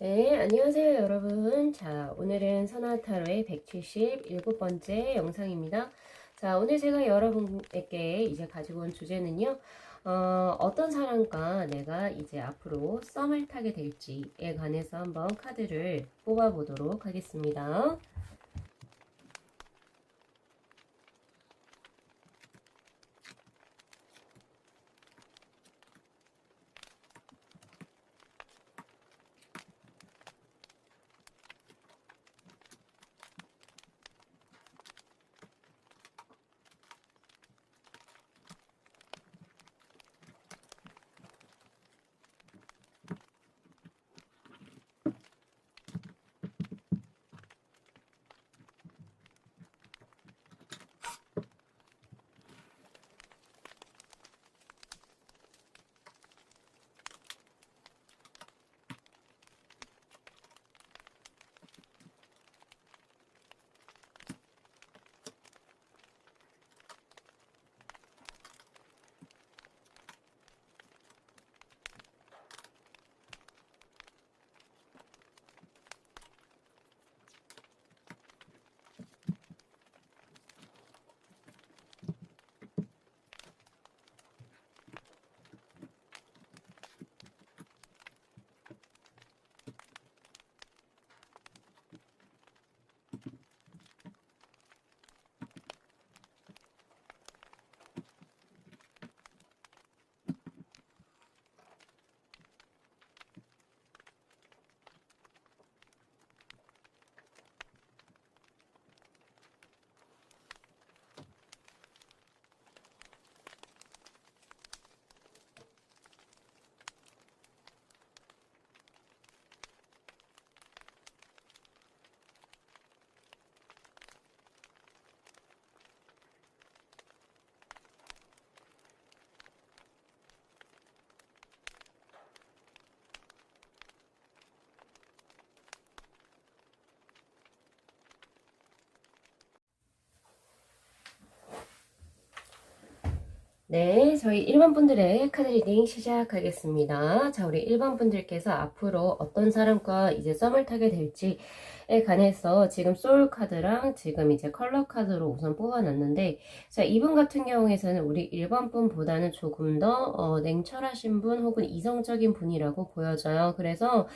네, 안녕하세요, 여러분. 자, 오늘은 선화타로의 177번째 영상입니다. 자, 오늘 제가 여러분에게 이제 가지고 온 주제는요, 어떤 사람과 내가 이제 앞으로 썸을 타게 될지에 관해서 한번 카드를 뽑아보도록 하겠습니다. 네, 저희 1번 분들의 카드 리딩 시작하겠습니다. 자, 우리 1번 분들께서 앞으로 어떤 사람과 이제 썸을 타게 될지에 관해서 지금 소울 카드랑 지금 이제 컬러 카드로 우선 뽑아놨는데, 자, 이분 같은 경우에는 우리 1번 분보다는 조금 더 냉철하신 분 혹은 이성적인 분이라고 보여져요. 그래서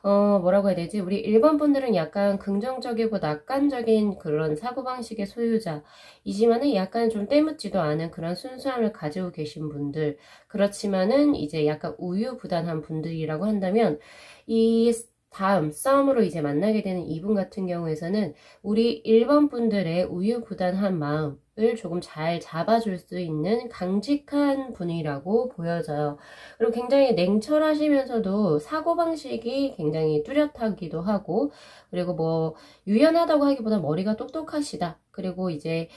뭐라고 해야 되지? 우리 1번 분들은 약간 긍정적이고 낙관적인 그런 사고방식의 소유자이지만은 약간 좀 때묻지도 않은 그런 순수함을 가지고 계신 분들. 그렇지만은 이제 약간 우유부단한 분들이라고 한다면 이 다음 썸으로 이제 만나게 되는 이분 같은 경우에서는 우리 1번 분들의 우유부단한 마음을 조금 잘 잡아줄 수 있는 강직한 분이라고 보여져요. 그리고 굉장히 냉철하시면서도 사고방식이 굉장히 뚜렷하기도 하고, 그리고 뭐 유연하다고 하기보다 머리가 똑똑하시다. 그리고 이제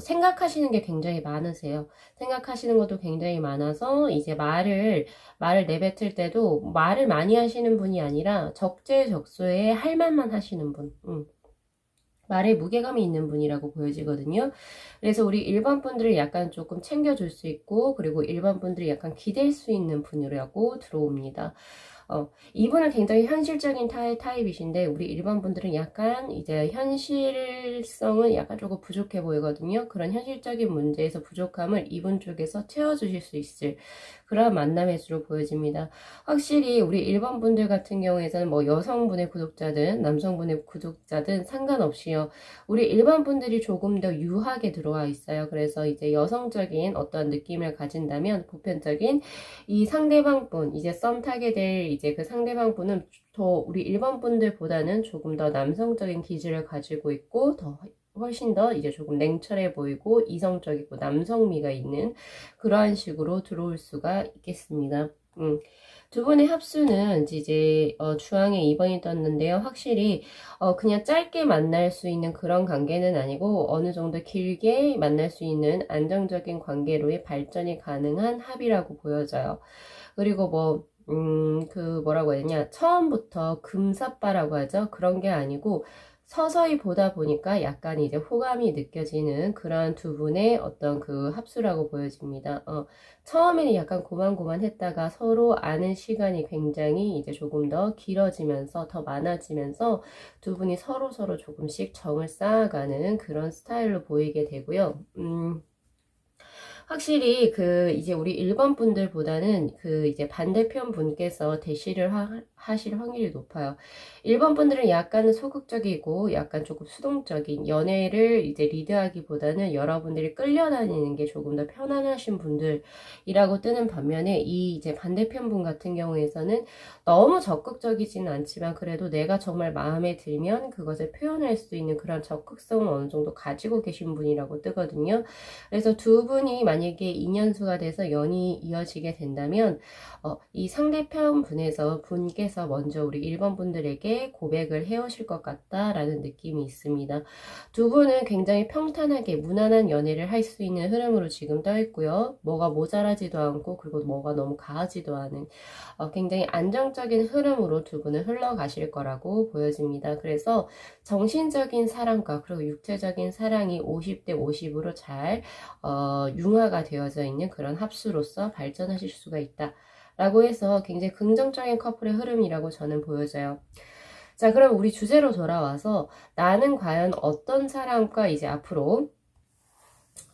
생각하시는 게 굉장히 많으세요. 생각하시는 것도 굉장히 많아서 이제 말을 내뱉을 때도 말을 많이 하시는 분이 아니라 적재적소에 할 말만 하시는 분. 말에 무게감이 있는 분이라고 보여지거든요. 그래서 우리 일반 분들을 약간 조금 챙겨줄 수 있고, 그리고 일반 분들이 약간 기댈 수 있는 분이라고 들어옵니다. 이분은 굉장히 현실적인 타입이신데, 우리 일반 분들은 약간 이제 현실성은 약간 조금 부족해 보이거든요. 그런 현실적인 문제에서 부족함을 이분 쪽에서 채워주실 수 있을 그런 만남의 수로 보여집니다. 확실히 우리 일반 분들 같은 경우에는 뭐 여성분의 구독자든 남성분의 구독자든 상관없이요. 우리 일반 분들이 조금 더 유하게 들어와 있어요. 그래서 이제 여성적인 어떤 느낌을 가진다면 보편적인 이 상대방 분, 이제 썸 타게 될 이제 그 상대방 분은 더 우리 일반 분들보다는 조금 더 남성적인 기질을 가지고 있고 더 훨씬 더 이제 조금 냉철해 보이고 이성적이고 남성미가 있는 그러한 식으로 들어올 수가 있겠습니다. 두 분의 합수는 이제 주황에 2번이 떴는데요. 확실히 그냥 짧게 만날 수 있는 그런 관계는 아니고 어느 정도 길게 만날 수 있는 안정적인 관계로의 발전이 가능한 합이라고 보여져요. 그리고 뭐라고 해야 되냐. 처음부터 금사빠라고 하죠. 그런 게 아니고 서서히 보다 보니까 약간 이제 호감이 느껴지는 그런 두 분의 어떤 그 합수라고 보여집니다. 처음에는 약간 고만고만했다가 서로 아는 시간이 굉장히 이제 조금 더 길어지면서 더 많아지면서 두 분이 서로 조금씩 정을 쌓아가는 그런 스타일로 보이게 되고요. 확실히 그 이제 우리 1번 분들보다는 그 이제 반대편 분께서 대시를 하실 확률이 높아요. 1번 분들은 약간 소극적이고 약간 조금 수동적인 연애를 이제 리드하기보다는 여러분들이 끌려다니는 게 조금 더 편안하신 분들이라고 뜨는 반면에 이 이제 반대편 분 같은 경우에서는 너무 적극적이지는 않지만 그래도 내가 정말 마음에 들면 그것을 표현할 수 있는 그런 적극성을 어느 정도 가지고 계신 분이라고 뜨거든요. 그래서 두 분이 만약에 인연수가 돼서 연이 이어지게 된다면 이 상대편 분께서 먼저 우리 1번 분들에게 고백을 해오실 것 같다라는 느낌이 있습니다. 두 분은 굉장히 평탄하게 무난한 연애를 할 수 있는 흐름으로 지금 떠 있고요. 뭐가 모자라지도 않고 그리고 뭐가 너무 가하지도 않은 굉장히 안정적인 흐름으로 두 분은 흘러가실 거라고 보여집니다. 그래서 정신적인 사랑과 그리고 육체적인 사랑이 50대 50으로 잘 융화가 되어져 있는 그런 합수로서 발전하실 수가 있다. 라고 해서 굉장히 긍정적인 커플의 흐름이라고 저는 보여져요. 자, 그럼 우리 주제로 돌아와서 나는 과연 어떤 사람과 이제 앞으로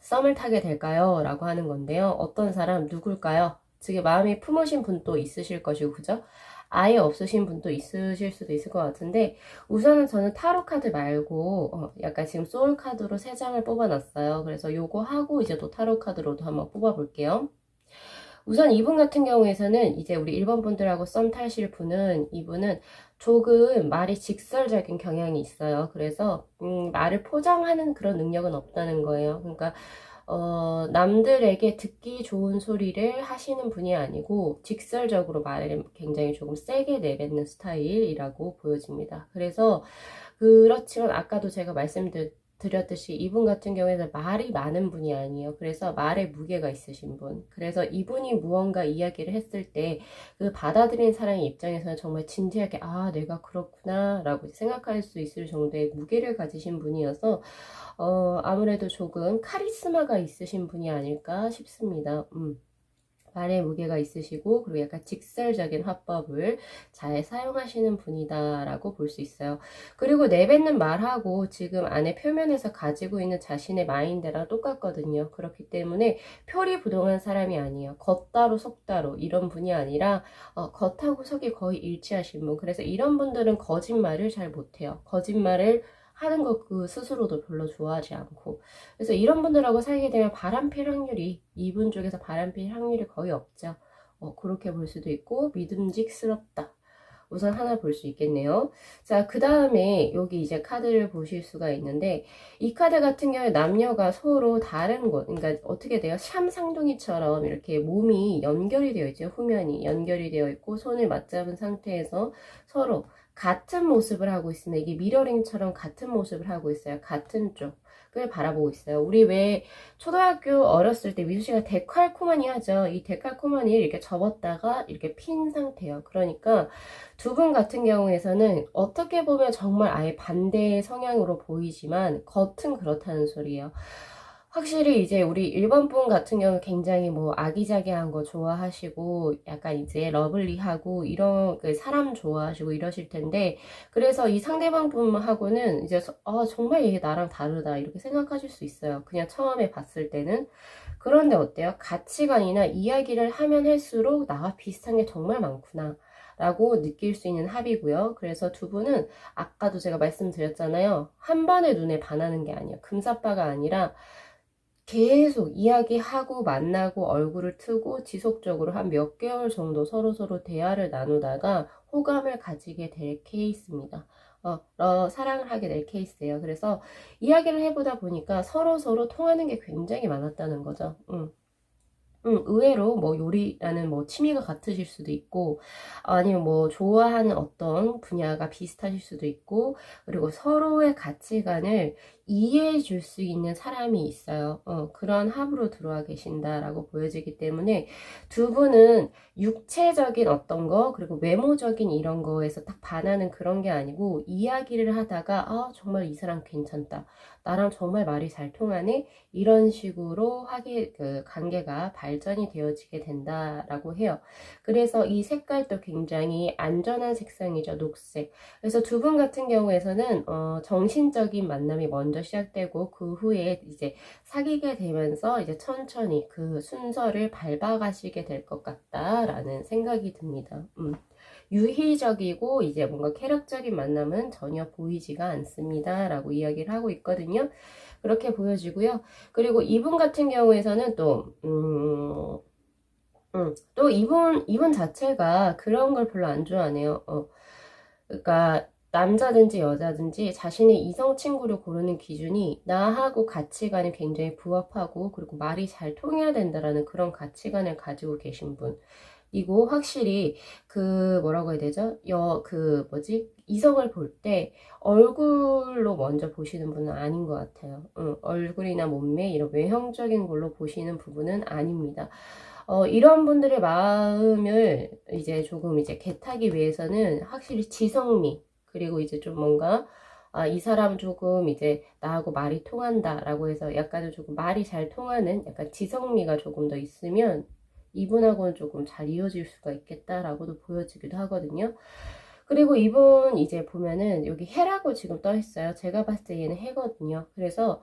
썸을 타게 될까요? 라고 하는 건데요. 어떤 사람 누굴까요? 지금 마음이 품으신 분도 있으실 것이고, 그죠? 아예 없으신 분도 있으실 수도 있을 것 같은데, 우선은 저는 타로 카드 말고 약간 지금 소울 카드로 3장을 뽑아놨어요. 그래서 요거 하고 이제 또 타로 카드로도 한번 뽑아볼게요. 우선 이분 같은 경우에서는 이제 우리 1번 분들하고 썸 타실 분은, 이분은 조금 말이 직설적인 경향이 있어요. 그래서 말을 포장하는 그런 능력은 없다는 거예요. 그러니까 남들에게 듣기 좋은 소리를 하시는 분이 아니고 직설적으로 말을 굉장히 조금 세게 내뱉는 스타일이라고 보여집니다. 그래서 그렇지만 아까도 제가 말씀드렸듯이 이분 같은 경우에는 말이 많은 분이 아니에요. 그래서 말에 무게가 있으신 분. 그래서 이분이 무언가 이야기를 했을 때 그 받아들인 사람의 입장에서는 정말 진지하게 아 내가 그렇구나 라고 생각할 수 있을 정도의 무게를 가지신 분이어서 아무래도 조금 카리스마가 있으신 분이 아닐까 싶습니다. 말에 무게가 있으시고 그리고 약간 직설적인 화법을 잘 사용하시는 분이다라고 볼 수 있어요. 그리고 내뱉는 말하고 지금 안에 표면에서 가지고 있는 자신의 마인드랑 똑같거든요. 그렇기 때문에 표리부동한 사람이 아니에요. 겉다로 속다로 이런 분이 아니라 겉하고 속이 거의 일치하신 분. 그래서 이런 분들은 거짓말을 잘 못해요. 거짓말을 하는 것 그 스스로도 별로 좋아하지 않고 그래서 이런 분들하고 살게 되면 바람필 확률이 이분 쪽에서 바람필 확률이 거의 없죠. 그렇게 볼 수도 있고 믿음직스럽다. 우선 하나 볼 수 있겠네요. 자, 그 다음에 여기 이제 카드를 보실 수가 있는데 이 카드 같은 경우에 남녀가 서로 다른 곳, 그러니까 어떻게 돼요? 샴상둥이처럼 이렇게 몸이 연결이 되어 있죠. 후면이 연결이 되어 있고 손을 맞잡은 상태에서 서로 같은 모습을 하고 있습니다. 이게 미러링처럼 같은 모습을 하고 있어요. 같은 쪽을 바라보고 있어요. 우리 왜 초등학교 어렸을 때 미수 씨가 데칼코마니 하죠. 이 데칼코마니를 이렇게 접었다가 이렇게 핀 상태예요. 그러니까 두 분 같은 경우에서는 어떻게 보면 정말 아예 반대의 성향으로 보이지만 겉은 그렇다는 소리예요. 확실히 이제 우리 1번 분 같은 경우 굉장히 뭐 아기자기한 거 좋아하시고 약간 이제 러블리하고 이런 그 사람 좋아하시고 이러실 텐데 그래서 이 상대방 분하고는 이제 정말 얘 나랑 다르다 이렇게 생각하실 수 있어요. 그냥 처음에 봤을 때는. 그런데 어때요? 가치관이나 이야기를 하면 할수록 나와 비슷한 게 정말 많구나. 라고 느낄 수 있는 합이고요. 그래서 두 분은 아까도 제가 말씀드렸잖아요. 한 번에 눈에 반하는 게 아니에요. 금사빠가 아니라 계속 이야기하고 만나고 얼굴을 트고 지속적으로 한 몇 개월 정도 서로서로 대화를 나누다가 호감을 가지게 될 케이스입니다. 사랑을 하게 될 케이스예요. 그래서 이야기를 해보다 보니까 서로서로 통하는 게 굉장히 많았다는 거죠. 의외로 뭐 요리라는 뭐 취미가 같으실 수도 있고 아니면 뭐 좋아하는 어떤 분야가 비슷하실 수도 있고 그리고 서로의 가치관을 이해해 줄 수 있는 사람이 있어요. 그런 합으로 들어와 계신다라고 보여지기 때문에 두 분은 육체적인 어떤 거 그리고 외모적인 이런 거에서 딱 반하는 그런 게 아니고 이야기를 하다가 아 정말 이 사람 괜찮다. 나랑 정말 말이 잘 통하네. 이런 식으로 그 관계가 발전이 되어지게 된다라고 해요. 그래서 이 색깔도 굉장히 안전한 색상이죠. 녹색. 그래서 두 분 같은 경우에서는 정신적인 만남이 먼저 시작되고 그 후에 이제 사귀게 되면서 이제 천천히 그 순서를 밟아가시게 될 것 같다라는 생각이 듭니다. 유희적이고 이제 뭔가 쾌락적인 만남은 전혀 보이지가 않습니다. 라고 이야기를 하고 있거든요. 그렇게 보여지고요. 그리고 이분 같은 경우에서는 또 이분 자체가 그런 걸 별로 안 좋아하네요. 그러니까 남자든지 여자든지 자신의 이성 친구를 고르는 기준이 나하고 가치관이 굉장히 부합하고 그리고 말이 잘 통해야 된다라는 그런 가치관을 가지고 계신 분. 이고 확실히 그 뭐라고 해야 되죠? 이성을 볼 때 얼굴로 먼저 보시는 분은 아닌 것 같아요. 얼굴이나 몸매 이런 외형적인 걸로 보시는 부분은 아닙니다. 이런 분들의 마음을 이제 조금 이제 개타기 위해서는 확실히 지성미, 그리고 이제 좀 뭔가, 이 사람 조금 이제 나하고 말이 통한다라고 해서 약간은 조금 말이 잘 통하는 약간 지성미가 조금 더 있으면 이분하고는 조금 잘 이어질 수가 있겠다라고도 보여지기도 하거든요. 그리고 이분 이제 보면은 여기 해라고 지금 떠 있어요. 제가 봤을 때 얘는 해거든요. 그래서,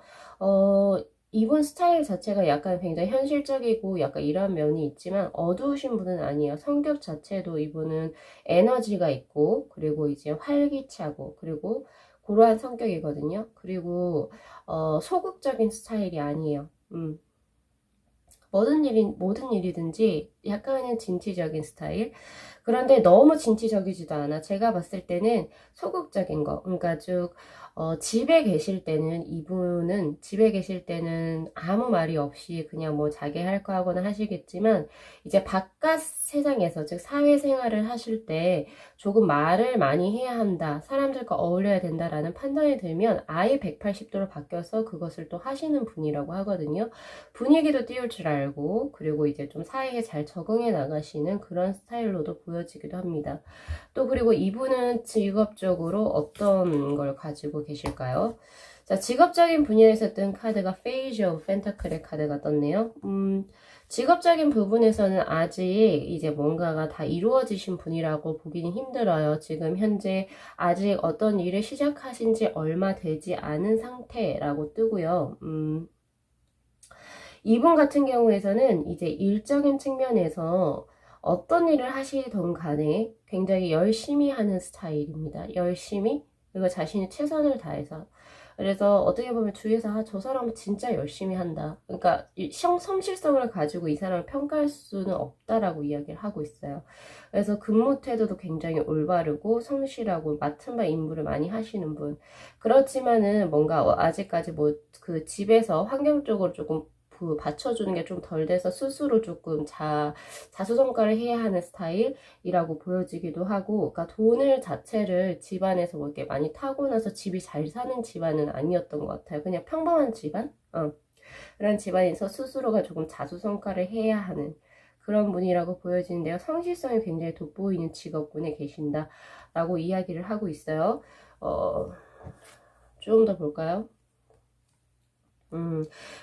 이분 스타일 자체가 약간 굉장히 현실적이고 약간 이런 면이 있지만 어두우신 분은 아니에요. 성격 자체도 이분은 에너지가 있고 그리고 이제 활기차고 그리고 그러한 성격이거든요. 그리고 소극적인 스타일이 아니에요. 모든 일이든지 약간은 진취적인 스타일. 그런데 너무 진취적이지도 않아. 제가 봤을 때는 소극적인 거. 그러니까 집에 계실 때는 이분은 집에 계실 때는 아무 말이 없이 그냥 뭐 자기 할 거 하거나 하시겠지만 이제 바깥 세상에서 즉 사회생활을 하실 때 조금 말을 많이 해야 한다. 사람들과 어울려야 된다라는 판단이 들면 아예 180도로 바뀌어서 그것을 또 하시는 분이라고 하거든요. 분위기도 띄울 줄 알고 그리고 이제 좀 사회에 잘 적응해 나가시는 그런 스타일로도 보여지기도 합니다. 또 그리고 이분은 직업적으로 어떤 걸 가지고 계실까요? 자, 직업적인 분야에서 뜬 카드가 페이지 오브 펜타클의 카드가 떴네요. 직업적인 부분에서는 아직 이제 뭔가가 다 이루어지신 분이라고 보기는 힘들어요. 지금 현재 아직 어떤 일을 시작하신 지 얼마 되지 않은 상태라고 뜨고요. 이분 같은 경우에서는 이제 일적인 측면에서 어떤 일을 하시던 간에 굉장히 열심히 하는 스타일입니다. 열심히, 그리고 자신이 최선을 다해서. 그래서 어떻게 보면 주위에서 저 사람은 진짜 열심히 한다. 그러니까 성실성을 가지고 이 사람을 평가할 수는 없다라고 이야기를 하고 있어요. 그래서 근무 태도도 굉장히 올바르고 성실하고 맡은 바 임무를 많이 하시는 분. 그렇지만은 뭔가 아직까지 뭐 그 집에서 환경적으로 조금 받쳐주는 게 좀 덜 돼서 스스로 조금 자수성가를 해야 하는 스타일이라고 보여지기도 하고, 그러니까 돈을 자체를 집안에서 뭐 이렇게 많이 타고 나서 집이 잘 사는 집안은 아니었던 것 같아요. 그냥 평범한 집안? 그런 집안에서 스스로가 조금 자수성가를 해야 하는 그런 분이라고 보여지는데요. 성실성이 굉장히 돋보이는 직업군에 계신다라고 이야기를 하고 있어요. 좀 더 볼까요?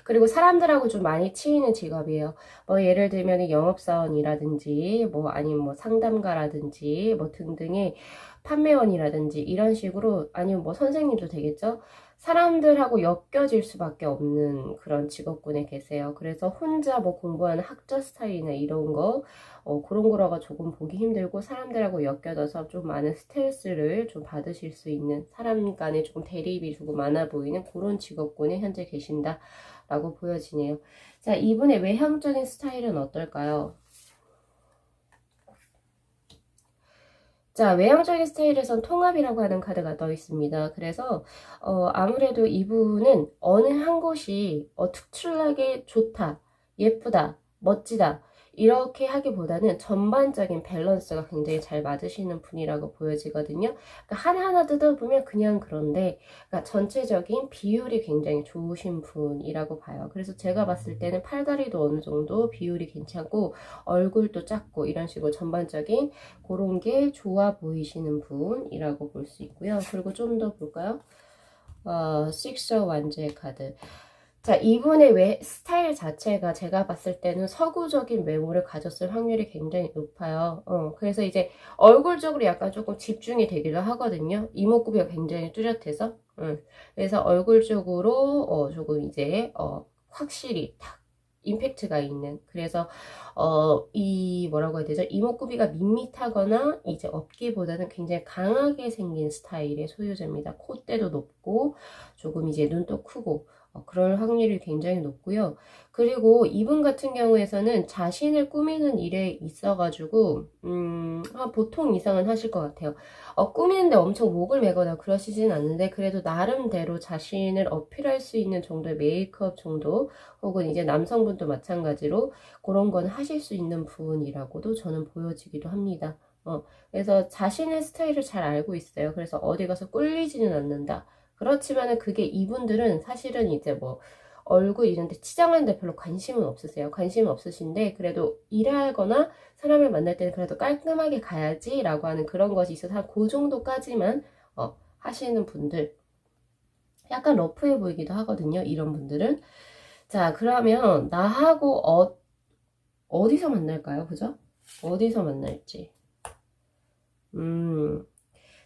그리고 사람들하고 좀 많이 치이는 직업이에요. 뭐 예를 들면 영업사원이라든지 뭐 아니면 뭐 상담가라든지 뭐 등등의 판매원이라든지 이런 식으로, 아니면 뭐 선생님도 되겠죠. 사람들하고 엮여질 수밖에 없는 그런 직업군에 계세요. 그래서 혼자 뭐 공부하는 학자 스타일이나 이런 거 그런 거라가 조금 보기 힘들고, 사람들하고 엮여져서 좀 많은 스트레스를 좀 받으실 수 있는, 사람 간에 조금 대립이 조금 많아 보이는 그런 직업군에 현재 계신다라고 보여지네요. 자, 이분의 외향적인 스타일은 어떨까요? 자, 외향적인 스타일에선 통합이라고 하는 카드가 떠 있습니다. 그래서 아무래도 이분은 어느 한 곳이 특출나게 좋다, 예쁘다, 멋지다, 이렇게 하기보다는 전반적인 밸런스가 굉장히 잘 맞으시는 분이라고 보여지거든요. 그러니까 하나하나 뜯어보면 그냥 그런데 그러니까 전체적인 비율이 굉장히 좋으신 분이라고 봐요. 그래서 제가 봤을 때는 팔다리도 어느 정도 비율이 괜찮고 얼굴도 작고 이런 식으로 전반적인 그런 게 좋아 보이시는 분이라고 볼 수 있고요. 그리고 좀 더 볼까요? 식서 완제의 카드. 자, 이분의 스타일 자체가 제가 봤을 때는 서구적인 외모를 가졌을 확률이 굉장히 높아요. 그래서 이제 얼굴적으로 약간 조금 집중이 되기도 하거든요. 이목구비가 굉장히 뚜렷해서. 그래서 얼굴 쪽으로 조금 이제 확실히 탁 임팩트가 있는. 그래서 이 뭐라고 해야 되죠? 이목구비가 밋밋하거나 이제 없기보다는 굉장히 강하게 생긴 스타일의 소유자입니다. 콧대도 높고 조금 이제 눈도 크고 그럴 확률이 굉장히 높고요. 그리고 이분 같은 경우에서는 자신을 꾸미는 일에 있어가지고 보통 이상은 하실 것 같아요. 꾸미는데 엄청 목을 매거나 그러시진 않는데 그래도 나름대로 자신을 어필할 수 있는 정도의 메이크업 정도 혹은 이제 남성분도 마찬가지로 그런 건 하실 수 있는 부분이라고도 저는 보여지기도 합니다. 그래서 자신의 스타일을 잘 알고 있어요. 그래서 어디 가서 꿀리지는 않는다. 그렇지만은 그게 이분들은 사실은 이제 뭐 얼굴 이런 데 치장하는데 별로 관심은 없으세요. 관심은 없으신데 그래도 일하거나 사람을 만날 때는 그래도 깔끔하게 가야지 라고 하는 그런 것이 있어서 한 그 정도까지만 하시는 분들 약간 러프해 보이기도 하거든요. 이런 분들은. 자, 그러면 나하고 어디서 만날까요? 그죠? 어디서 만날지.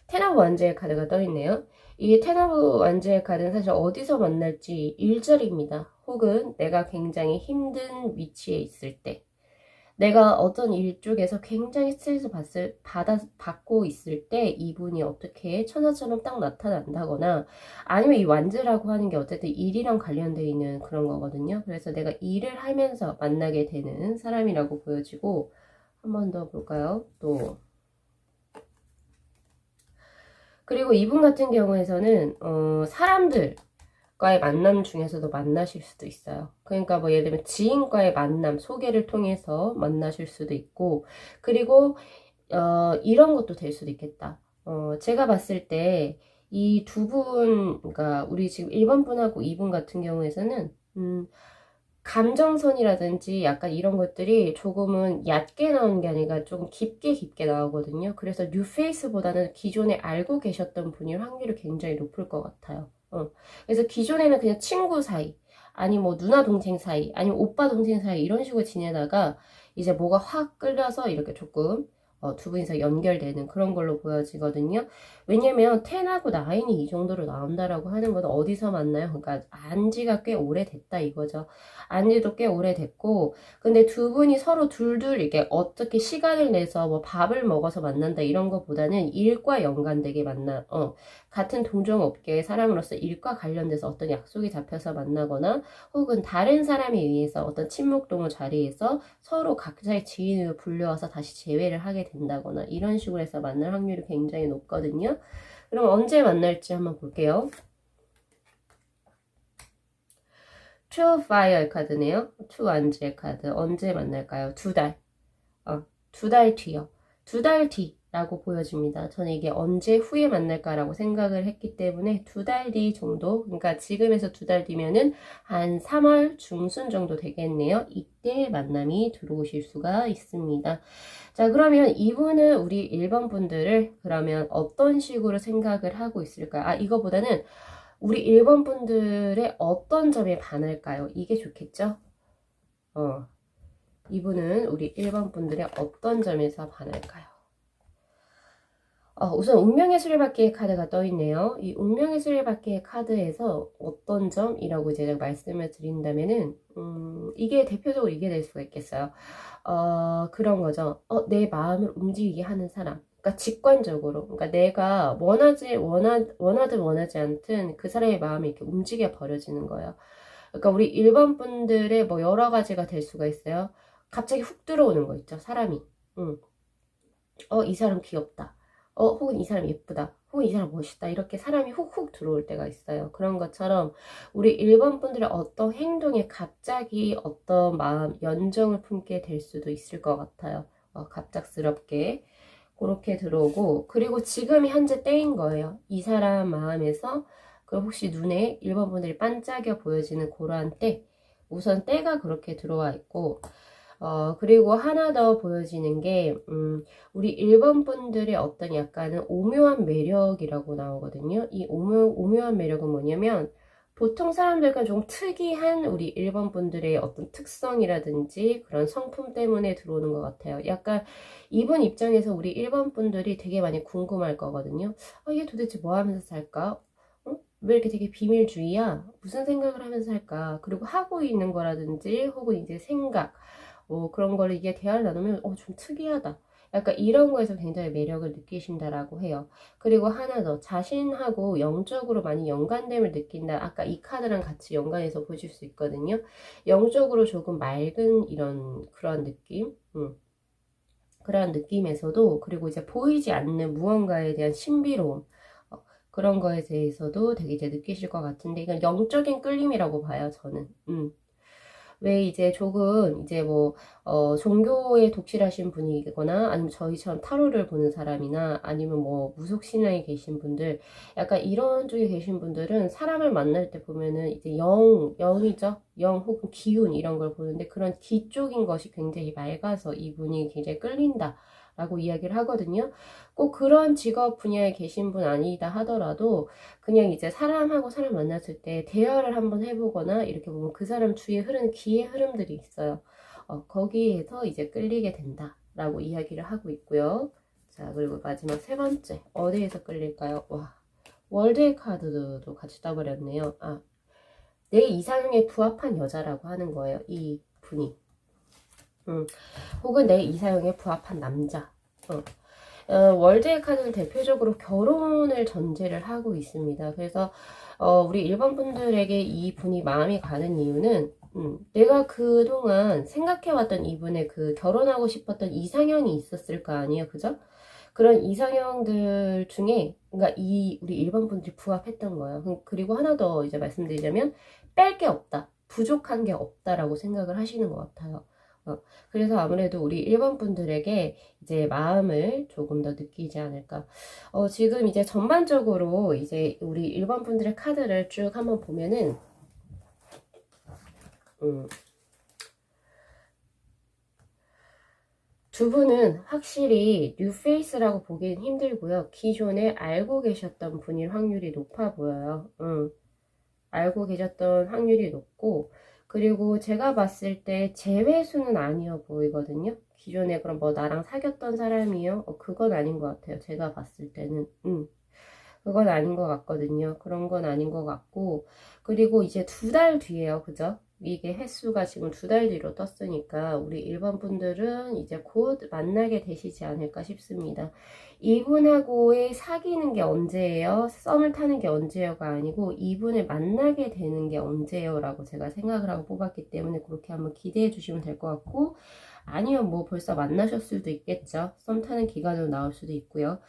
테너브 완제의 카드가 떠있네요. 이 테너브 완제의 카드는 사실 어디서 만날지 일절입니다. 혹은 내가 굉장히 힘든 위치에 있을 때 내가 어떤 일 쪽에서 굉장히 스트레스 받고 있을 때 이분이 어떻게 천사처럼 딱 나타난다거나 아니면 이 완즈라고 하는 게 어쨌든 일이랑 관련되어 있는 그런 거거든요. 그래서 내가 일을 하면서 만나게 되는 사람이라고 보여지고 한 번 더 볼까요? 또 그리고 이분 같은 경우에서는 사람들과의 만남 중에서도 만나실 수도 있어요. 그러니까 뭐 예를 들면 지인과의 만남, 소개를 통해서 만나실 수도 있고 그리고 이런 것도 될 수도 있겠다. 제가 봤을 때 이 두 분, 그러니까 우리 지금 1번 분하고 2분 같은 경우에서는 감정선이라든지 약간 이런 것들이 조금은 얕게 나오는 게 아니라 조금 깊게 나오거든요. 그래서 뉴페이스보다는 기존에 알고 계셨던 분일 확률이 굉장히 높을 것 같아요. 그래서 기존에는 그냥 친구 사이, 아니 뭐 누나 동생 사이, 아니면 오빠 동생 사이 이런 식으로 지내다가 이제 뭐가 확 끌려서 이렇게 조금 두 분이서 연결되는 그런 걸로 보여지거든요. 왜냐면 10하고 9이 이 정도로 나온다라고 하는 건 어디서 만나요? 그러니까 안지가 꽤 오래됐다 이거죠. 안지도 꽤 오래됐고 근데 두 분이 서로 둘둘 이렇게 어떻게 시간을 내서 뭐 밥을 먹어서 만난다 이런 것보다는 일과 연관되게 같은 동종업계의 사람으로서 일과 관련돼서 어떤 약속이 잡혀서 만나거나 혹은 다른 사람에 의해서 어떤 친목동호 자리에서 서로 각자의 지인을 불려와서 다시 재회를 하게 된다거나 이런 식으로 해서 만날 확률이 굉장히 높거든요. 그럼 언제 만날지 한번 볼게요. True Fire 카드네요. True 안지의 카드. 언제 만날까요? 2달. 2달 뒤요. 2달 뒤라고 보여집니다. 저는 이게 언제 후에 만날까라고 생각을 했기 때문에 2달 뒤 정도, 그러니까 지금에서 2달 뒤면은 한 3월 중순 정도 되겠네요. 이때 만남이 들어오실 수가 있습니다. 자, 그러면 이분은 우리 1번 분들을 그러면 어떤 식으로 생각을 하고 있을까요? 이거보다는 우리 1번 분들의 어떤 점에 반할까요? 이게 좋겠죠? 이분은 우리 1번 분들의 어떤 점에서 반할까요? 우선 운명의 수레바퀴의 카드가 떠있네요. 이 운명의 수레바퀴의 카드에서 어떤 점이라고 제가 말씀을 드린다면은 이게 대표적으로 이게 될 수가 있겠어요. 그런 거죠. 내 마음을 움직이게 하는 사람. 그러니까 직관적으로, 그러니까 내가 원하든 원하지 않든 그 사람의 마음이 이렇게 움직여 버려지는 거예요. 그러니까 우리 1번 분들의 뭐 여러 가지가 될 수가 있어요. 갑자기 훅 들어오는 거 있죠, 사람이. 이 사람 귀엽다. 혹은 이 사람 예쁘다. 이 사람 멋있다 이렇게 사람이 훅훅 들어올 때가 있어요. 그런 것처럼 우리 1번 분들의 어떤 행동에 갑자기 어떤 마음, 연정을 품게 될 수도 있을 것 같아요. 갑작스럽게 그렇게 들어오고, 그리고 지금이 현재 때인 거예요. 이 사람 마음에서 그 혹시 눈에 1번 분들이 반짝여 보여지는 그러한 때, 우선 때가 그렇게 들어와 있고, 그리고 하나 더 보여지는 게, 우리 1번 분들의 어떤 약간은 오묘한 매력이라고 나오거든요. 이 오묘한 매력은 뭐냐면, 보통 사람들과 좀 특이한 우리 1번 분들의 어떤 특성이라든지 그런 성품 때문에 들어오는 것 같아요. 약간 이분 입장에서 우리 1번 분들이 되게 많이 궁금할 거거든요. 얘 도대체 뭐 하면서 살까? 왜 이렇게 되게 비밀주의야? 무슨 생각을 하면서 살까? 그리고 하고 있는 거라든지 혹은 이제 생각, 그런 거를 이게 대화를 나누면 좀 특이하다. 약간 이런 거에서 굉장히 매력을 느끼신다라고 해요. 그리고 하나 더, 자신하고 영적으로 많이 연관됨을 느낀다. 아까 이 카드랑 같이 연관해서 보실 수 있거든요. 영적으로 조금 맑은 이런 그런 느낌, 그런 느낌에서도, 그리고 이제 보이지 않는 무언가에 대한 신비로움, 그런 거에 대해서도 되게 이제 느끼실 것 같은데, 이건 영적인 끌림이라고 봐요, 저는. 왜 이제 조금 이제 뭐 종교에 독실하신 분이거나 아니면 저희처럼 타로를 보는 사람이나 아니면 뭐 무속신앙에 계신 분들, 약간 이런 쪽에 계신 분들은 사람을 만날 때 보면은 이제 영이죠, 영 혹은 기운 이런 걸 보는데, 그런 기 쪽인 것이 굉장히 맑아서 이분이 굉장히 끌린다 라고 이야기를 하거든요. 꼭 그런 직업 분야에 계신 분 아니다 하더라도 그냥 이제 사람하고 사람 만났을 때 대화를 한번 해보거나 이렇게 보면 그 사람 주위에 흐르는 기의 흐름들이 있어요. 거기에서 이제 끌리게 된다 라고 이야기를 하고 있고요. 자, 그리고 마지막 세 번째, 어디에서 끌릴까요? 와, 월드의 카드도 같이 떠버렸네요. 내 이상형에 부합한 여자라고 하는 거예요, 이 분이. 혹은 내 이상형에 부합한 남자. 월드의 카드는 대표적으로 결혼을 전제를 하고 있습니다. 그래서 우리 일반 분들에게 이 분이 마음이 가는 이유는, 내가 그동안 생각해왔던 이분의 그 결혼하고 싶었던 이상형이 있었을 거 아니에요, 그죠? 그런 이상형들 중에, 그러니까 우리 일반 분들이 부합했던 거예요. 그리고 하나 더 이제 말씀드리자면, 뺄 게 없다, 부족한 게 없다라고 생각을 하시는 것 같아요. 그래서 아무래도 우리 1번 분들에게 이제 마음을 조금 더 느끼지 않을까. 지금 이제 전반적으로 이제 우리 1번 분들의 카드를 쭉 한번 보면은, 두 분은 확실히 뉴페이스라고 보기는 힘들고요. 기존에 알고 계셨던 분일 확률이 높아 보여요. 알고 계셨던 확률이 높고, 그리고 제가 봤을 때 재회수는 아니어 보이거든요. 기존에 그럼 뭐 나랑 사귀었던 사람이요? 그건 아닌 것 같아요. 제가 봤을 때는. 그건 아닌 것 같거든요. 그런 건 아닌 것 같고, 그리고 이제 2달 뒤에요. 그죠? 이게 횟수가 지금 2달 뒤로 떴으니까 우리 1번 분들은 이제 곧 만나게 되시지 않을까 싶습니다. 이분하고의 사귀는 게 언제예요? 썸을 타는 게 언제요가 아니고 이분을 만나게 되는 게 언제요? 라고 제가 생각을 하고 뽑았기 때문에 그렇게 한번 기대해 주시면 될 것 같고, 아니면 뭐 벌써 만나셨을 수도 있겠죠. 썸 타는 기간으로 나올 수도 있고요.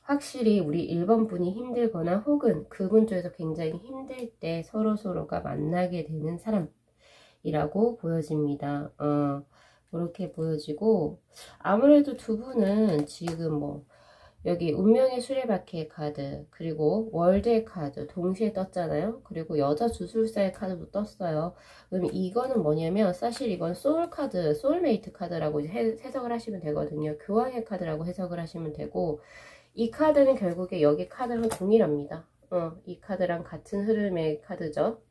확실히 우리 1번 분이 힘들거나 혹은 그분 쪽에서 굉장히 힘들 때 서로가 만나게 되는 사람이라고 보여집니다. 그렇게 보여지고, 아무래도 두 분은 지금 뭐 여기 운명의 수레바퀴의 카드, 그리고 월드의 카드 동시에 떴잖아요. 그리고 여자 주술사의 카드도 떴어요. 그럼 이거는 뭐냐면, 사실 이건 소울 카드, 소울메이트 카드라고 이제 해석을 하시면 되거든요. 교황의 카드라고 해석을 하시면 되고, 이 카드는 결국에 여기 카드랑 동일합니다. 이 카드랑 같은 흐름의 카드죠.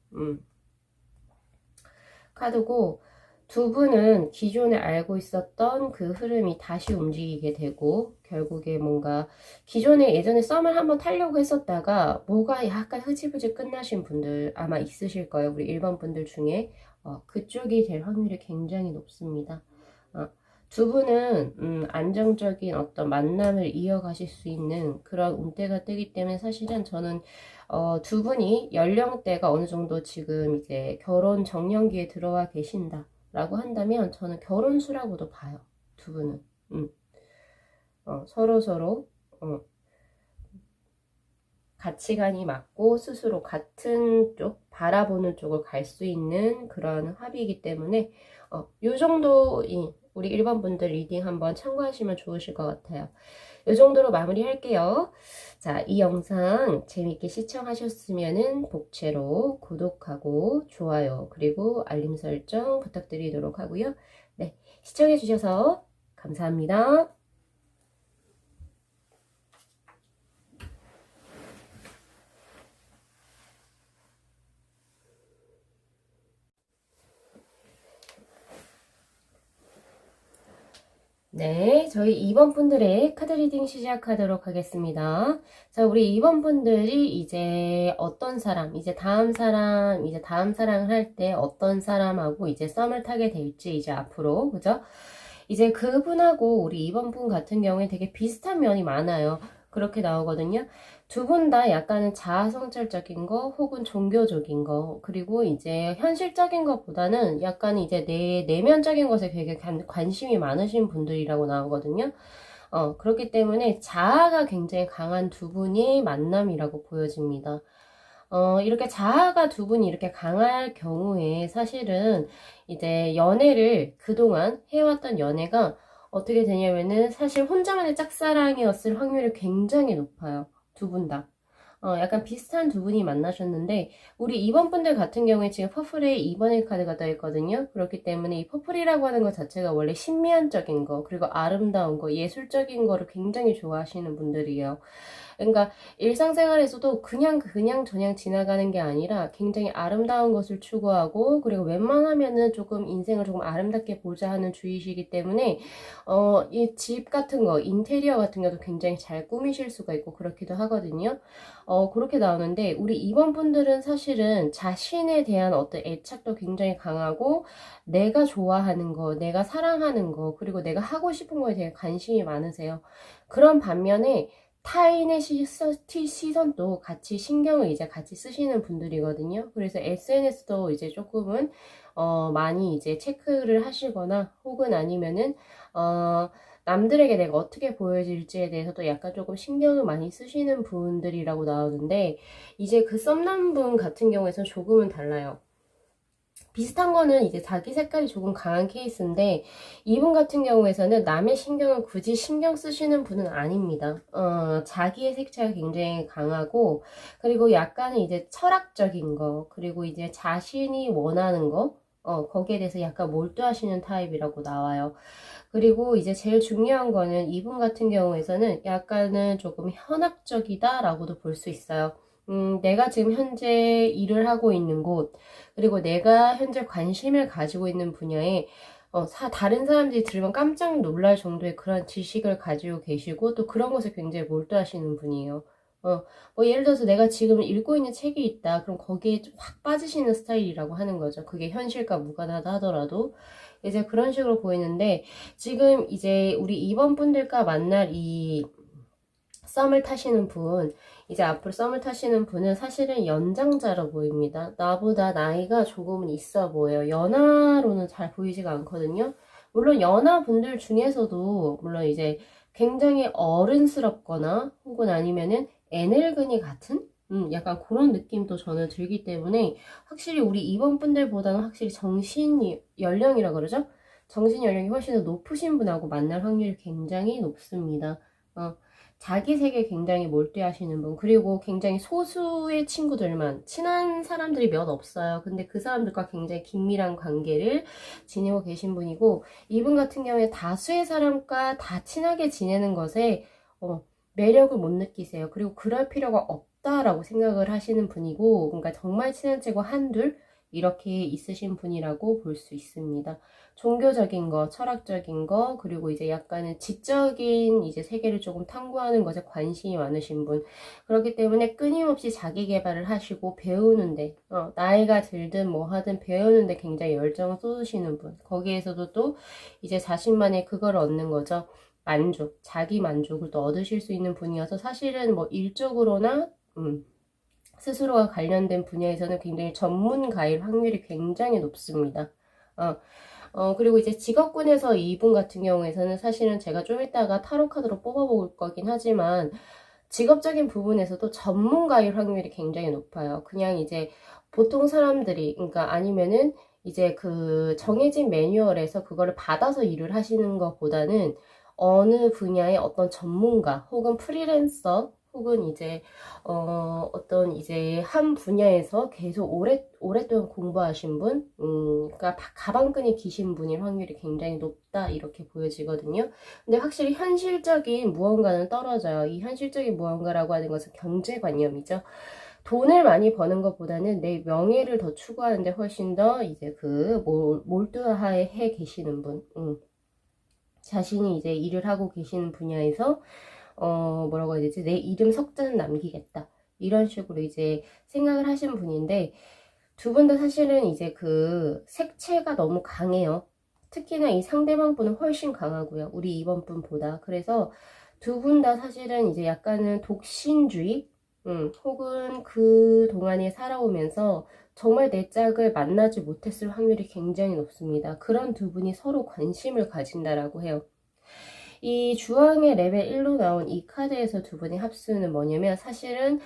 카드고, 두 분은 기존에 알고 있었던 그 흐름이 다시 움직이게 되고, 결국에 뭔가 기존에 예전에 썸을 한번 타려고 했었다가 뭐가 약간 흐지부지 끝나신 분들 아마 있으실 거예요. 우리 1번 분들 중에. 그쪽이 될 확률이 굉장히 높습니다. 두 분은 안정적인 어떤 만남을 이어가실 수 있는 그런 운대가 뜨기 때문에, 사실은 저는 두 분이 연령대가 어느 정도 지금 이제 결혼 정년기에 들어와 계신다 라고 한다면 저는 결혼수라고도 봐요. 두 분은. 서로서로 가치관이 맞고 스스로 같은 쪽, 바라보는 쪽을 갈 수 있는 그런 합이기 때문에 요 정도 우리 1번 분들 리딩 한번 참고하시면 좋으실 것 같아요. 요 정도로 마무리 할게요. 자, 이 영상 재밌게 시청하셨으면은 복채로 구독하고 좋아요 그리고 알림 설정 부탁드리도록 하고요. 네, 시청해 주셔서 감사합니다. 네, 저희 2번 분들의 카드 리딩 시작하도록 하겠습니다. 자, 우리 2번 분들이 이제 어떤 사람, 이제 다음 사랑을 할 때 어떤 사람하고 이제 썸을 타게 될지 이제 앞으로, 그죠? 이제 그분하고 우리 2번 분 같은 경우에 되게 비슷한 면이 많아요. 그렇게 나오거든요. 두 분 다 약간은 자아성찰적인 거 혹은 종교적인 거 그리고 이제 현실적인 것보다는 약간 이제 내면적인 것에 되게 관심이 많으신 분들이라고 나오거든요. 그렇기 때문에 자아가 굉장히 강한 두 분이 만남이라고 보여집니다. 이렇게 자아가 두 분이 이렇게 강할 경우에 사실은 이제 연애를 그동안 해왔던 연애가 어떻게 되냐면은 사실 혼자만의 짝사랑이었을 확률이 굉장히 높아요. 두 분 다. 약간 비슷한 두 분이 만나셨는데 우리 2번 분들 같은 경우에 지금 퍼플에 2번의 카드가 떠 있거든요. 그렇기 때문에 이 퍼플이라고 하는 것 자체가 원래 신비한적인 거 그리고 아름다운 거 예술적인 거를 굉장히 좋아하시는 분들이에요. 그러니까 일상생활에서도 그냥 저냥 지나가는 게 아니라 굉장히 아름다운 것을 추구하고 그리고 웬만하면은 조금 인생을 조금 아름답게 보자 하는 주의시기 때문에 이 집 같은 거 인테리어 같은 것도 굉장히 잘 꾸미실 수가 있고 그렇기도 하거든요. 그렇게 나오는데 우리 2번 분들은 사실은 자신에 대한 어떤 애착도 굉장히 강하고 내가 좋아하는 거, 내가 사랑하는 거, 그리고 내가 하고 싶은 거에 대해 관심이 많으세요. 그런 반면에 타인의 시선도 같이 신경을 이제 같이 쓰시는 분들이거든요. 그래서 SNS도 이제 조금은 많이 이제 체크를 하시거나 혹은 아니면은 남들에게 내가 어떻게 보여질지에 대해서도 약간 조금 신경을 많이 쓰시는 분들이라고 나오는데 이제 그 썸남 분 같은 경우에는 조금은 달라요. 비슷한 거는 이제 자기 색깔이 조금 강한 케이스인데 이분 같은 경우에서는 남의 신경을 굳이 신경 쓰시는 분은 아닙니다. 자기의 색채가 굉장히 강하고 그리고 약간은 이제 철학적인 거 그리고 이제 자신이 원하는 거 거기에 대해서 약간 몰두하시는 타입이라고 나와요. 그리고 이제 제일 중요한 거는 이분 같은 경우에서는 약간은 조금 현학적이다라고도 볼 수 있어요. 내가 지금 현재 일을 하고 있는 곳, 그리고 내가 현재 관심을 가지고 있는 분야에 다른 사람들이 들으면 깜짝 놀랄 정도의 그런 지식을 가지고 계시고 또 그런 것에 굉장히 몰두하시는 분이에요. 뭐 예를 들어서 내가 지금 읽고 있는 책이 있다. 그럼 거기에 확 빠지시는 스타일이라고 하는 거죠. 그게 현실과 무관하다 하더라도. 이제 그런 식으로 보이는데 지금 이제 우리 2번 분들과 만날 이 썸을 타시는 분, 이제 앞으로 썸을 타시는 분은 사실은 연장자로 보입니다. 나보다 나이가 조금은 있어 보여요. 연하로는 잘 보이지가 않거든요. 물론 연하 분들 중에서도 물론 이제 굉장히 어른스럽거나 혹은 아니면은 애늙은이 같은 약간 그런 느낌도 저는 들기 때문에 확실히 우리 2번 분들보다는 확실히 정신 연령이라 그러죠? 정신 연령이 훨씬 더 높으신 분하고 만날 확률이 굉장히 높습니다. 자기 세계에 굉장히 몰두하시는 분 그리고 굉장히 소수의 친구들만 친한 사람들이 몇 없어요. 근데 그 사람들과 굉장히 긴밀한 관계를 지니고 계신 분이고 이분 같은 경우에 다수의 사람과 다 친하게 지내는 것에 매력을 못 느끼세요. 그리고 그럴 필요가 없다라고 생각을 하시는 분이고 그러니까 정말 친한 친구 한둘 이렇게 있으신 분이라고 볼 수 있습니다. 종교적인 거, 철학적인 거, 그리고 이제 약간은 지적인 이제 세계를 조금 탐구하는 것에 관심이 많으신 분. 그렇기 때문에 끊임없이 자기 개발을 하시고 배우는데, 나이가 들든 뭐 하든 배우는데 굉장히 열정을 쏟으시는 분. 거기에서도 또 이제 자신만의 그걸 얻는 거죠. 만족, 자기 만족을 또 얻으실 수 있는 분이어서 사실은 뭐 일적으로나, 스스로와 관련된 분야에서는 굉장히 전문가일 확률이 굉장히 높습니다. 그리고 이제 직업군에서 이분 같은 경우에서는 사실은 제가 좀 이따가 타로 카드로 뽑아볼 거긴 하지만 직업적인 부분에서도 전문가일 확률이 굉장히 높아요. 그냥 이제 보통 사람들이, 그러니까 아니면은 이제 그 정해진 매뉴얼에서 그거를 받아서 일을 하시는 것보다는 어느 분야의 어떤 전문가 혹은 프리랜서 혹은 이제 어떤 이제 한 분야에서 계속 오랫동안 공부하신 분, 그러니까 가방끈이 기신 분일 확률이 굉장히 높다 이렇게 보여지거든요. 근데 확실히 현실적인 무언가는 떨어져요. 이 현실적인 무언가라고 하는 것은 경제관념이죠. 돈을 많이 버는 것보다는 내 명예를 더 추구하는데 훨씬 더 이제 그 몰두해 계시는 분, 자신이 이제 일을 하고 계시는 분야에서 뭐라고 해야 되지? 내 이름 석자는 남기겠다. 이런 식으로 이제 생각을 하신 분인데, 두 분 다 사실은 이제 그 색채가 너무 강해요. 특히나 이 상대방 분은 훨씬 강하고요. 우리 이번 분보다. 그래서 두 분 다 사실은 이제 약간은 독신주의, 혹은 그 동안에 살아오면서 정말 내 짝을 만나지 못했을 확률이 굉장히 높습니다. 그런 두 분이 서로 관심을 가진다라고 해요. 이 주황의 레벨 1로 나온 이 카드에서 두 분의 합수는 뭐냐면 사실은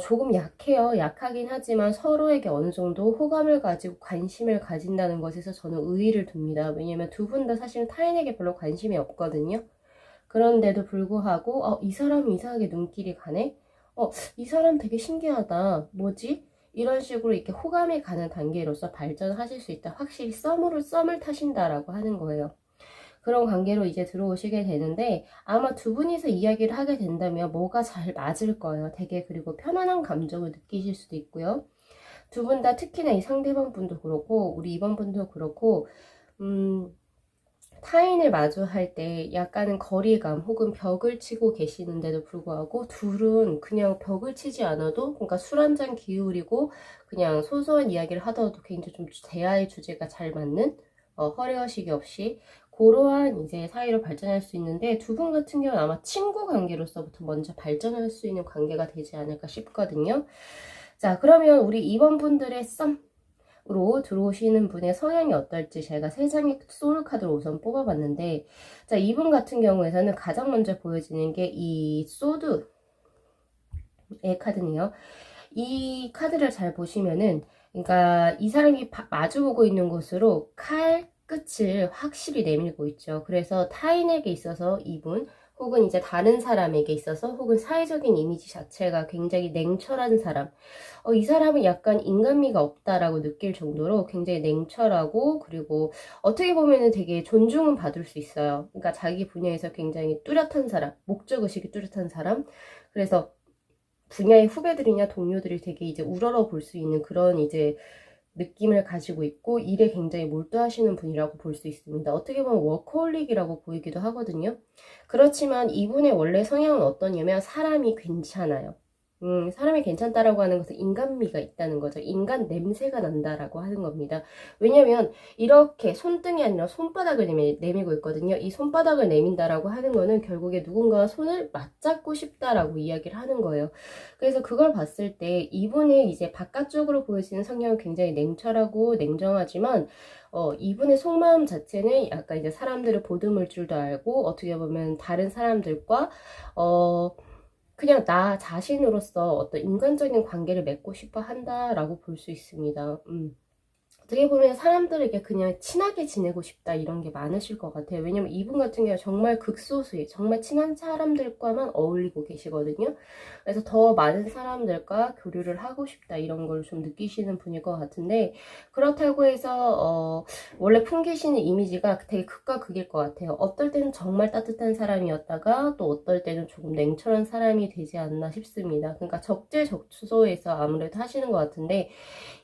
조금 약해요. 약하긴 하지만 서로에게 어느 정도 호감을 가지고 관심을 가진다는 것에서 저는 의의를 둡니다. 왜냐면 두 분 다 사실은 타인에게 별로 관심이 없거든요. 그런데도 불구하고 이 사람이 이상하게 눈길이 가네? 이 사람 되게 신기하다. 뭐지? 이런 식으로 이렇게 호감이 가는 단계로서 발전하실 수 있다. 확실히 썸을 타신다라고 하는 거예요. 그런 관계로 이제 들어오시게 되는데 아마 두 분이서 이야기를 하게 된다면 뭐가 잘 맞을 거예요. 되게 그리고 편안한 감정을 느끼실 수도 있고요. 두 분 다 특히나 이 상대방 분도 그렇고 우리 이번 분도 그렇고 타인을 마주할 때 약간은 거리감 혹은 벽을 치고 계시는데도 불구하고 둘은 그냥 벽을 치지 않아도 그러니까 술 한잔 기울이고 그냥 소소한 이야기를 하더라도 굉장히 좀 대화의 주제가 잘 맞는 허례허식이 없이 그러한 이제 사이로 발전할 수 있는데 두 분 같은 경우는 아마 친구 관계로서부터 먼저 발전할 수 있는 관계가 되지 않을까 싶거든요. 자, 그러면 우리 이번 분들의 썸으로 들어오시는 분의 성향이 어떨지 제가 세 장의 소울 카드를 우선 뽑아봤는데, 자, 이분 같은 경우에서는 가장 먼저 보여지는 게 이 소드의 카드네요. 이 카드를 잘 보시면은, 그러니까 이 사람이 마주보고 있는 곳으로 칼 끝을 확실히 내밀고 있죠. 그래서 타인에게 있어서 이분, 혹은 이제 다른 사람에게 있어서, 혹은 사회적인 이미지 자체가 굉장히 냉철한 사람. 이 사람은 약간 인간미가 없다라고 느낄 정도로 굉장히 냉철하고, 그리고 어떻게 보면은 되게 존중은 받을 수 있어요. 그러니까 자기 분야에서 굉장히 뚜렷한 사람, 목적의식이 뚜렷한 사람. 그래서 분야의 후배들이나 동료들이 되게 이제 우러러 볼 수 있는 그런 이제 느낌을 가지고 있고 일에 굉장히 몰두하시는 분이라고 볼 수 있습니다. 어떻게 보면 워커홀릭이라고 보이기도 하거든요. 그렇지만 이분의 원래 성향은 어떠냐면 사람이 괜찮아요. 사람이 괜찮다라고 하는 것은 인간미가 있다는 거죠. 인간 냄새가 난다라고 하는 겁니다. 왜냐면 이렇게 손등이 아니라 손바닥을 내밀고 있거든요. 이 손바닥을 내민다라고 하는 거는 결국에 누군가와 손을 맞잡고 싶다라고 이야기를 하는 거예요. 그래서 그걸 봤을 때 이분의 이제 바깥쪽으로 보여지는 성향은 굉장히 냉철하고 냉정하지만 이분의 속마음 자체는 약간 이제 사람들을 보듬을 줄도 알고 어떻게 보면 다른 사람들과 그냥 나 자신으로서 어떤 인간적인 관계를 맺고 싶어 한다라고 볼 수 있습니다. 어떻게 보면 사람들에게 그냥 친하게 지내고 싶다 이런 게 많으실 것 같아요. 왜냐면 이분 같은 경우 정말 극소수의 정말 친한 사람들과만 어울리고 계시거든요. 그래서 더 많은 사람들과 교류를 하고 싶다 이런 걸 좀 느끼시는 분일 것 같은데 그렇다고 해서 원래 풍기시는 이미지가 되게 극과 극일 것 같아요. 어떨 때는 정말 따뜻한 사람이었다가 또 어떨 때는 조금 냉철한 사람이 되지 않나 싶습니다. 그러니까 적재적소에서 아무래도 하시는 것 같은데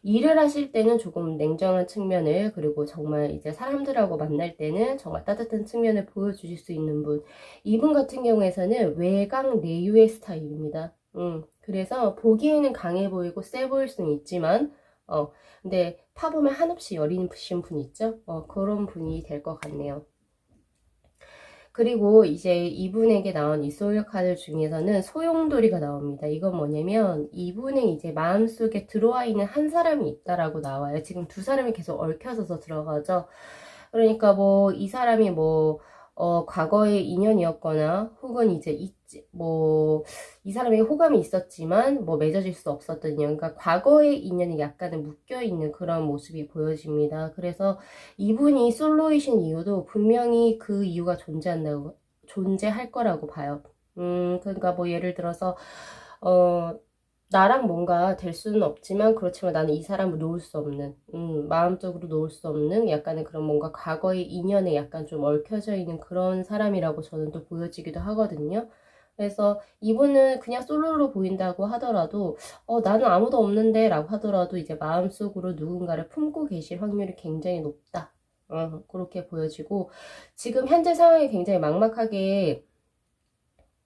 일을 하실 때는 조금 냉정한 측면을 그리고 정말 이제 사람들하고 만날 때는 정말 따뜻한 측면을 보여주실 수 있는 분. 이분 같은 경우에서는 외강 내유의 스타일입니다. 그래서 보기에는 강해 보이고 세 보일 수는 있지만 근데 파보면 한없이 여리신 분 있죠? 그런 분이 될 것 같네요. 그리고 이제 이분에게 나온 이 소울 카드 중에서는 소용돌이가 나옵니다. 이건 뭐냐면 이분의 이제 마음속에 들어와 있는 한 사람이 있다라고 나와요. 지금 두 사람이 계속 얽혀져서 들어가죠. 그러니까 뭐 이 사람이 뭐 과거의 인연이었거나 혹은 이제 뭐 이 사람에게 호감이 있었지만 뭐 맺어질 수 없었던 인연, 그러니까 과거의 인연이 약간은 묶여 있는 그런 모습이 보여집니다. 그래서 이분이 솔로이신 이유도 분명히 그 이유가 존재할 거라고 봐요. 그러니까 뭐 예를 들어서 어 나랑 뭔가 될 수는 없지만 그렇지만 나는 이 사람을 놓을 수 없는, 마음적으로 놓을 수 없는 약간의 그런 뭔가 과거의 인연에 약간 좀 얽혀져 있는 그런 사람이라고 저는 또 보여지기도 하거든요. 그래서 이분은 그냥 솔로로 보인다고 하더라도 나는 아무도 없는데 라고 하더라도 이제 마음속으로 누군가를 품고 계실 확률이 굉장히 높다. 그렇게 보여지고, 지금 현재 상황이 굉장히 막막하게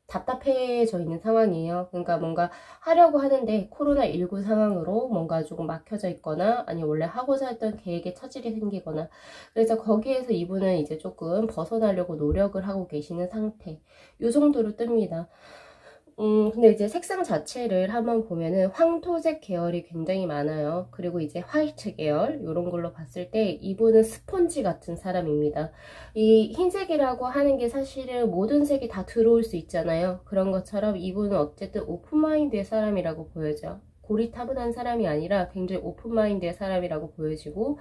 답답해져 있는 상황이에요. 그러니까 뭔가 하려고 하는데 코로나19 상황으로 뭔가 조금 막혀져 있거나 아니면 원래 하고자 했던 계획에 차질이 생기거나, 그래서 거기에서 이분은 이제 조금 벗어나려고 노력을 하고 계시는 상태, 요 정도로 뜹니다. 근데 이제 색상 자체를 한번 보면은 황토색 계열이 굉장히 많아요. 그리고 이제 화이트 계열, 요런 걸로 봤을 때 이분은 스펀지 같은 사람입니다. 이 흰색이라고 하는 게 사실은 모든 색이 다 들어올 수 있잖아요. 그런 것처럼 이분은 어쨌든 오픈마인드의 사람이라고 보여져. 고리타분한 사람이 아니라 굉장히 오픈마인드의 사람이라고 보여지고,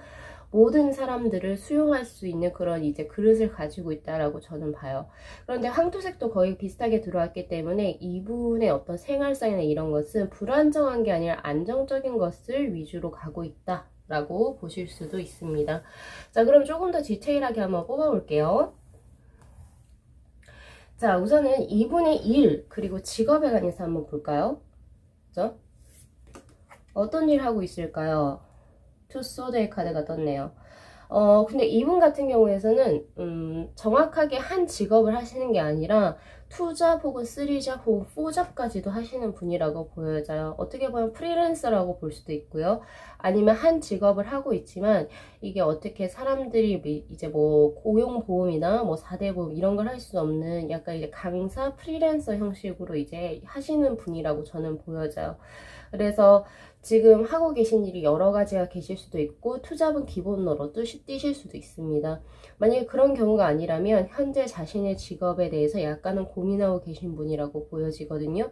모든 사람들을 수용할 수 있는 그런 이제 그릇을 가지고 있다라고 저는 봐요. 그런데 황토색도 거의 비슷하게 들어왔기 때문에 이분의 어떤 생활상이나 이런 것은 불안정한 게 아니라 안정적인 것을 위주로 가고 있다 라고 보실 수도 있습니다. 자, 그럼 조금 더 디테일하게 한번 뽑아볼게요. 자, 우선은 이분의 일 그리고 직업에 관해서 한번 볼까요? 그죠? 어떤 일 하고 있을까요? 투 소드의 카드가 떴네요. 근데 이분 같은 경우에서는, 정확하게 한 직업을 하시는 게 아니라, 투잡 혹은 쓰리잡 혹은 포잡까지도 하시는 분이라고 보여져요. 어떻게 보면 프리랜서라고 볼 수도 있고요. 아니면 한 직업을 하고 있지만, 이게 어떻게 사람들이 이제 뭐 고용보험이나 뭐 4대 보험 이런 걸 할 수 없는 약간 이제 강사 프리랜서 형식으로 이제 하시는 분이라고 저는 보여져요. 그래서 지금 하고 계신 일이 여러 가지가 계실 수도 있고, 투잡은 기본으로도 뛰실 수도 있습니다. 만약에 그런 경우가 아니라면 현재 자신의 직업에 대해서 약간은 고민하고 계신 분이라고 보여지거든요.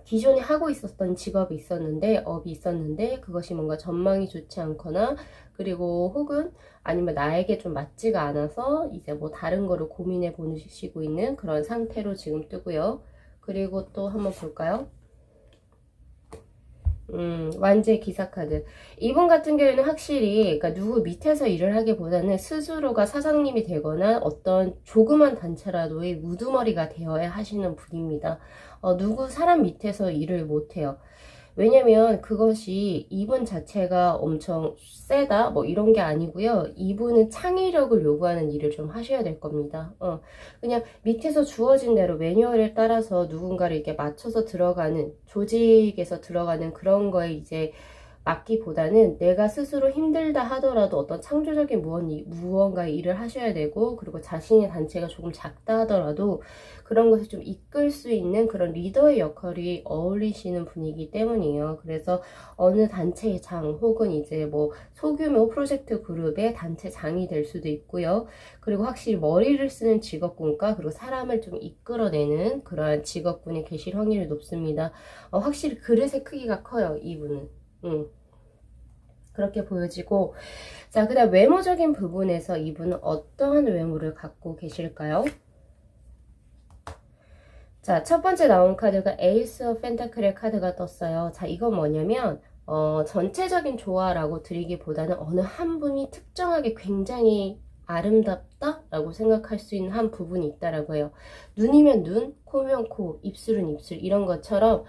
기존에 하고 있었던 직업이 있었는데, 업이 있었는데 그것이 뭔가 전망이 좋지 않거나, 그리고 혹은 아니면 나에게 좀 맞지가 않아서 이제 뭐 다른 거를 고민해 보시고 있는 그런 상태로 지금 뜨고요. 그리고 또 한번 볼까요? 완제 기사 카드. 이분 같은 경우에는 확실히, 그러니까 누구 밑에서 일을 하기보다는 스스로가 사장님이 되거나 어떤 조그만 단체라도의 우두머리가 되어야 하시는 분입니다. 누구 사람 밑에서 일을 못해요. 왜냐면 그것이 이분 자체가 엄청 세다 뭐 이런 게 아니고요. 이분은 창의력을 요구하는 일을 좀 하셔야 될 겁니다. 그냥 밑에서 주어진 대로 매뉴얼에 따라서 누군가를 이렇게 맞춰서 들어가는, 조직에서 들어가는 그런 거에 이제 맡기보다는 내가 스스로 힘들다 하더라도 어떤 창조적인 무언가의 일을 하셔야 되고, 그리고 자신의 단체가 조금 작다 하더라도 그런 것을 좀 이끌 수 있는 그런 리더의 역할이 어울리시는 분이기 때문이에요. 그래서 어느 단체의 장 혹은 이제 뭐 소규모 프로젝트 그룹의 단체장이 될 수도 있고요. 그리고 확실히 머리를 쓰는 직업군과 그리고 사람을 좀 이끌어내는 그러한 직업군이 계실 확률이 높습니다. 확실히 그릇의 크기가 커요, 이분은. 그렇게 보여지고, 자, 그다음 외모적인 부분에서 이분은 어떠한 외모를 갖고 계실까요? 자, 첫 번째 나온 카드가 에이스 오브 펜타클의 카드가 떴어요. 자, 이건 뭐냐면 전체적인 조화라고 드리기보다는 어느 한 분이 특정하게 굉장히 아름답다라고 생각할 수 있는 한 부분이 있다라고 해요. 눈이면 눈, 코면 코, 입술은 입술, 이런 것처럼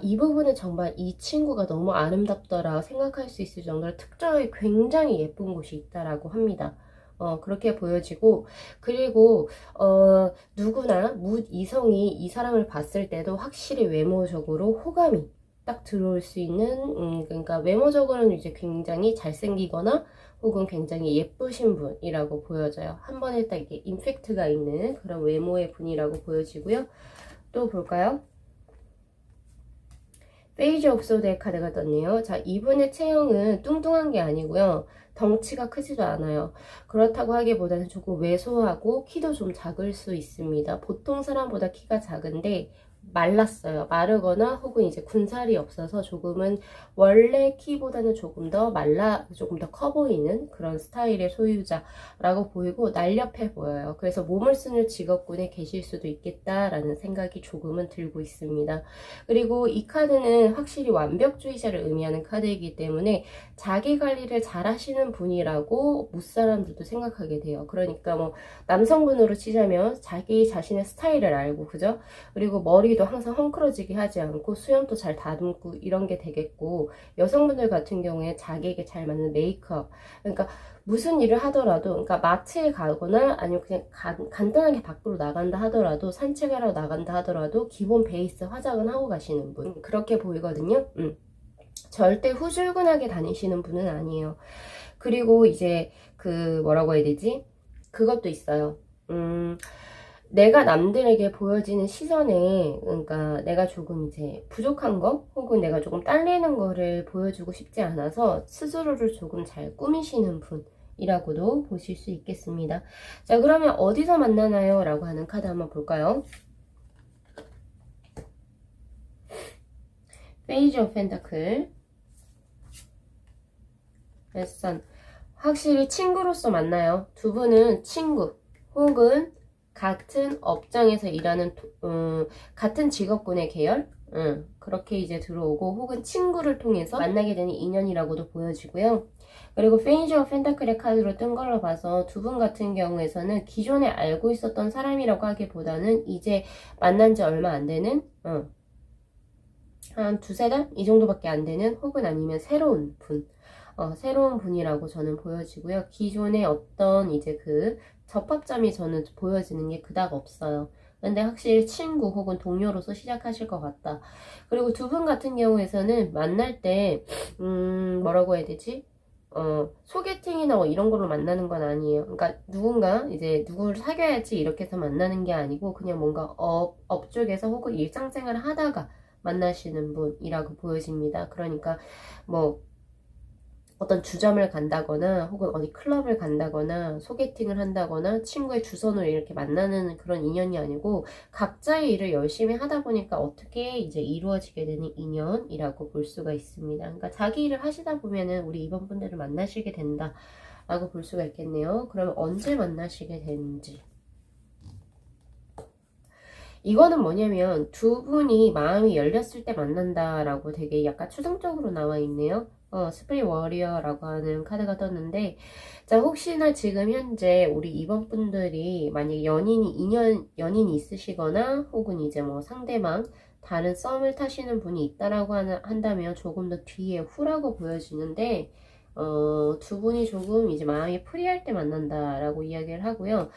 이 부분은 정말 이 친구가 너무 아름답더라 생각할 수 있을 정도로 특정하게 굉장히 예쁜 곳이 있다라고 합니다. 그렇게 보여지고, 그리고 누구나 이성이 이 사람을 봤을 때도 확실히 외모적으로 호감이 딱 들어올 수 있는, 그러니까 외모적으로는 이제 굉장히 잘생기거나 혹은 굉장히 예쁘신 분이라고 보여져요. 한 번에 딱 이게 임팩트가 있는 그런 외모의 분이라고 보여지고요. 또 볼까요? 페이지 오브 소드의 카드가 떴네요. 자, 이분의 체형은 뚱뚱한 게 아니고요. 덩치가 크지도 않아요. 그렇다고 하기보다는 조금 왜소하고 키도 좀 작을 수 있습니다. 보통 사람보다 키가 작은데 말랐어요. 마르거나 혹은 이제 군살이 없어서 조금은 원래 키보다는 조금 더 조금 더 커 보이는 그런 스타일의 소유자라고 보이고 날렵해 보여요. 그래서 몸을 쓰는 직업군에 계실 수도 있겠다라는 생각이 조금은 들고 있습니다. 그리고 이 카드는 확실히 완벽주의자를 의미하는 카드이기 때문에 자기 관리를 잘 하시는 분이라고 무사람들도 생각하게 돼요. 그러니까 뭐 남성분으로 치자면 자기 자신의 스타일을 알고, 그죠? 그리고 머리도 항상 헝클어지게 하지 않고 수염도 잘 다듬고 이런 게 되겠고, 여성분들 같은 경우에 자기에게 잘 맞는 메이크업, 그러니까 무슨 일을 하더라도, 그러니까 마트에 가거나 아니면 그냥 간단하게 밖으로 나간다 하더라도, 산책하러 나간다 하더라도 기본 베이스 화장은 하고 가시는 분, 그렇게 보이거든요. 절대 후줄근하게 다니시는 분은 아니에요. 그리고 이제 그 뭐라고 해야 되지? 그것도 있어요. 내가 남들에게 보여지는 시선에, 그러니까 내가 조금 이제 부족한 거 혹은 내가 조금 딸리는 거를 보여주고 싶지 않아서 스스로를 조금 잘 꾸미시는 분이라고도 보실 수 있겠습니다. 자, 그러면 어디서 만나나요? 라고 하는 카드 한번 볼까요? 페이지 오브 펜타클, 선. 확실히 친구로서 만나요. 두 분은 친구 혹은 같은 업장에서 일하는 같은 직업군의 계열, 그렇게 이제 들어오고, 혹은 친구를 통해서 만나게 되는 인연이라고도 보여지고요. 그리고 페이지 오브 펜타클의 카드로 뜬 걸로 봐서 두 분 같은 경우에서는 기존에 알고 있었던 사람이라고 하기보다는 이제 만난 지 얼마 안 되는, 한 두세 달? 이 정도밖에 안 되는, 혹은 아니면 새로운 분, 새로운 분이라고 저는 보여지고요. 기존에 어떤 이제 그 접합점이 저는 보여지는 게 그닥 없어요. 근데 확실히 친구 혹은 동료로서 시작하실 것 같다. 그리고 두 분 같은 경우에서는 만날 때, 뭐라고 해야 되지? 소개팅이나 뭐 이런 걸로 만나는 건 아니에요. 그러니까 누군가 이제 누구를 사귀어야지 이렇게 해서 만나는 게 아니고, 그냥 뭔가 업 쪽에서 혹은 일상생활을 하다가 만나시는 분이라고 보여집니다. 그러니까 뭐 어떤 주점을 간다거나 혹은 어디 클럽을 간다거나 소개팅을 한다거나 친구의 주선으로 이렇게 만나는 그런 인연이 아니고, 각자의 일을 열심히 하다 보니까 어떻게 이제 이루어지게 되는 인연이라고 볼 수가 있습니다. 그러니까 자기 일을 하시다 보면은 우리 이번 분들을 만나시게 된다 라고 볼 수가 있겠네요. 그러면 언제 만나시게 되는지, 이거는 뭐냐면 두 분이 마음이 열렸을 때 만난다라고 되게 약간 추상적으로 나와 있네요. 스프릿 워리어라고 하는 카드가 떴는데, 자, 혹시나 지금 현재 우리 이번 분들이 만약 연인이 있으시거나 혹은 이제 뭐 상대방 다른 썸을 타시는 분이 있다라고 한다면 조금 더 뒤에 후라고 보여지는데, 두 분이 조금 이제 마음이 프리할 때 만난다라고 이야기를 하고요.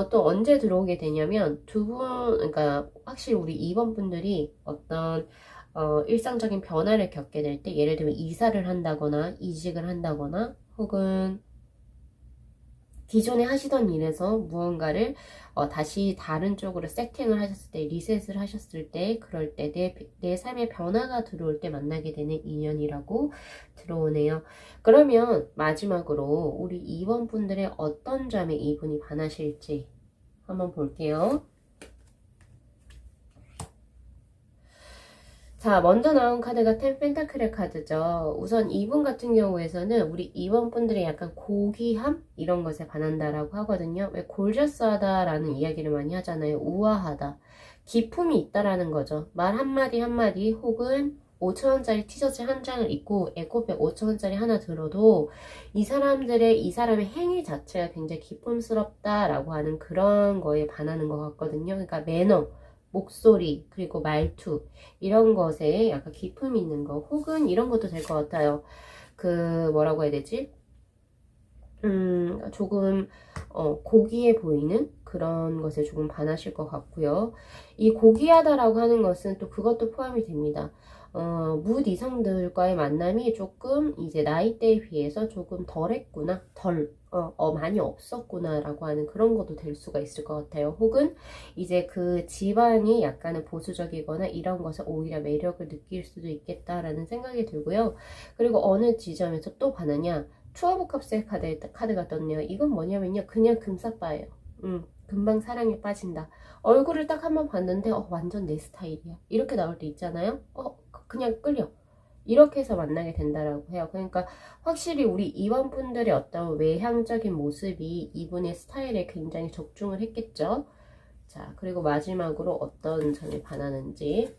또 언제 들어오게 되냐면 그러니까 확실히 우리 2번 분들이 어떤 일상적인 변화를 겪게 될 때, 예를 들면 이사를 한다거나 이직을 한다거나 혹은 기존에 하시던 일에서 무언가를 다시 다른 쪽으로 세팅을 하셨을 때, 리셋을 하셨을 때, 그럴 때 내 삶에 변화가 들어올 때 만나게 되는 인연이라고 들어오네요. 그러면 마지막으로 우리 2번 분들의 어떤 점에 이분이 반하실지 한번 볼게요. 자, 먼저 나온 카드가 텐 펜타클의 카드죠. 우선 이분 같은 경우에서는 우리 2번 분들의 약간 고귀함? 이런 것에 반한다라고 하거든요. 왜 골저스하다라는 이야기를 많이 하잖아요. 우아하다. 기품이 있다라는 거죠. 말 한마디 한마디 혹은 5천원짜리 티셔츠 한 장을 입고 에코백 5천원짜리 하나 들어도 이 사람의 행위 자체가 굉장히 기품스럽다라고 하는 그런 거에 반하는 것 같거든요. 그러니까 매너, 목소리, 그리고 말투, 이런 것에 약간 기품 있는 거, 혹은 이런 것도 될 것 같아요. 그 뭐라고 해야 되지? 조금 고귀해 보이는 그런 것에 조금 반하실 것 같고요. 이 고귀하다라고 하는 것은 또 그것도 포함이 됩니다. 묻 이상들과의 만남이 조금 이제 나이대에 비해서 조금 덜했구나, 많이 없었구나 라고 하는 그런 것도 될 수가 있을 것 같아요. 혹은 이제 그 집안이 약간은 보수적이거나 이런 것에 오히려 매력을 느낄 수도 있겠다라는 생각이 들고요. 그리고 어느 지점에서 또 반하냐, 투어 오브 컵스의 카드가 떴네요. 이건 뭐냐면요. 그냥 금사빠예요. 금방 사랑에 빠진다. 얼굴을 딱 한번 봤는데 완전 내 스타일이야. 이렇게 나올 때 있잖아요. 그냥 끌려. 이렇게 해서 만나게 된다라고 해요. 그러니까 확실히 우리 이번분들의 어떤 외향적인 모습이 이분의 스타일에 굉장히 적중을 했겠죠. 자, 그리고 마지막으로 어떤 점이 반하는지.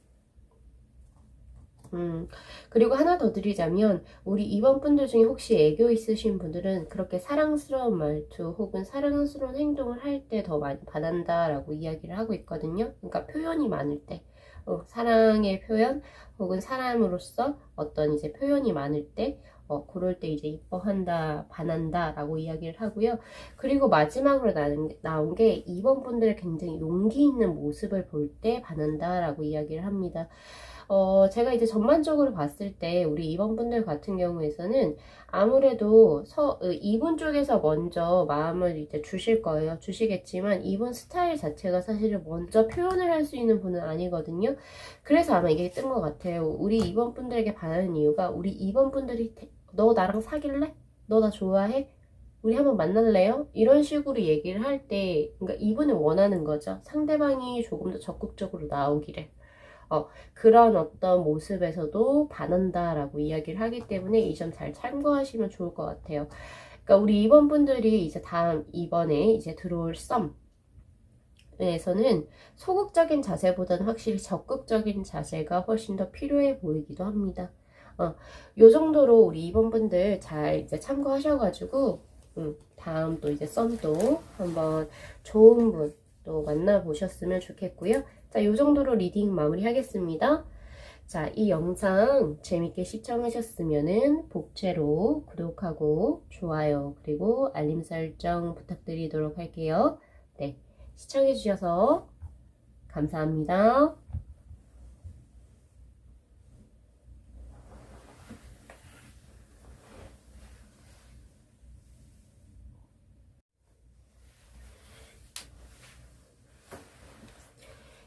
그리고 하나 더 드리자면, 우리 이번 분들 중에 혹시 애교 있으신 분들은 그렇게 사랑스러운 말투 혹은 사랑스러운 행동을 할 때 더 많이 반한다라고 이야기를 하고 있거든요. 그러니까 표현이 많을 때, 사랑의 표현 혹은 사람으로서 어떤 이제 표현이 많을 때, 그럴 때 이제 이뻐한다, 반한다 라고 이야기를 하고요. 그리고 마지막으로 나온 게 2번 분들의 굉장히 용기 있는 모습을 볼 때 반한다 라고 이야기를 합니다. 제가 이제 전반적으로 봤을 때 우리 2번 분들 같은 경우에서는 아무래도 이분 쪽에서 먼저 마음을 이제 주실 거예요. 주시겠지만 이분 스타일 자체가 사실은 먼저 표현을 할 수 있는 분은 아니거든요. 그래서 아마 이게 뜬 것 같아요. 우리 2번 분들에게 반하는 이유가, 우리 2번 분들이 너 나랑 사귈래? 너 나 좋아해? 우리 한번 만날래요? 이런 식으로 얘기를 할 때, 그러니까 이분은 원하는 거죠. 상대방이 조금 더 적극적으로 나오기를. 그런 어떤 모습에서도 반한다라고 이야기를 하기 때문에 이 점 잘 참고하시면 좋을 것 같아요. 그러니까 우리 2번 분들이 이제 다음 이번에 이제 들어올 썸에서는 소극적인 자세보다는 확실히 적극적인 자세가 훨씬 더 필요해 보이기도 합니다. 요 정도로 우리 2번 분들 잘 이제 참고하셔가지고, 다음 또 이제 썸도 한번 좋은 분 또 만나보셨으면 좋겠고요. 자, 요 정도로 리딩 마무리 하겠습니다. 자, 이 영상 재밌게 시청하셨으면은 복채로 구독하고 좋아요 그리고 알림 설정 부탁드리도록 할게요. 네, 시청해주셔서 감사합니다.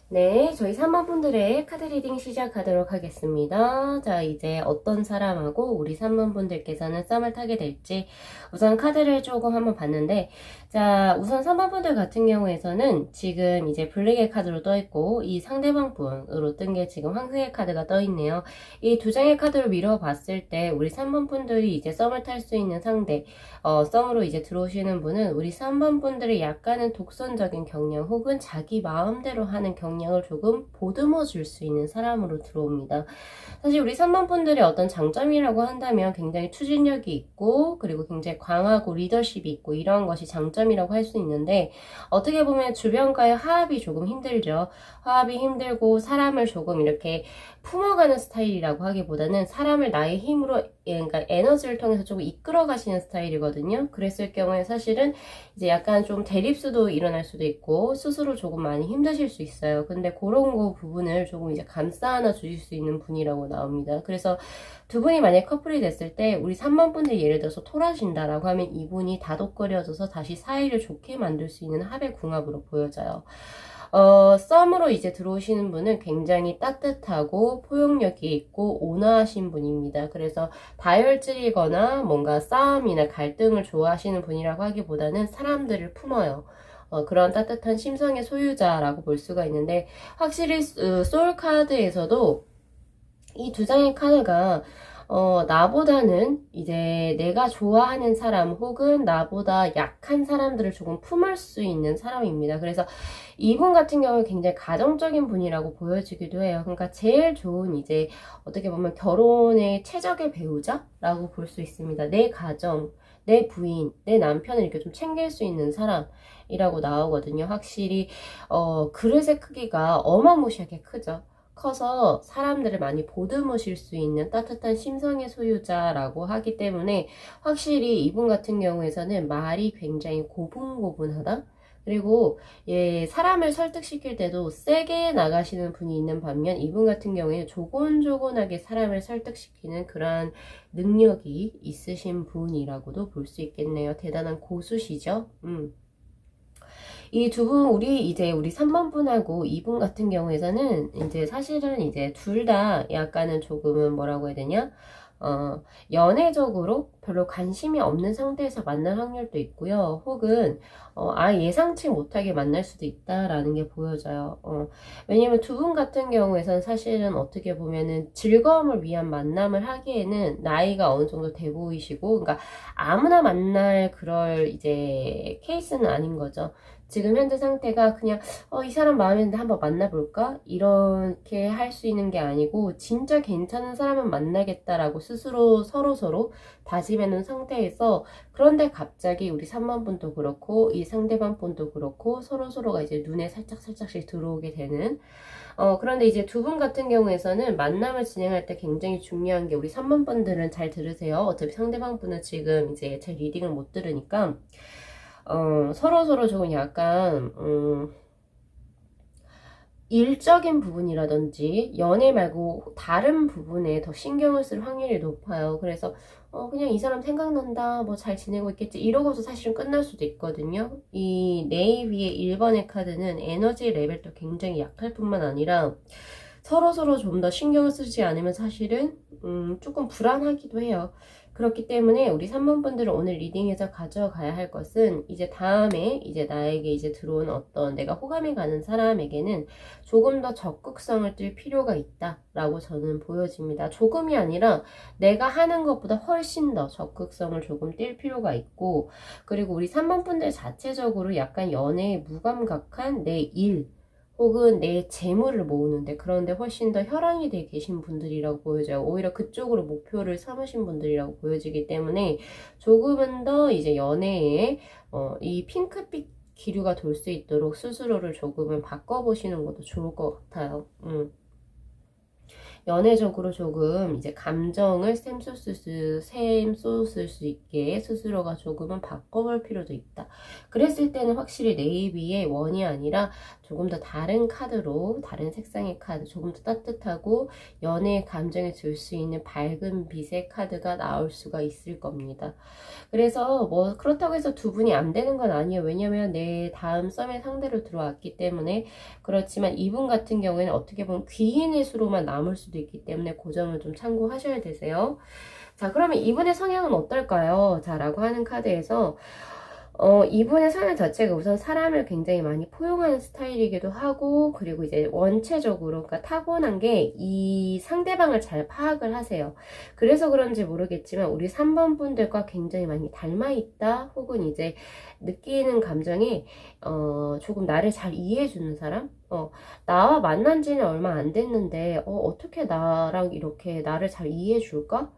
네, 저희 3번 분들의 카드 리딩 시작하도록 하겠습니다. 자, 이제 어떤 사람하고 우리 3번 분들께서는 썸을 타게 될지 우선 카드를 조금 한번 봤는데, 자, 우선 3번 분들 같은 경우에서는 지금 이제 블랙의 카드로 떠 있고 이 상대방 분으로 뜬 게 지금 황색의 카드가 떠 있네요. 이 두 장의 카드를 미뤄 봤을 때 우리 3번 분들이 이제 썸을 탈 수 있는 상대, 썸으로 이제 들어오시는 분은 우리 3번 분들의 약간은 독선적인 경향 혹은 자기 마음대로 하는 경향을 조금 보듬어 줄 수 있는 사람으로 들어옵니다. 사실 우리 3번 분들의 어떤 장점이라고 한다면 굉장히 추진력이 있고 그리고 굉장히 강하고 리더십이 있고 이러한 것이 장점이라고 할 수 있는데, 어떻게 보면 주변과의 화합이 조금 힘들죠. 화합이 힘들고 사람을 조금 이렇게 품어가는 스타일이라고 하기보다는 사람을 나의 힘으로, 그러니까 에너지를 통해서 조금 이끌어 가시는 스타일이거든요. 그랬을 경우에 사실은 이제 약간 좀 대립수도 일어날 수도 있고 스스로 조금 많이 힘드실 수 있어요. 근데 그런 거 부분을 조금 이제 감싸 안아 주실 수 있는 분이라고 나옵니다. 그래서 두 분이 만약 커플이 됐을 때 우리 3번 분들이 예를 들어서 토라진다라고 하면 이분이 다독거려져서 다시 사이를 좋게 만들 수 있는 합의 궁합으로 보여져요. 썸으로 이제 들어오시는 분은 굉장히 따뜻하고 포용력이 있고 온화하신 분입니다. 그래서 다혈질이거나 뭔가 싸움이나 갈등을 좋아하시는 분이라고 하기보다는 사람들을 품어요. 그런 따뜻한 심성의 소유자라고 볼 수가 있는데, 확실히 소울 카드에서도 이 두 장의 카드가 나보다는 이제 내가 좋아하는 사람 혹은 나보다 약한 사람들을 조금 품을 수 있는 사람입니다. 그래서 이분 같은 경우는 굉장히 가정적인 분이라고 보여지기도 해요. 그러니까 제일 좋은 이제 어떻게 보면 결혼의 최적의 배우자라고 볼 수 있습니다. 내 가정, 내 부인, 내 남편을 이렇게 좀 챙길 수 있는 사람이라고 나오거든요. 확실히 그릇의 크기가 어마무시하게 크죠. 커서 사람들을 많이 보듬으실 수 있는 따뜻한 심성의 소유자라고 하기 때문에 확실히 이분 같은 경우에서는 말이 굉장히 고분고분하다. 그리고 사람을 설득시킬 때도 세게 나가시는 분이 있는 반면 이분 같은 경우에는 조곤조곤하게 사람을 설득시키는 그러한 능력이 있으신 분이라고도 볼 수 있겠네요. 대단한 고수시죠. 이 두 분, 우리 3번 분하고 2분 같은 경우에서는 이제 사실은 이제 둘 다 약간은 조금은 뭐라고 해야 되냐? 연애적으로 별로 관심이 없는 상태에서 만날 확률도 있고요. 혹은 예상치 못하게 만날 수도 있다라는 게 보여져요. 왜냐면 두 분 같은 경우에선 사실은 어떻게 보면은 즐거움을 위한 만남을 하기에는 나이가 어느 정도 돼 보이시고, 그러니까 아무나 만날 그럴 이제 케이스는 아닌 거죠. 지금 현재 상태가 그냥 이 사람 마음에 드는데 한번 만나볼까? 이렇게 할 수 있는 게 아니고 진짜 괜찮은 사람은 만나겠다라고 스스로 서로 다짐해 놓은 상태에서, 그런데 갑자기 우리 3번 분도 그렇고 이 상대방 분도 그렇고 서로가 이제 눈에 살짝씩 들어오게 되는, 그런데 이제 두 분 같은 경우에서는 만남을 진행할 때 굉장히 중요한 게, 우리 3번 분들은 잘 들으세요. 어차피 상대방 분은 지금 이제 제 리딩을 못 들으니까 서로 조금 약간 일적인 부분이라든지 연애 말고 다른 부분에 더 신경을 쓸 확률이 높아요. 그래서 그냥 이 사람 생각난다, 뭐 잘 지내고 있겠지 이러고서 사실은 끝날 수도 있거든요. 이 네이비의 1번의 카드는 에너지 레벨도 굉장히 약할 뿐만 아니라 서로 좀 더 신경을 쓰지 않으면 사실은 조금 불안하기도 해요. 그렇기 때문에 우리 3번 분들은 오늘 리딩에서 가져가야 할 것은, 이제 다음에 이제 나에게 이제 들어온 어떤 내가 호감이 가는 사람에게는 조금 더 적극성을 띨 필요가 있다라고 저는 보여집니다. 조금이 아니라 내가 하는 것보다 훨씬 더 적극성을 조금 띨 필요가 있고, 그리고 우리 3번 분들 자체적으로 약간 연애에 무감각한 내 일, 혹은 내 재물을 모으는데, 그런데 훨씬 더 혈안이 돼 계신 분들이라고 보여져요. 오히려 그쪽으로 목표를 삼으신 분들이라고 보여지기 때문에 조금은 더 이제 연애에 이 핑크빛 기류가 돌 수 있도록 스스로를 조금은 바꿔보시는 것도 좋을 것 같아요. 연애적으로 조금 이제 감정을 샘솟을 수 있게 스스로가 조금은 바꿔볼 필요도 있다. 그랬을 때는 확실히 네이비의 원이 아니라 조금 더 다른 카드로, 다른 색상의 카드, 조금 더 따뜻하고 연애의 감정에 줄 수 있는 밝은 빛의 카드가 나올 수가 있을 겁니다. 그래서 뭐 그렇다고 해서 두 분이 안 되는 건 아니에요. 왜냐면 내 다음 썸의 상대로 들어왔기 때문에. 그렇지만 이분 같은 경우에는 어떻게 보면 귀인의 수로만 남을 수도 있기 때문에 그 점을 좀 참고하셔야 되세요. 자, 그러면 이분의 성향은 어떨까요? 자, 라고 하는 카드에서 이분의 성향 자체가 우선 사람을 굉장히 많이 포용하는 스타일이기도 하고, 그리고 이제 원체적으로, 그러니까 타고난 게 이 상대방을 잘 파악을 하세요. 그래서 그런지 모르겠지만 우리 3번 분들과 굉장히 많이 닮아 있다, 혹은 이제 느끼는 감정이 조금 나를 잘 이해해 주는 사람? 나와 만난 지는 얼마 안 됐는데 어떻게 나랑 이렇게 나를 잘 이해해 줄까?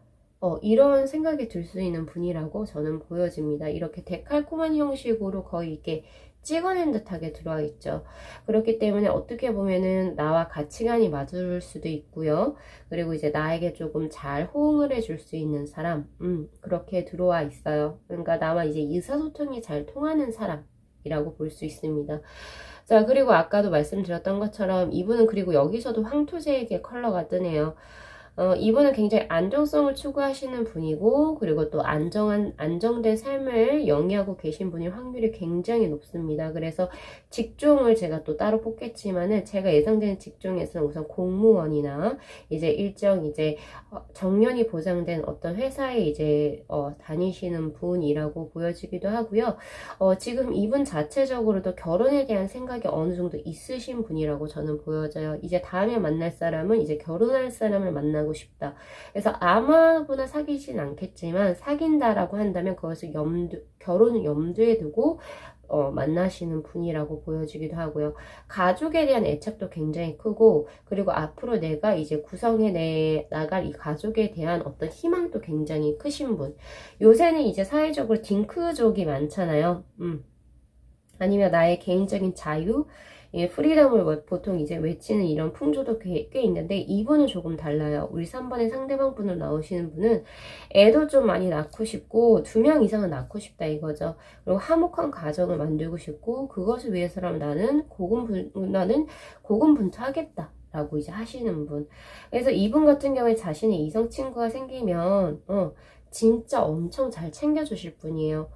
이런 생각이 들 수 있는 분이라고 저는 보여집니다. 이렇게 데칼코마니 형식으로 거의 이렇게 찍어낸 듯하게 들어와 있죠. 그렇기 때문에 어떻게 보면은 나와 가치관이 맞을 수도 있고요. 그리고 이제 나에게 조금 잘 호응을 해줄 수 있는 사람, 그렇게 들어와 있어요. 그러니까 나와 이제 의사소통이 잘 통하는 사람이라고 볼 수 있습니다. 자, 그리고 아까도 말씀드렸던 것처럼 이분은, 그리고 여기서도 황토제에게 컬러가 뜨네요. 이분은 굉장히 안정성을 추구하시는 분이고, 그리고 또 안정된 삶을 영위하고 계신 분일 확률이 굉장히 높습니다. 그래서 직종을 제가 또 따로 뽑겠지만은, 제가 예상되는 직종에서는 우선 공무원이나 이제 일정 이제 정년이 보장된 어떤 회사에 이제 다니시는 분이라고 보여지기도 하고요. 지금 이분 자체적으로도 결혼에 대한 생각이 어느 정도 있으신 분이라고 저는 보여져요. 이제 다음에 만날 사람은 이제 결혼할 사람을 만나고 싶다. 그래서 아무나 사귀진 않겠지만 사귄다라고 한다면 그것을 결혼을 염두에 두고 만나시는 분이라고 보여지기도 하고요. 가족에 대한 애착도 굉장히 크고, 그리고 앞으로 내가 이제 구성해 나갈 이 가족에 대한 어떤 희망도 굉장히 크신 분. 요새는 이제 사회적으로 딩크족이 많잖아요. 아니면 나의 개인적인 자유, 프리덤을 보통 이제 외치는 이런 풍조도 꽤 있는데, 이분은 조금 달라요. 우리 3번의 상대방 분으로 나오시는 분은 애도 좀 많이 낳고 싶고 2명 이상은 낳고 싶다 이거죠. 그리고 화목한 가정을 만들고 싶고, 그것을 위해서라면 나는 고군분투하겠다 라고 이제 하시는 분. 그래서 이분 같은 경우에 자신의 이성 친구가 생기면 진짜 엄청 잘 챙겨주실 분이에요.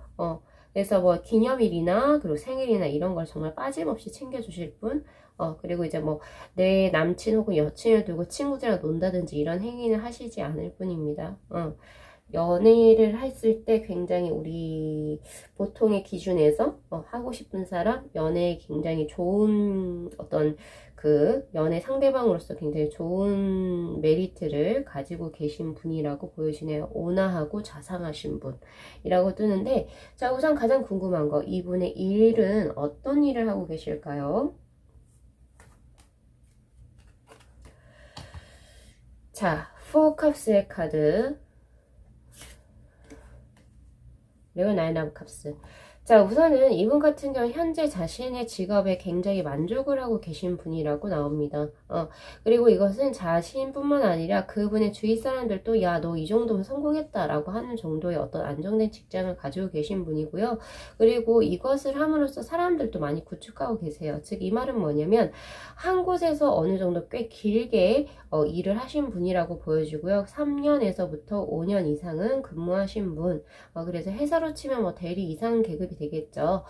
그래서 뭐 기념일이나 그리고 생일이나 이런 걸 정말 빠짐없이 챙겨주실 분. 그리고 이제 뭐 내 남친 혹은 여친을 두고 친구들이랑 논다든지 이런 행위는 하시지 않을 뿐입니다. 연애를 했을 때 굉장히 우리 보통의 기준에서 하고 싶은 사람, 연애에 굉장히 좋은 어떤 그 연애 상대방으로서 굉장히 좋은 메리트를 가지고 계신 분이라고 보여지네요. 온화하고 자상하신 분이라고 뜨는데, 자, 우선 가장 궁금한 거, 이분의 일은 어떤 일을 하고 계실까요? 자, 포 컵스의 카드, 그리고 나인 오브 컵스. 자, 우선은 이분 같은 경우 현재 자신의 직업에 굉장히 만족을 하고 계신 분이라고 나옵니다. 그리고 이것은 자신뿐만 아니라 그분의 주위 사람들도 야, 너 이 정도면 성공했다라고 하는 정도의 어떤 안정된 직장을 가지고 계신 분이고요. 그리고 이것을 함으로써 사람들도 많이 구축하고 계세요. 즉, 이 말은 뭐냐면 한 곳에서 어느 정도 꽤 길게 일을 하신 분이라고 보여지고요. 3년에서부터 5년 이상은 근무하신 분. 그래서 회사로 치면 뭐 대리 이상 계급이 되겠죠.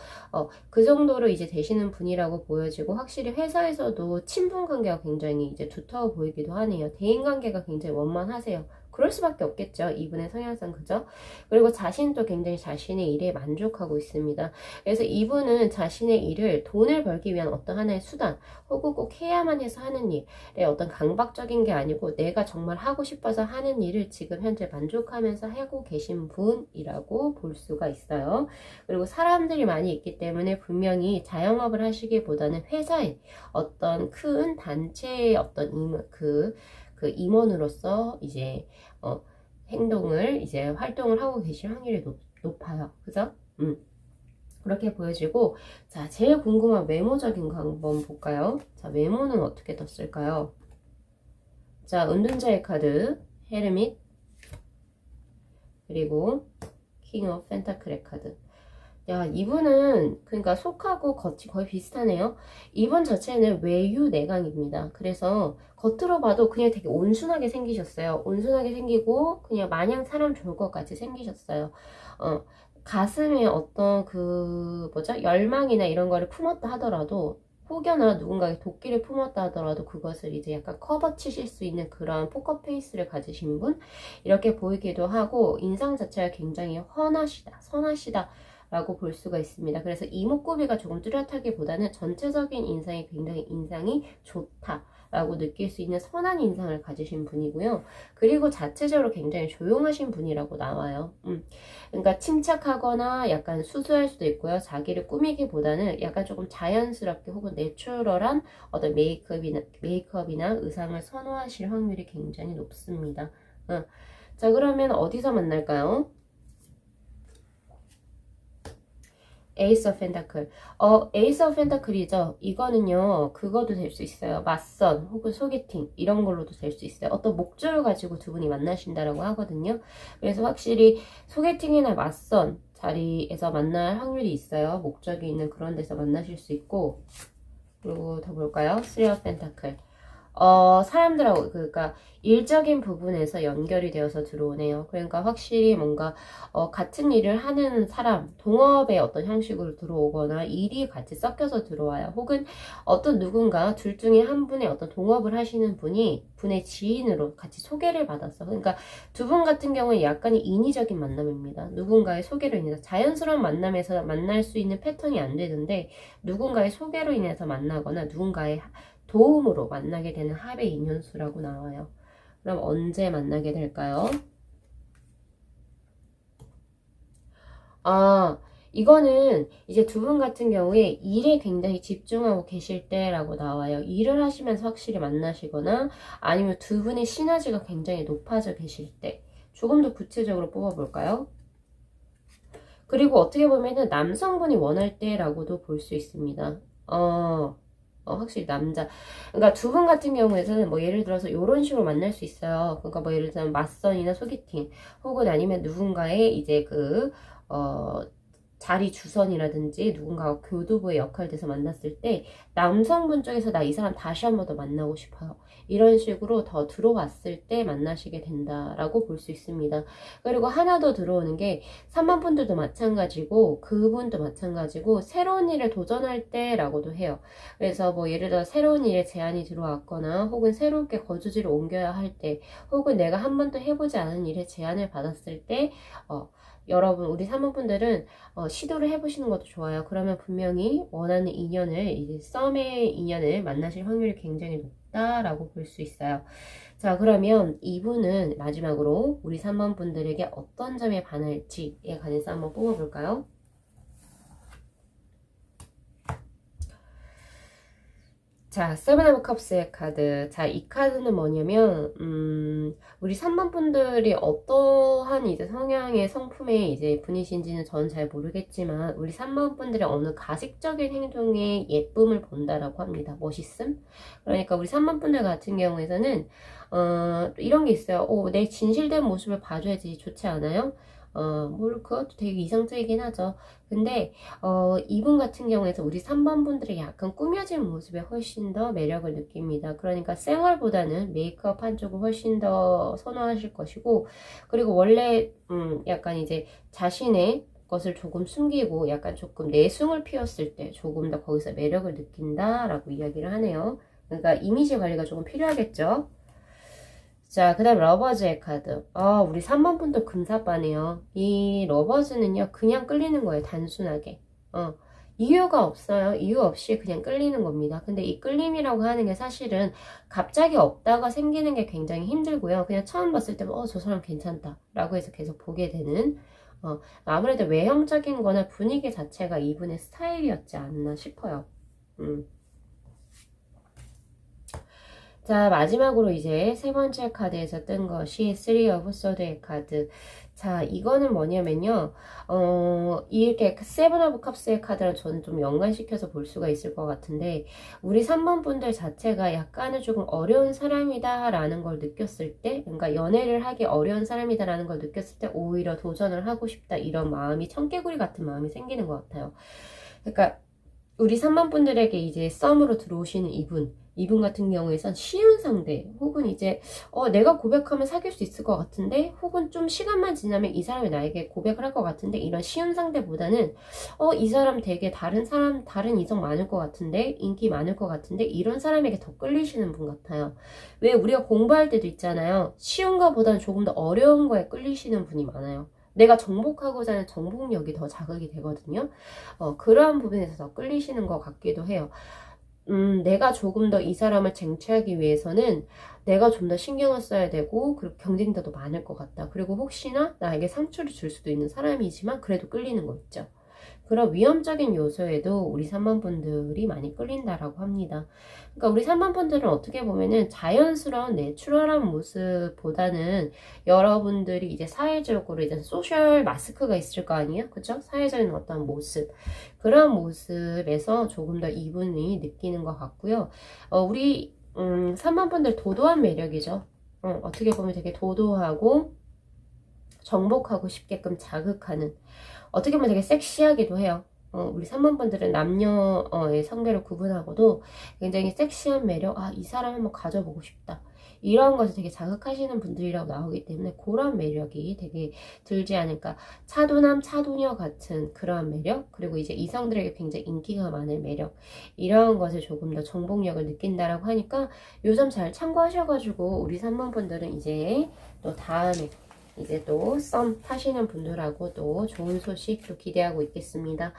그 정도로 이제 되시는 분이라고 보여지고, 확실히 회사에서도 친분 관계가 굉장히 이제 두터워 보이기도 하네요. 대인 관계가 굉장히 원만하세요. 그럴 수밖에 없겠죠. 이분의 성향상, 그죠? 그리고 자신도 굉장히 자신의 일에 만족하고 있습니다. 그래서 이분은 자신의 일을 돈을 벌기 위한 어떤 하나의 수단, 혹은 꼭 해야만 해서 하는 일에 어떤 강박적인 게 아니고 내가 정말 하고 싶어서 하는 일을 지금 현재 만족하면서 하고 계신 분이라고 볼 수가 있어요. 그리고 사람들이 많이 있기 때문에 분명히 자영업을 하시기보다는 회사의 어떤 큰 단체의 어떤 그 임원으로서 이제 행동을 이제 활동을 하고 계실 확률이 높아요. 그죠? 그렇게 보여지고, 자, 제일 궁금한 외모적인 거 한번 볼까요? 자, 외모는 어떻게 떴을까요? 자, 은둔자의 카드, 헤르밋, 그리고 킹 오브 펜타클의 카드. 야, 이분은 그러니까 속하고 겉이 거의 비슷하네요. 이분 자체는 외유내강입니다. 그래서 겉으로 봐도 그냥 되게 온순하게 생기셨어요. 온순하게 생기고 그냥 마냥 사람 좋을 것 같이 생기셨어요. 가슴에 어떤 그 뭐죠? 열망이나 이런 거를 품었다 하더라도, 혹여나 누군가의 도끼를 품었다 하더라도 그것을 이제 약간 커버 치실 수 있는 그런 포커페이스를 가지신 분, 이렇게 보이기도 하고, 인상 자체가 굉장히 선하시다 라고 볼 수가 있습니다. 그래서 이목구비가 조금 뚜렷하기보다는 전체적인 인상이 굉장히 인상이 좋다 라고 느낄 수 있는 선한 인상을 가지신 분이고요. 그리고 자체적으로 굉장히 조용하신 분이라고 나와요. 그러니까 침착하거나 약간 수수할 수도 있고요. 자기를 꾸미기보다는 약간 조금 자연스럽게 혹은 내추럴한 어떤 메이크업이나 의상을 선호하실 확률이 굉장히 높습니다. 자, 그러면 어디서 만날까요? 에이스 오브 펜타클. 에이스 오브 펜타클이죠. 이거는요, 그거도 될 수 있어요. 맞선 혹은 소개팅 이런 걸로도 될 수 있어요. 어떤 목적을 가지고 두 분이 만나신다라고 하거든요. 그래서 확실히 소개팅이나 맞선 자리에서 만날 확률이 있어요. 목적이 있는 그런 데서 만나실 수 있고. 그리고 더 볼까요? 쓰리 오브 펜타클. 사람들하고, 그러니까 일적인 부분에서 연결이 되어서 들어오네요. 그러니까 확실히 뭔가 같은 일을 하는 사람, 동업의 어떤 형식으로 들어오거나 일이 같이 섞여서 들어와요. 혹은 어떤 누군가 둘 중에 한 분의 어떤 동업을 하시는 분이 분의 지인으로 같이 소개를 받았어. 그러니까 두 분 같은 경우에 약간의 인위적인 만남입니다. 누군가의 소개로 인해서 자연스러운 만남에서 만날 수 있는 패턴이 안 되는데, 누군가의 소개로 인해서 만나거나 누군가의 도움으로 만나게 되는 합의 인연수라고 나와요. 그럼 언제 만나게 될까요? 이거는 이제 두 분 같은 경우에 일에 굉장히 집중하고 계실 때라고 나와요. 일을 하시면서 확실히 만나시거나 아니면 두 분의 시너지가 굉장히 높아져 계실 때. 조금 더 구체적으로 뽑아볼까요? 그리고 어떻게 보면은 남성분이 원할 때라고도 볼 수 있습니다. 확실히 남자. 그러니까 두 분 같은 경우에는 뭐 예를 들어서 이런 식으로 만날 수 있어요. 그러니까 뭐 예를 들면 맞선이나 소개팅, 혹은 아니면 누군가의 이제 자리 주선이라든지 누군가가 교두보의 역할 돼서 만났을 때 남성분 쪽에서 나 이 사람 다시 한 번 더 만나고 싶어요. 이런 식으로 더 들어왔을 때 만나시게 된다라고 볼 수 있습니다. 그리고 하나 더 들어오는 게 3번 분들도 마찬가지고 그분도 마찬가지고 새로운 일에 도전할 때라고도 해요. 그래서 뭐 예를 들어 새로운 일에 제안이 들어왔거나 혹은 새롭게 거주지를 옮겨야 할 때 혹은 내가 한 번도 해보지 않은 일에 제안을 받았을 때 여러분 우리 3번 분들은 시도를 해보시는 것도 좋아요. 그러면 분명히 원하는 인연을 이제 썸의 인연을 만나실 확률이 굉장히 높다라고 볼 수 있어요. 자, 그러면 이분은 마지막으로 우리 3번 분들에게 어떤 점에 반할지에 관해서 한번 뽑아볼까요? 자, 세븐 오브 컵스의 카드. 자, 이 카드는 뭐냐면, 우리 3번 분들이 어떠한 이제 성향의 성품의 이제 분이신지는 저는 잘 모르겠지만, 우리 3번 분들의 어느 가식적인 행동에 예쁨을 본다라고 합니다. 멋있음? 그러니까 우리 3번 분들 같은 경우에서는, 이런 게 있어요. 내 진실된 모습을 봐줘야지 좋지 않아요? 그것도 되게 이상적이긴 하죠. 근데, 이분 같은 경우에서 우리 3번 분들의 약간 꾸며진 모습에 훨씬 더 매력을 느낍니다. 그러니까 생얼보다는 메이크업 한쪽을 훨씬 더 선호하실 것이고, 그리고 원래, 약간 이제 자신의 것을 조금 숨기고 약간 조금 내숭을 피웠을 때 조금 더 거기서 매력을 느낀다라고 이야기를 하네요. 그러니까 이미지 관리가 조금 필요하겠죠. 자, 그 다음 러버즈의 카드. 우리 3번 분도 금사빠네요. 이 러버즈는요, 그냥 끌리는 거예요, 단순하게. 이유가 없어요. 이유 없이 그냥 끌리는 겁니다. 근데 이 끌림이라고 하는 게 사실은 갑자기 없다가 생기는 게 굉장히 힘들고요. 그냥 처음 봤을 때, 저 사람 괜찮다. 라고 해서 계속 보게 되는, 아무래도 외형적인 거나 분위기 자체가 이분의 스타일이었지 않나 싶어요. 자, 마지막으로 이제 세 번째 카드에서 뜬 것이 3 of Swords의 카드. 자, 이거는 뭐냐면요. 이렇게 7 of Cups의 카드랑 저는 좀 연관시켜서 볼 수가 있을 것 같은데, 우리 3번 분들 자체가 약간은 조금 어려운 사람이다라는 걸 느꼈을 때, 그러니까 연애를 하기 어려운 사람이다라는 걸 느꼈을 때, 오히려 도전을 하고 싶다, 이런 마음이, 청개구리 같은 마음이 생기는 것 같아요. 그러니까, 우리 3번 분들에게 이제 썸으로 들어오시는 이분 같은 경우에선 쉬운 상대, 혹은 이제, 내가 고백하면 사귈 수 있을 것 같은데, 혹은 좀 시간만 지나면 이 사람이 나에게 고백을 할 것 같은데, 이런 쉬운 상대보다는, 이 사람 되게 다른 이성 많을 것 같은데, 인기 많을 것 같은데, 이런 사람에게 더 끌리시는 분 같아요. 왜 우리가 공부할 때도 있잖아요. 쉬운 거보다는 조금 더 어려운 거에 끌리시는 분이 많아요. 내가 정복하고자 하는 정복력이 더 자극이 되거든요. 그러한 부분에서 더 끌리시는 것 같기도 해요. 내가 조금 더 이 사람을 쟁취하기 위해서는 내가 좀 더 신경을 써야 되고, 그리고 경쟁자도 많을 것 같다. 그리고 혹시나 나에게 상처를 줄 수도 있는 사람이지만 그래도 끌리는 거 있죠. 그런 위험적인 요소에도 우리 3번 분들이 많이 끌린다라고 합니다. 그러니까 우리 3번 분들은 어떻게 보면은 자연스러운 내추럴한 모습보다는 여러분들이 이제 사회적으로 이제 소셜 마스크가 있을 거 아니에요? 그죠? 사회적인 어떤 모습. 그런 모습에서 조금 더 이분이 느끼는 것 같고요. 우리 3번 분들 도도한 매력이죠. 어떻게 보면 되게 도도하고 정복하고 싶게끔 자극하는, 어떻게 보면 되게 섹시하기도 해요. 우리 3번 분들은 남녀의 성별을 구분하고도 굉장히 섹시한 매력, 이 사람 한번 가져보고 싶다, 이런 것을 되게 자극하시는 분들이라고 나오기 때문에 그런 매력이 되게 들지 않을까. 차도남, 차도녀 같은 그런 매력, 그리고 이제 이성들에게 굉장히 인기가 많은 매력, 이런 것을 조금 더 정복력을 느낀다라고 하니까 요점 잘 참고하셔가지고 우리 3번 분들은 이제 또 다음에 이제 또 썸 타시는 분들하고 또 좋은 소식 또 기대하고 있겠습니다.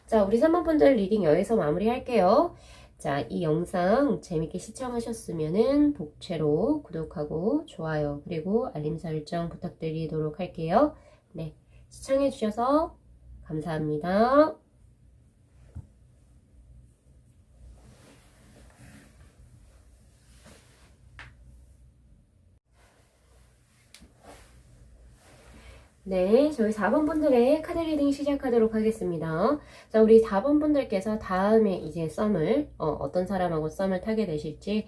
자, 우리 3번 분들 리딩 여기서 마무리할게요. 자, 이 영상 재밌게 시청하셨으면은 복채로 구독하고 좋아요 그리고 알림 설정 부탁드리도록 할게요. 네, 시청해주셔서 감사합니다. 네, 저희 4번 분들의 카드 리딩 시작하도록 하겠습니다. 자, 우리 4번 분들께서 다음에 이제 썸을, 어떤 사람하고 썸을 타게 되실지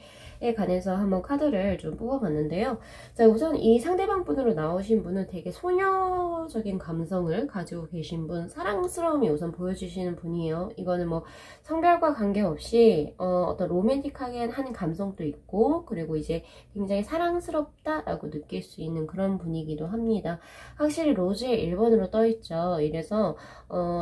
관해서 한번 카드를 좀 뽑아봤는데요. 자, 우선 이 상대방 분으로 나오신 분은 되게 소녀적인 감성을 가지고 계신 분, 사랑스러움이 우선 보여주시는 분이에요. 이거는 뭐 성별과 관계없이 어떤 로맨틱하게 하는 감성도 있고, 그리고 이제 굉장히 사랑스럽다라고 느낄 수 있는 그런 분이기도 합니다. 확실히 로즈에 1번으로 떠있죠. 이래서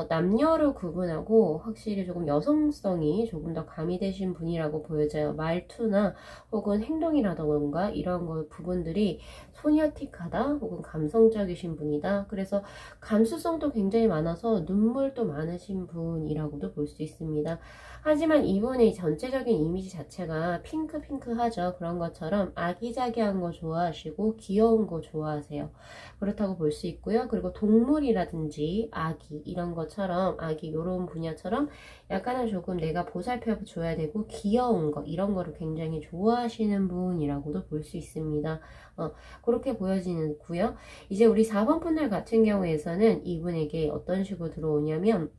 남녀를 구분하고 확실히 조금 여성성이 조금 더 가미되신 분이라고 보여져요. 말투나 혹은 행동이라던가 이런 거 부분들이 소녀틱하다 혹은 감성적이신 분이다. 그래서 감수성도 굉장히 많아서 눈물도 많으신 분이라고도 볼 수 있습니다. 하지만 이분의 전체적인 이미지 자체가 핑크핑크하죠. 그런 것처럼 아기자기한 거 좋아하시고 귀여운 거 좋아하세요. 그렇다고 볼 수 있고요. 그리고 동물이라든지 아기 이런 것처럼 아기 이런 분야처럼 약간은 조금 내가 보살펴 줘야 되고 귀여운 거 이런 거를 굉장히 좋아하시는 분이라고도 볼 수 있습니다. 그렇게 보여지고요. 이제 우리 4번 분들 같은 경우에서는 이분에게 어떤 식으로 들어오냐면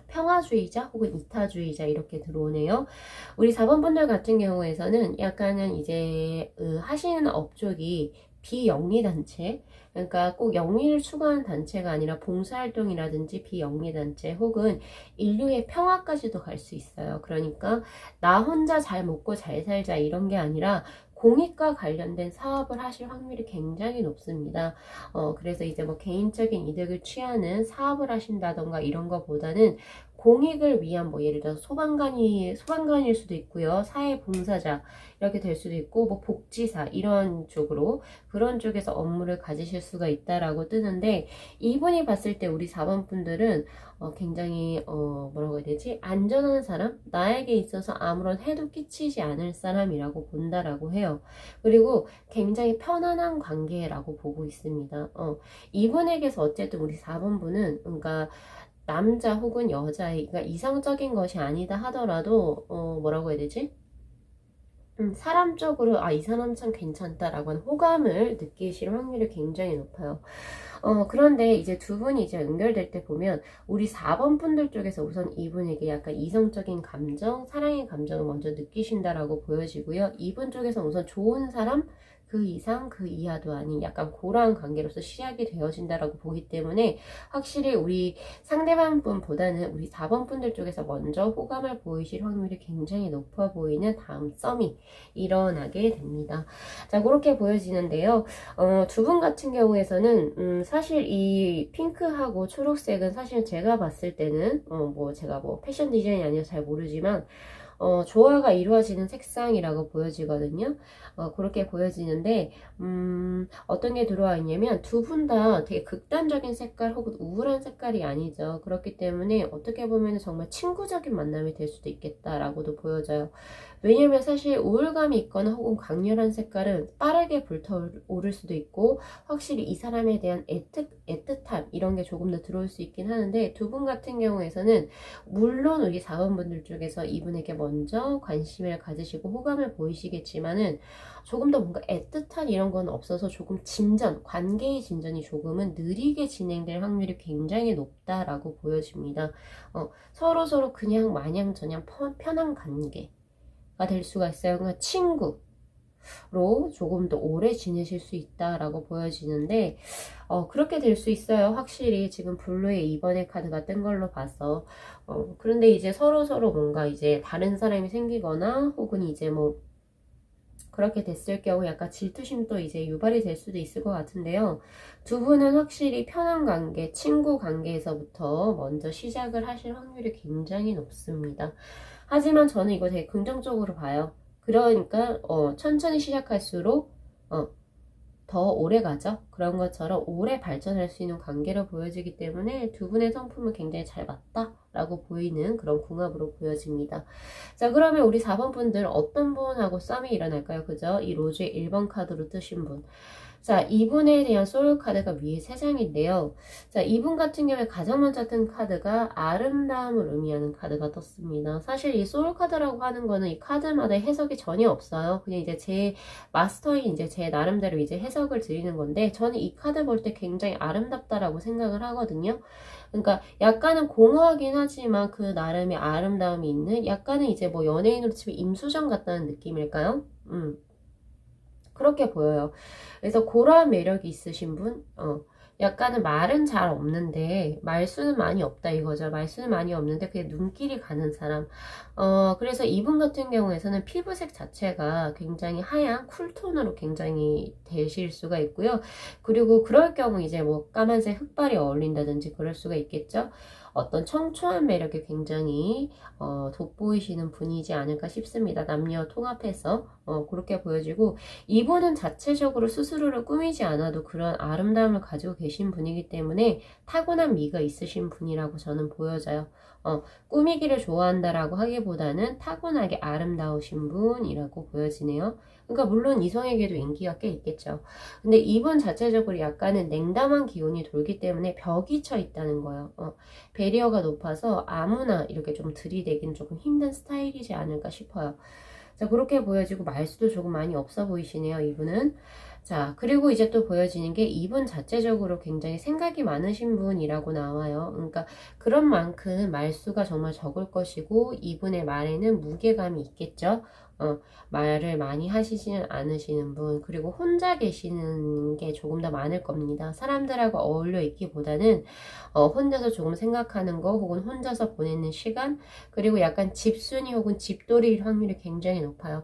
평화주의자 혹은 이타주의자 이렇게 들어오네요. 우리 4번 분들 같은 경우에서는 약간은 이제 하시는 업적이 비영리단체, 그러니까 꼭 영리를 추구하는 단체가 아니라 봉사활동이라든지 비영리단체 혹은 인류의 평화까지도 갈 수 있어요. 그러니까 나 혼자 잘 먹고 잘 살자 이런 게 아니라 공익과 관련된 사업을 하실 확률이 굉장히 높습니다. 그래서 이제 뭐 개인적인 이득을 취하는 사업을 하신다던가 이런 거보다는 공익을 위한 뭐 예를 들어서 소방관일 수도 있고요. 사회봉사자 이렇게 될 수도 있고 뭐 복지사 이런 쪽으로 그런 쪽에서 업무를 가지실 수가 있다라고 뜨는데 이분이 봤을 때 우리 4번 분들은 굉장히 뭐라고 해야 되지? 안전한 사람? 나에게 있어서 아무런 해도 끼치지 않을 사람이라고 본다라고 해요. 그리고 굉장히 편안한 관계라고 보고 있습니다. 이분에게서 어쨌든 우리 4번 분은 그러니까 남자 혹은 여자의 그러니까 이성적인 것이 아니다 하더라도 뭐라고 해야 되지? 사람적으로 이 사람 참 괜찮다라고 하는 호감을 느끼실 확률이 굉장히 높아요. 그런데 이제 두 분이 이제 연결될 때 보면 우리 4번 분들 쪽에서 우선 이분에게 약간 이성적인 감정, 사랑의 감정을 먼저 느끼신다라고 보여지고요. 이분 쪽에서 우선 좋은 사람, 그 이상 그 이하도 아닌 약간 그러한 관계로서 시작이 되어진다라고 보기 때문에 확실히 우리 상대방 분보다는 우리 4번 분들 쪽에서 먼저 호감을 보이실 확률이 굉장히 높아 보이는 다음 썸이 일어나게 됩니다. 자, 그렇게 보여지는데요. 두 분 같은 경우에서는 사실 이 핑크하고 초록색은 사실 제가 봤을 때는 뭐 제가 뭐 패션 디자인이 아니어서 잘 모르지만 조화가 이루어지는 색상이라고 보여지거든요. 그렇게 보여지는데 어떤 게 들어와 있냐면 두 분 다 되게 극단적인 색깔 혹은 우울한 색깔이 아니죠. 그렇기 때문에 어떻게 보면 정말 친구적인 만남이 될 수도 있겠다라고도 보여져요. 왜냐면 사실 우울감이 있거나 혹은 강렬한 색깔은 빠르게 불타오를 수도 있고 확실히 이 사람에 대한 애틋함 이런 게 조금 더 들어올 수 있긴 하는데 두 분 같은 경우에서는 물론 우리 4번 분들 쪽에서 이분에게 먼저 관심을 가지시고 호감을 보이시겠지만은 조금 더 뭔가 애틋한 이런 건 없어서 조금 관계의 진전이 조금은 느리게 진행될 확률이 굉장히 높다라고 보여집니다. 서로 그냥 마냥 저냥 편한 관계가 될 수가 있어요. 그러니까 친구로 조금 더 오래 지내실 수 있다라고 보여지는데 그렇게 될 수 있어요. 확실히 지금 블루의 2번의 카드가 뜬 걸로 봐서 그런데 이제 서로 뭔가 이제 다른 사람이 생기거나 혹은 이제 뭐 그렇게 됐을 경우 약간 질투심도 이제 유발이 될 수도 있을 것 같은데요. 두 분은 확실히 편한 관계, 친구 관계에서부터 먼저 시작을 하실 확률이 굉장히 높습니다. 하지만 저는 이거 되게 긍정적으로 봐요. 그러니까 천천히 시작할수록 더 오래 가죠. 그런 것처럼 오래 발전할 수 있는 관계로 보여지기 때문에 두 분의 성품은 굉장히 잘 맞다라고 보이는 그런 궁합으로 보여집니다. 자, 그러면 우리 4번 분들 어떤 분하고 썸이 일어날까요? 그죠? 이 로즈의 1번 카드로 뜨신 분. 자, 이분에 대한 소울 카드가 위에 3장인데요. 자, 이분 같은 경우에 가장 먼저 뜬 카드가 아름다움을 의미하는 카드가 떴습니다. 사실 이 소울 카드라고 하는 거는 이 카드마다 해석이 전혀 없어요. 그냥 이제 제 마스터인 이제 제 나름대로 이제 해석을 드리는 건데 저는 이 카드 볼 때 굉장히 아름답다라고 생각을 하거든요. 그러니까 약간은 공허하긴 하지만 그 나름의 아름다움이 있는 약간은 이제 뭐 연예인으로 치면 임수정 같다는 느낌일까요? 그렇게 보여요. 그래서 그러한 매력이 있으신 분, 약간은 말은 잘 없는데, 말수는 많이 없다 이거죠. 말수는 많이 없는데, 그게 눈길이 가는 사람. 그래서 이분 같은 경우에서는 피부색 자체가 굉장히 하얀 쿨톤으로 굉장히 되실 수가 있고요. 그리고 그럴 경우 이제 뭐 까만색 흑발이 어울린다든지 그럴 수가 있겠죠. 어떤 청초한 매력이 굉장히 돋보이시는 분이지 않을까 싶습니다. 남녀 통합해서 그렇게 보여지고 이분은 자체적으로 스스로를 꾸미지 않아도 그런 아름다움을 가지고 계신 분이기 때문에 타고난 미가 있으신 분이라고 저는 보여져요. 꾸미기를 좋아한다라고 하기보다는 타고나게 아름다우신 분이라고 보여지네요. 그러니까 물론 이성에게도 인기가 꽤 있겠죠. 근데 이분 자체적으로 약간은 냉담한 기운이 돌기 때문에 벽이 쳐 있다는 거예요. 배리어가 높아서 아무나 이렇게 좀 들이대기는 조금 힘든 스타일이지 않을까 싶어요. 자, 그렇게 보여지고 말수도 조금 많이 없어 보이시네요, 이분은. 자, 그리고 이제 또 보여지는 게 이분 자체적으로 굉장히 생각이 많으신 분이라고 나와요. 그러니까 그런 만큼 말수가 정말 적을 것이고 이분의 말에는 무게감이 있겠죠. 말을 많이 하시지는 않으시는 분, 그리고 혼자 계시는 게 조금 더 많을 겁니다. 사람들하고 어울려 있기보다는 혼자서 조금 생각하는 거 혹은 혼자서 보내는 시간, 그리고 약간 집순이 혹은 집돌이일 확률이 굉장히 높아요.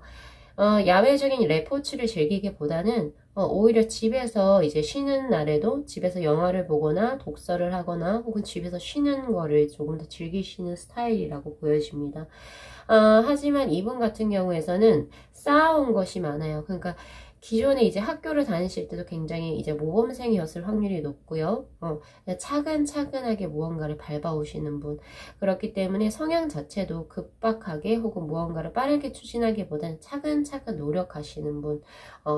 야외적인 레포츠를 즐기기보다는 오히려 집에서 이제 쉬는 날에도 집에서 영화를 보거나 독서를 하거나 혹은 집에서 쉬는 거를 조금 더 즐기시는 스타일이라고 보여집니다. 하지만 이분 같은 경우에서는 쌓아온 것이 많아요. 그러니까 기존에 이제 학교를 다니실 때도 굉장히 이제 모범생이었을 확률이 높고요. 차근차근하게 무언가를 밟아오시는 분. 그렇기 때문에 성향 자체도 급박하게 혹은 무언가를 빠르게 추진하기보다는 차근차근 노력하시는 분.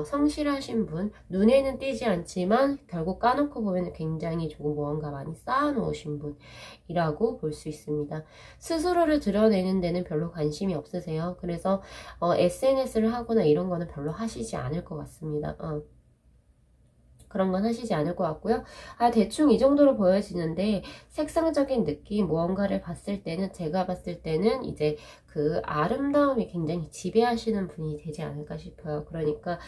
성실하신 분. 눈에는 띄지 않지만 결국 까놓고 보면 굉장히 조금 무언가 많이 쌓아놓으신 분이라고 볼 수 있습니다. 스스로를 드러내는 데는 별로 관심이 없으세요. 그래서 SNS를 하거나 이런 거는 별로 하시지 않을 것 같습니다. 그런 건 하시지 않을 것 같고요. 대충 이 정도로 보여지는데 색상적인 느낌, 무언가를 봤을 때는 제가 봤을 때는 이제 그 아름다움이 굉장히 지배하시는 분이 되지 않을까 싶어요. 그러니까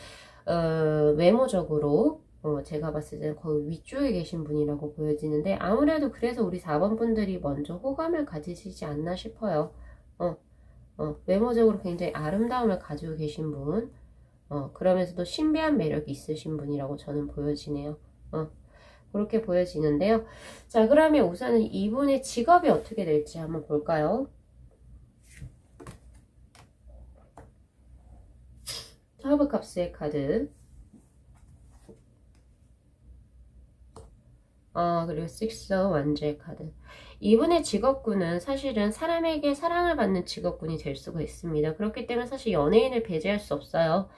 외모적으로 제가 봤을 때는 거의 위쪽에 계신 분이라고 보여지는데 아무래도 그래서 우리 4번 분들이 먼저 호감을 가지시지 않나 싶어요. 외모적으로 굉장히 아름다움을 가지고 계신 분, 그러면서도 신비한 매력이 있으신 분이라고 저는 보여지네요. 그렇게 보여지는데요. 자, 그러면 우선은 이분의 직업이 어떻게 될지 한번 볼까요? 터브캅스의 카드. 그리고 식스 완주의 카드. 이분의 직업군은 사실은 사람에게 사랑을 받는 직업군이 될 수가 있습니다. 그렇기 때문에 사실 연예인을 배제할 수 없어요.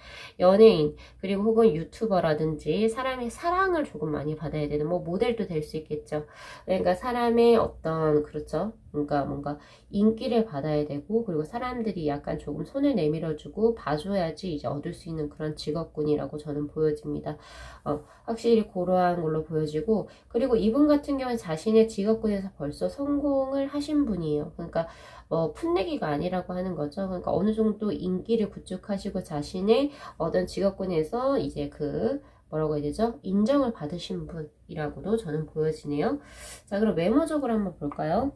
연예인, 그리고 혹은 유튜버라든지 사람의 사랑을 조금 많이 받아야 되는, 뭐 모델도 될 수 있겠죠. 그러니까 사람의 어떤, 그렇죠. 그러니까 뭔가 인기를 받아야 되고, 그리고 사람들이 약간 조금 손을 내밀어주고 봐줘야지 이제 얻을 수 있는 그런 직업군이라고 저는 보여집니다. 확실히 그러한 걸로 보여지고, 그리고 이분 같은 경우는 자신의 직업군에서 벌써 성공을 하신 분이에요. 그러니까 풋내기가 아니라고 하는 거죠. 그러니까 어느 정도 인기를 구축하시고 자신의 어떤 직업군에서 이제 뭐라고 해야 되죠? 인정을 받으신 분이라고도 저는 보여지네요. 자, 그럼 외모적으로 한번 볼까요?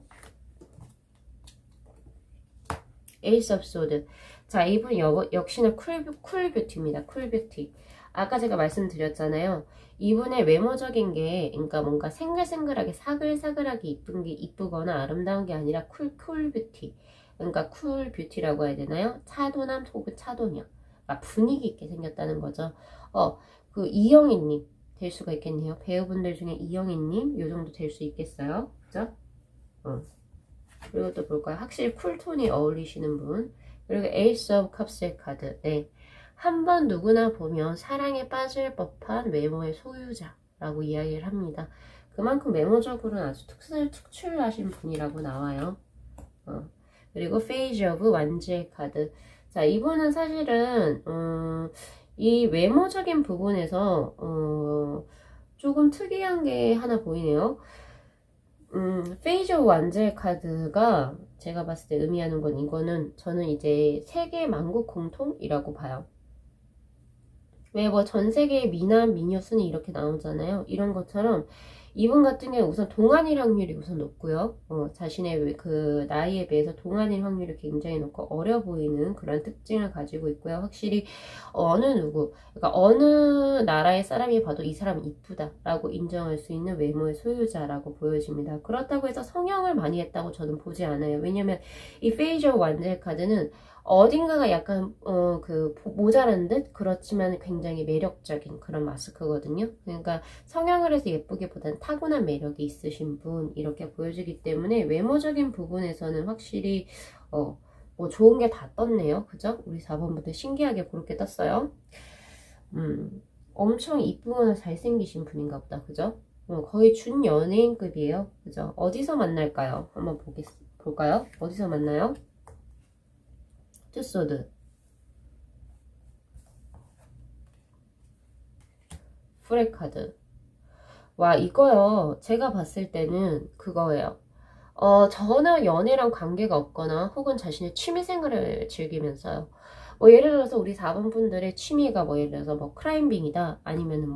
에이스 오브 소드. 자, 이분 역시나 쿨뷰티입니다. 쿨뷰티. 아까 제가 말씀드렸잖아요. 이분의 외모적인 게, 그러니까 뭔가 생글생글하게 사글사글하게 이쁜 게 이쁘거나 아름다운 게 아니라 쿨뷰티. 그러니까 쿨뷰티라고 해야 되나요? 차도남 혹은 차도녀. 그러니까 분위기 있게 생겼다는 거죠. 이영희님 될 수가 있겠네요. 배우분들 중에 이영희님 요 정도 될 수 있겠어요. 그죠? 그리고 또 볼까요? 확실히 쿨톤이 어울리시는 분. 그리고 에이스 오브 컵스의 카드. 네. 한번 누구나 보면 사랑에 빠질 법한 외모의 소유자라고 이야기를 합니다. 그만큼 외모적으로는 아주 특출하신 분이라고 나와요. 그리고 페이지 오브 완지의 카드. 자, 이분은 사실은 이 외모적인 부분에서 조금 특이한 게 하나 보이네요. 페이저 완제 카드가 제가 봤을 때 의미하는 건 이거는 저는 이제 세계 만국 공통이라고 봐요. 왜 뭐 전 세계의 미남, 미녀 순위 이렇게 나오잖아요. 이런 것처럼 이분 같은 경우 우선 동안일 확률이 우선 높고요. 자신의 그 나이에 비해서 동안일 확률이 굉장히 높고 어려 보이는 그런 특징을 가지고 있고요. 확실히 어느 누구, 그러니까 어느 나라의 사람이 봐도 이 사람이 이쁘다라고 인정할 수 있는 외모의 소유자라고 보여집니다. 그렇다고 해서 성형을 많이 했다고 저는 보지 않아요. 왜냐면 이 페이셜 완젤 카드는 어딘가가 약간 모자란 듯 그렇지만 굉장히 매력적인 그런 마스크거든요. 그러니까 성형을 해서 예쁘기보다는 타고난 매력이 있으신 분 이렇게 보여지기 때문에 외모적인 부분에서는 확실히 뭐 좋은 게 다 떴네요. 그죠? 우리 4번부터 신기하게 그렇게 떴어요. 엄청 이쁘거나 잘생기신 분인가 보다. 그죠? 거의 준연예인급이에요. 그죠? 어디서 만날까요? 한번 볼까요? 어디서 만나요? 투소드, 프레카드. 와, 이거요. 제가 봤을 때는 그거예요. 전혀 연애랑 관계가 없거나 혹은 자신의 취미생활을 즐기면서요. 뭐 예를 들어서 우리 4번 분들의 취미가 뭐 예를 들어서 뭐 클라이밍이다 아니면은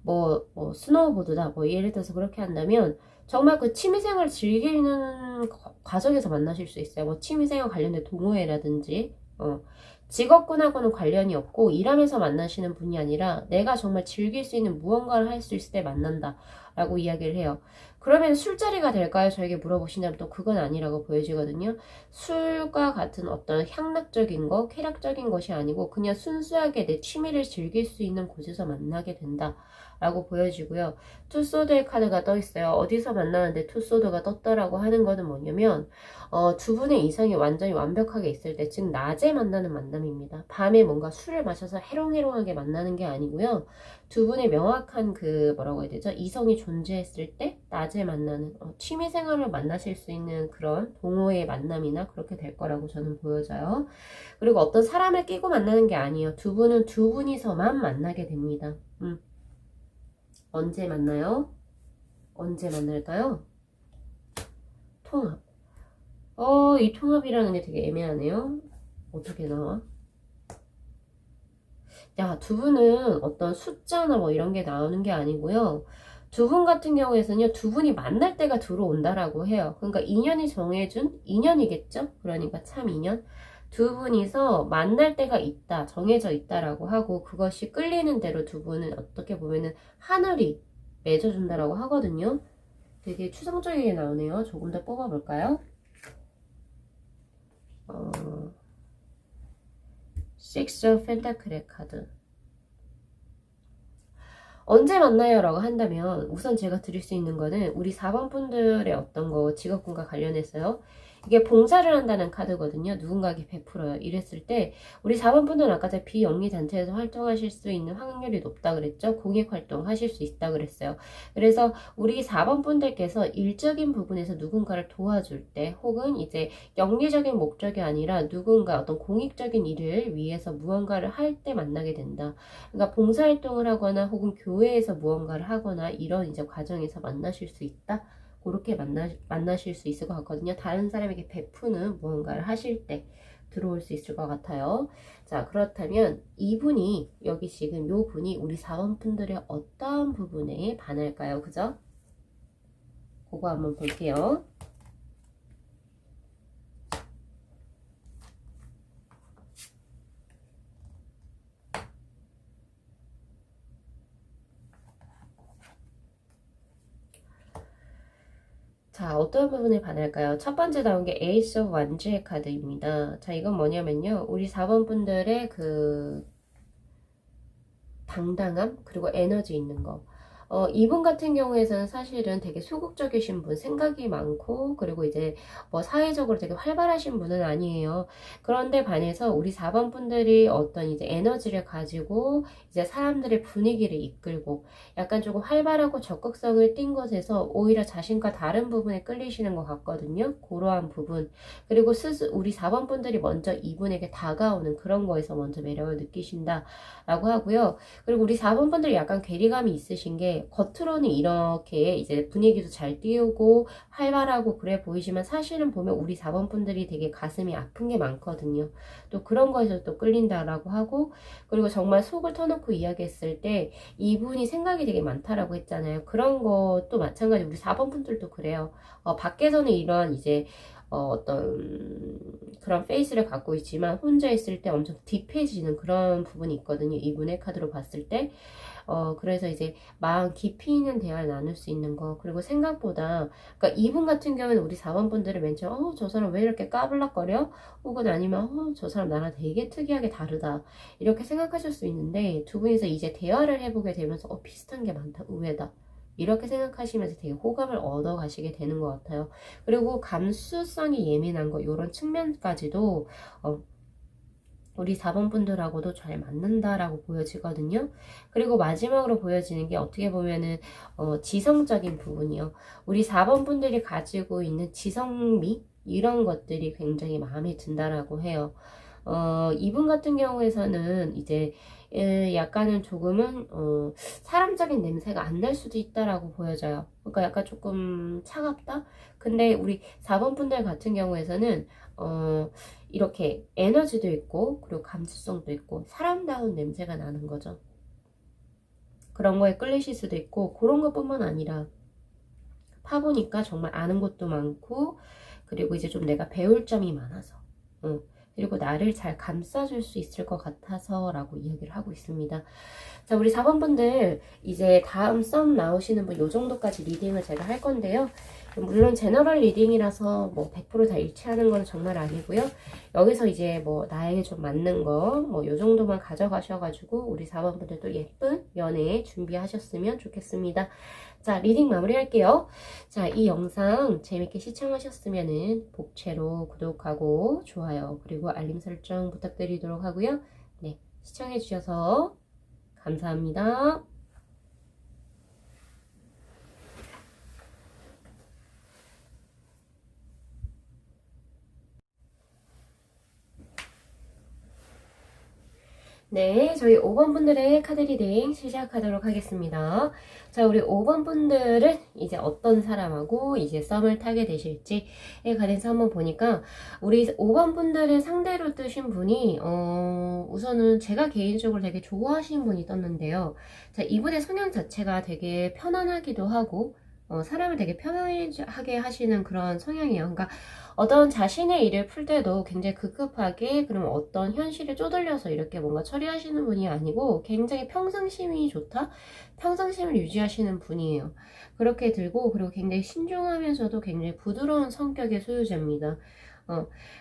뭐 스노우보드다 뭐 예를 들어서 그렇게 한다면 정말 그 취미생활을 즐기는 과정에서 만나실 수 있어요. 뭐 취미생활 관련된 동호회라든지 직업군하고는 관련이 없고 일하면서 만나시는 분이 아니라 내가 정말 즐길 수 있는 무언가를 할 수 있을 때 만난다 라고 이야기를 해요. 그러면 술자리가 될까요? 저에게 물어보신다면 또 그건 아니라고 보여지거든요. 술과 같은 어떤 향락적인 거, 쾌락적인 것이 아니고 그냥 순수하게 내 취미를 즐길 수 있는 곳에서 만나게 된다 라고 보여지고요. 투소드의 카드가 떠 있어요. 어디서 만나는데 투소드가 떴다라고 하는 거는 뭐냐면 두 분의 이성이 완전히 완벽하게 있을 때, 즉 낮에 만나는 만남입니다. 밤에 뭔가 술을 마셔서 해롱해롱하게 만나는 게 아니고요. 두 분의 명확한 그 뭐라고 해야 되죠? 이성이 존재했을 때 낮에 만나는 취미생활을 만나실 수 있는 그런 동호회 만남이나 그렇게 될 거라고 저는 보여져요. 그리고 어떤 사람을 끼고 만나는 게 아니에요. 두 분은 두 분이서만 만나게 됩니다. 언제 만나요? 언제 만날까요? 통합. 이 통합이라는 게 되게 애매하네요. 어떻게 나와? 야, 두 분은 어떤 숫자나 뭐 이런 게 나오는 게 아니고요. 두 분 같은 경우에서는요, 두 분이 만날 때가 들어온다라고 해요. 그러니까 인연이 정해준 인연이겠죠? 그러니까 참 인연. 두 분이서 만날 때가 있다, 정해져 있다라고 하고, 그것이 끌리는 대로 두 분은 어떻게 보면은 하늘이 맺어준다라고 하거든요. 되게 추상적이게 나오네요. 조금 더 뽑아볼까요? Six of Pentacle 카드. 언제 만나요? 라고 한다면 우선 제가 드릴 수 있는 거는 우리 4번 분들의 어떤 거 직업군과 관련해서요. 이게 봉사를 한다는 카드거든요. 누군가에게 베풀어요. 이랬을 때 우리 4번 분들은 아까 제가 비영리 단체에서 활동하실 수 있는 확률이 높다 그랬죠. 공익 활동 하실 수 있다 그랬어요. 그래서 우리 4번 분들께서 일적인 부분에서 누군가를 도와줄 때 혹은 이제 영리적인 목적이 아니라 누군가 어떤 공익적인 일을 위해서 무언가를 할 때 만나게 된다. 그러니까 봉사활동을 하거나 혹은 교회에서 무언가를 하거나 이런 이제 과정에서 만나실 수 있다. 그렇게 만나실 수 있을 것 같거든요. 다른 사람에게 베푸는 무언가를 하실 때 들어올 수 있을 것 같아요. 자, 그렇다면 이분이 여기 지금 요 분이 우리 4번 분들의 어떤 부분에 반할까요? 그죠? 그거 한번 볼게요. 자, 어떤 부분에 반할까요? 첫 번째 나온 게 에이스 오브 완즈의 카드입니다. 자, 이건 뭐냐면요. 우리 4번 분들의 그 당당함, 그리고 에너지 있는 거. 이분 같은 경우에는 사실은 되게 소극적이신 분, 생각이 많고, 그리고 이제 뭐 사회적으로 되게 활발하신 분은 아니에요. 그런데 반해서 우리 4번 분들이 어떤 이제 에너지를 가지고 이제 사람들의 분위기를 이끌고 약간 조금 활발하고 적극성을 띈 것에서 오히려 자신과 다른 부분에 끌리시는 것 같거든요. 그러한 부분. 그리고 우리 4번 분들이 먼저 이분에게 다가오는 그런 거에서 먼저 매력을 느끼신다라고 하고요. 그리고 우리 4번 분들이 약간 괴리감이 있으신 게 이제 겉으로는 이렇게 이제 분위기도 잘 띄우고 활발하고 그래 보이지만 사실은 보면 우리 4번 분들이 되게 가슴이 아픈 게 많거든요. 또 그런 거에서 또 끌린다라고 하고, 그리고 정말 속을 터놓고 이야기했을 때 이분이 생각이 되게 많다라고 했잖아요. 그런 것도 마찬가지 우리 4번 분들도 그래요. 밖에서는 이런 이제 어떤 그런 페이스를 갖고 있지만 혼자 있을 때 엄청 딥해지는 그런 부분이 있거든요. 이분의 카드로 봤을 때. 그래서 이제 마음 깊이 있는 대화를 나눌 수 있는 거. 그리고 생각보다, 그러니까 이분 같은 경우는 우리 4번 분들은 맨 처음, 저 사람 왜 이렇게 까불락거려? 혹은 아니면, 저 사람 나랑 되게 특이하게 다르다. 이렇게 생각하실 수 있는데, 두 분이서 이제 대화를 해보게 되면서, 비슷한 게 많다, 의외다. 이렇게 생각하시면서 되게 호감을 얻어 가시게 되는 것 같아요. 그리고 감수성이 예민한 거, 이런 측면까지도, 우리 4번 분들하고도 잘 맞는다라고 보여지거든요. 그리고 마지막으로 보여지는 게 어떻게 보면은 지성적인 부분이요. 우리 4번 분들이 가지고 있는 지성미 이런 것들이 굉장히 마음에 든다라고 해요. 이분 같은 경우에서는 이제 약간은 조금은 사람적인 냄새가 안 날 수도 있다라고 보여져요. 그러니까 약간 조금 차갑다? 근데 우리 4번 분들 같은 경우에서는 이렇게 에너지도 있고 그리고 감수성도 있고 사람다운 냄새가 나는 거죠. 그런 거에 끌리실 수도 있고, 그런 것뿐만 아니라 파보니까 정말 아는 것도 많고, 그리고 이제 좀 내가 배울 점이 많아서, 그리고 나를 잘 감싸줄 수 있을 것 같아서 라고 이야기를 하고 있습니다. 자, 우리 4번 분들 이제 다음 썸 나오시는 분 요 정도까지 리딩을 제가 할 건데요. 물론 제너럴 리딩이라서 뭐 100%다 일치하는 건 정말 아니고요. 여기서 이제 뭐 나에게 좀 맞는 거 뭐 요 정도만 가져가셔가지고 우리 4번 분들도 예쁜 연애 준비하셨으면 좋겠습니다. 자, 리딩 마무리할게요. 자, 이 영상 재밌게 시청하셨으면은 복채로 구독하고 좋아요 그리고 알림 설정 부탁드리도록 하고요. 네, 시청해주셔서 감사합니다. 네, 저희 5번 분들의 카드 리딩 시작하도록 하겠습니다. 자, 우리 5번 분들은 이제 어떤 사람하고 이제 썸을 타게 되실지에 관해서 한번 보니까, 우리 5번 분들을 상대로 뜨신 분이 우선은 제가 개인적으로 되게 좋아하시는 분이 떴는데요. 자, 이분의 성향 자체가 되게 편안하기도 하고 사람을 되게 편하게 하시는 그런 성향이에요. 그러니까 어떤 자신의 일을 풀 때도 굉장히 급급하게, 그럼 어떤 현실에 쪼들려서 이렇게 뭔가 처리하시는 분이 아니고 굉장히 평상심이 좋다? 평상심을 유지하시는 분이에요. 그렇게 들고, 그리고 굉장히 신중하면서도 굉장히 부드러운 성격의 소유자입니다.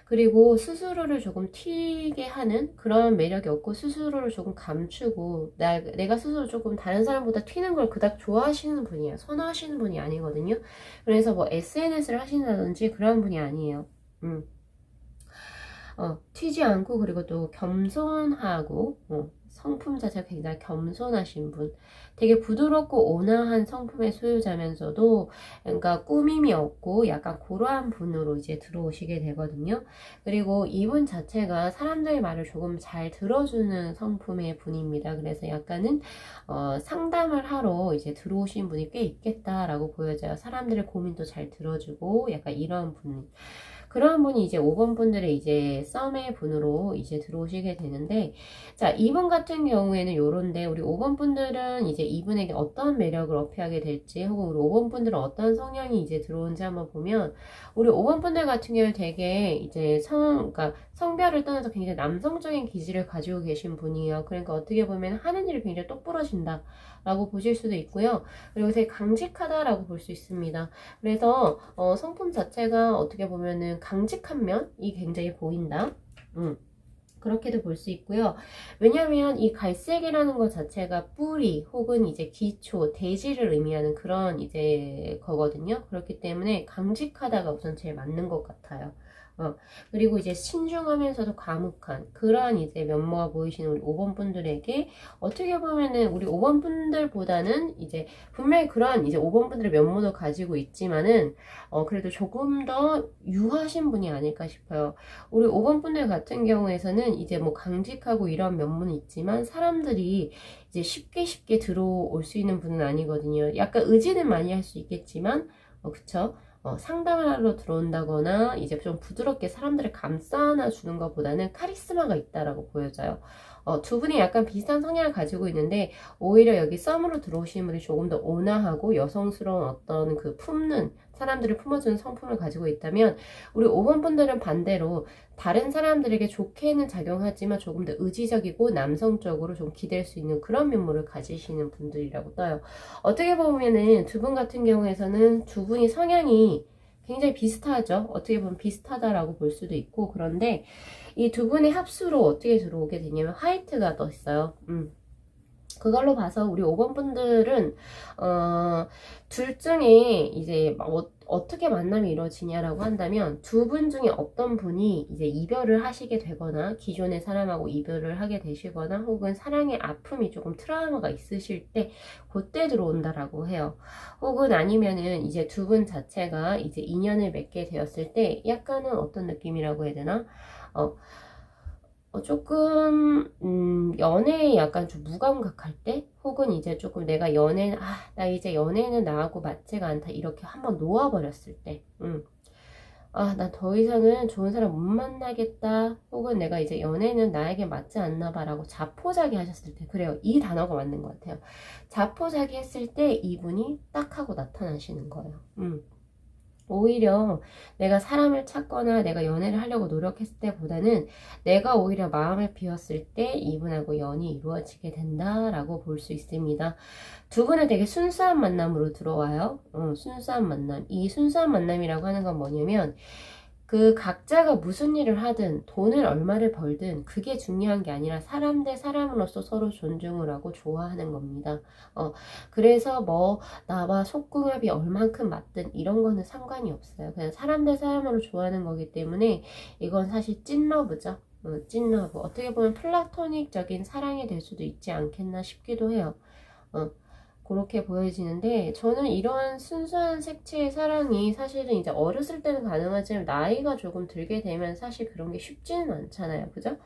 그리고 스스로를 조금 튀게 하는 그런 매력이 없고, 스스로를 조금 감추고, 내가 스스로 조금 다른 사람보다 튀는 걸 그닥 좋아하시는 분이에요. 선호하시는 분이 아니거든요. 그래서 뭐 SNS를 하신다든지 그런 분이 아니에요. 튀지 않고, 그리고 또 겸손하고, 성품 자체가 굉장히 겸손하신 분. 되게 부드럽고 온화한 성품의 소유자면서도, 그러니까 꾸밈이 없고 약간 고러한 분으로 이제 들어오시게 되거든요. 그리고 이분 자체가 사람들의 말을 조금 잘 들어주는 성품의 분입니다. 그래서 약간은 상담을 하러 이제 들어오신 분이 꽤 있겠다라고 보여져요. 사람들의 고민도 잘 들어주고 약간 이런 분. 그런 분이 이제 5번 분들의 이제 썸의 분으로 이제 들어오시게 되는데, 자, 이분 같은 경우에는 요런데, 우리 5번 분들은 이제 이분에게 어떤 매력을 어필하게 될지, 혹은 우리 5번 분들은 어떤 성향이 이제 들어오는지 한번 보면, 우리 5번 분들 같은 경우는 되게 이제 그러니까 성별을 떠나서 굉장히 남성적인 기질을 가지고 계신 분이에요. 그러니까 어떻게 보면 하는 일이 굉장히 똑부러진다 라고 보실 수도 있고요. 그리고 되게 강직하다라고 볼 수 있습니다. 그래서 성품 자체가 어떻게 보면은 강직한 면이 굉장히 보인다. 그렇게도 볼 수 있고요. 왜냐하면 이 갈색이라는 것 자체가 뿌리 혹은 이제 기초, 대지를 의미하는 그런 이제 거거든요. 그렇기 때문에 강직하다가 우선 제일 맞는 것 같아요. 그리고 이제 신중하면서도 과묵한 그러한 이제 면모가 보이시는 우리 5번 분들에게 어떻게 보면은 우리 5번 분들보다는 이제 분명히 그러한 이제 5번 분들의 면모도 가지고 있지만은 그래도 조금 더 유하신 분이 아닐까 싶어요. 우리 5번 분들 같은 경우에서는 이제 뭐 강직하고 이런 면모는 있지만 사람들이 이제 쉽게 들어올 수 있는 분은 아니거든요. 약간 의지는 많이 할 수 있겠지만 그쵸? 상담을 하러 들어온다거나 이제 좀 부드럽게 사람들을 감싸 안아 주는 것보다는 카리스마가 있다라고 보여져요. 두 분이 약간 비슷한 성향을 가지고 있는데 오히려 여기 썸으로 들어오시는 분이 조금 더 온화하고 여성스러운 어떤 그 품는 사람들을 품어주는 성품을 가지고 있다면 우리 5번 분들은 반대로 다른 사람들에게 좋게는 작용하지만 조금 더 의지적이고 남성적으로 좀 기댈 수 있는 그런 면모를 가지시는 분들이라고 떠요. 어떻게 보면은 두 분 같은 경우에서는 두 분이 성향이 굉장히 비슷하죠. 어떻게 보면 비슷하다라고 볼 수도 있고 그런데 이 두 분의 합수로 어떻게 들어오게 되냐면 화이트가 떠 있어요. 그걸로 봐서 우리 5번 분들은 둘 중에 이제 어떻게 만남이 이루어지냐라고 한다면 두 분 중에 어떤 분이 이제 이별을 하시게 되거나 기존의 사람하고 이별을 하게 되시거나 혹은 사랑의 아픔이 조금 트라우마가 있으실 때 그때 들어온다라고 해요. 혹은 아니면은 이제 두 분 자체가 이제 인연을 맺게 되었을 때 약간은 어떤 느낌이라고 해야 되나? 조금 연애에 약간 좀 무감각할 때 혹은 이제 조금 내가 나 이제 연애는 나하고 맞지가 않다 이렇게 한번 놓아버렸을 때 나 더 이상은 좋은 사람 못 만나겠다 혹은 내가 이제 연애는 나에게 맞지 않나 봐라고 자포자기 하셨을 때 그래요. 이 단어가 맞는 것 같아요. 자포자기 했을 때 이분이 딱 하고 나타나시는 거예요. 오히려 내가 사람을 찾거나 내가 연애를 하려고 노력했을 때보다는 내가 오히려 마음을 비웠을 때 이분하고 연이 이루어지게 된다라고 볼 수 있습니다. 두 분은 되게 순수한 만남으로 들어와요. 순수한 만남. 이 순수한 만남이라고 하는 건 뭐냐면 그 각자가 무슨 일을 하든 돈을 얼마를 벌든 그게 중요한 게 아니라 사람 대 사람으로서 서로 존중을 하고 좋아하는 겁니다. 그래서 뭐 나와 속궁합이 얼만큼 맞든 이런 거는 상관이 없어요. 그냥 사람 대 사람으로 좋아하는 거기 때문에 이건 사실 찐러브죠. 찐러브. 어떻게 보면 플라토닉적인 사랑이 될 수도 있지 않겠나 싶기도 해요. 그렇게 보여지는데 저는 이러한 순수한 색채의 사랑이 사실은 이제 어렸을 때는 가능하지만 나이가 조금 들게 되면 사실 그런 게 쉽지는 않잖아요. 그죠?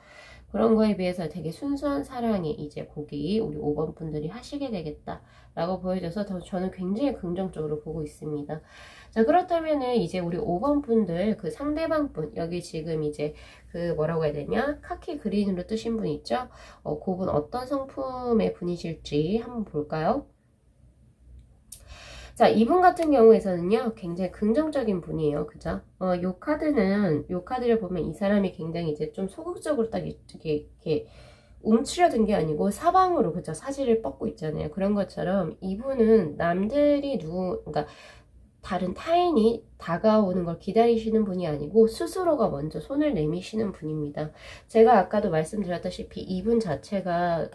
그런 거에 비해서 되게 순수한 사랑이 이제 거기 우리 5번 분들이 하시게 되겠다라고 보여져서 저는 굉장히 긍정적으로 보고 있습니다. 자, 그렇다면은 이제 우리 5번 분들 그 상대방 분 여기 지금 이제 그 뭐라고 해야 되냐 카키 그린으로 뜨신 분 있죠? 그분 어떤 성품의 분이실지 한번 볼까요? 자, 이분 같은 경우에서는요, 굉장히 긍정적인 분이에요. 그죠? 요 카드를 보면 이 사람이 굉장히 이제 좀 소극적으로 딱 이렇게 움츠려든 게 아니고 사방으로, 그죠? 사지를 뻗고 있잖아요. 그런 것처럼 이분은 그러니까 다른 타인이 다가오는 걸 기다리시는 분이 아니고 스스로가 먼저 손을 내미시는 분입니다. 제가 아까도 말씀드렸다시피 이분 자체가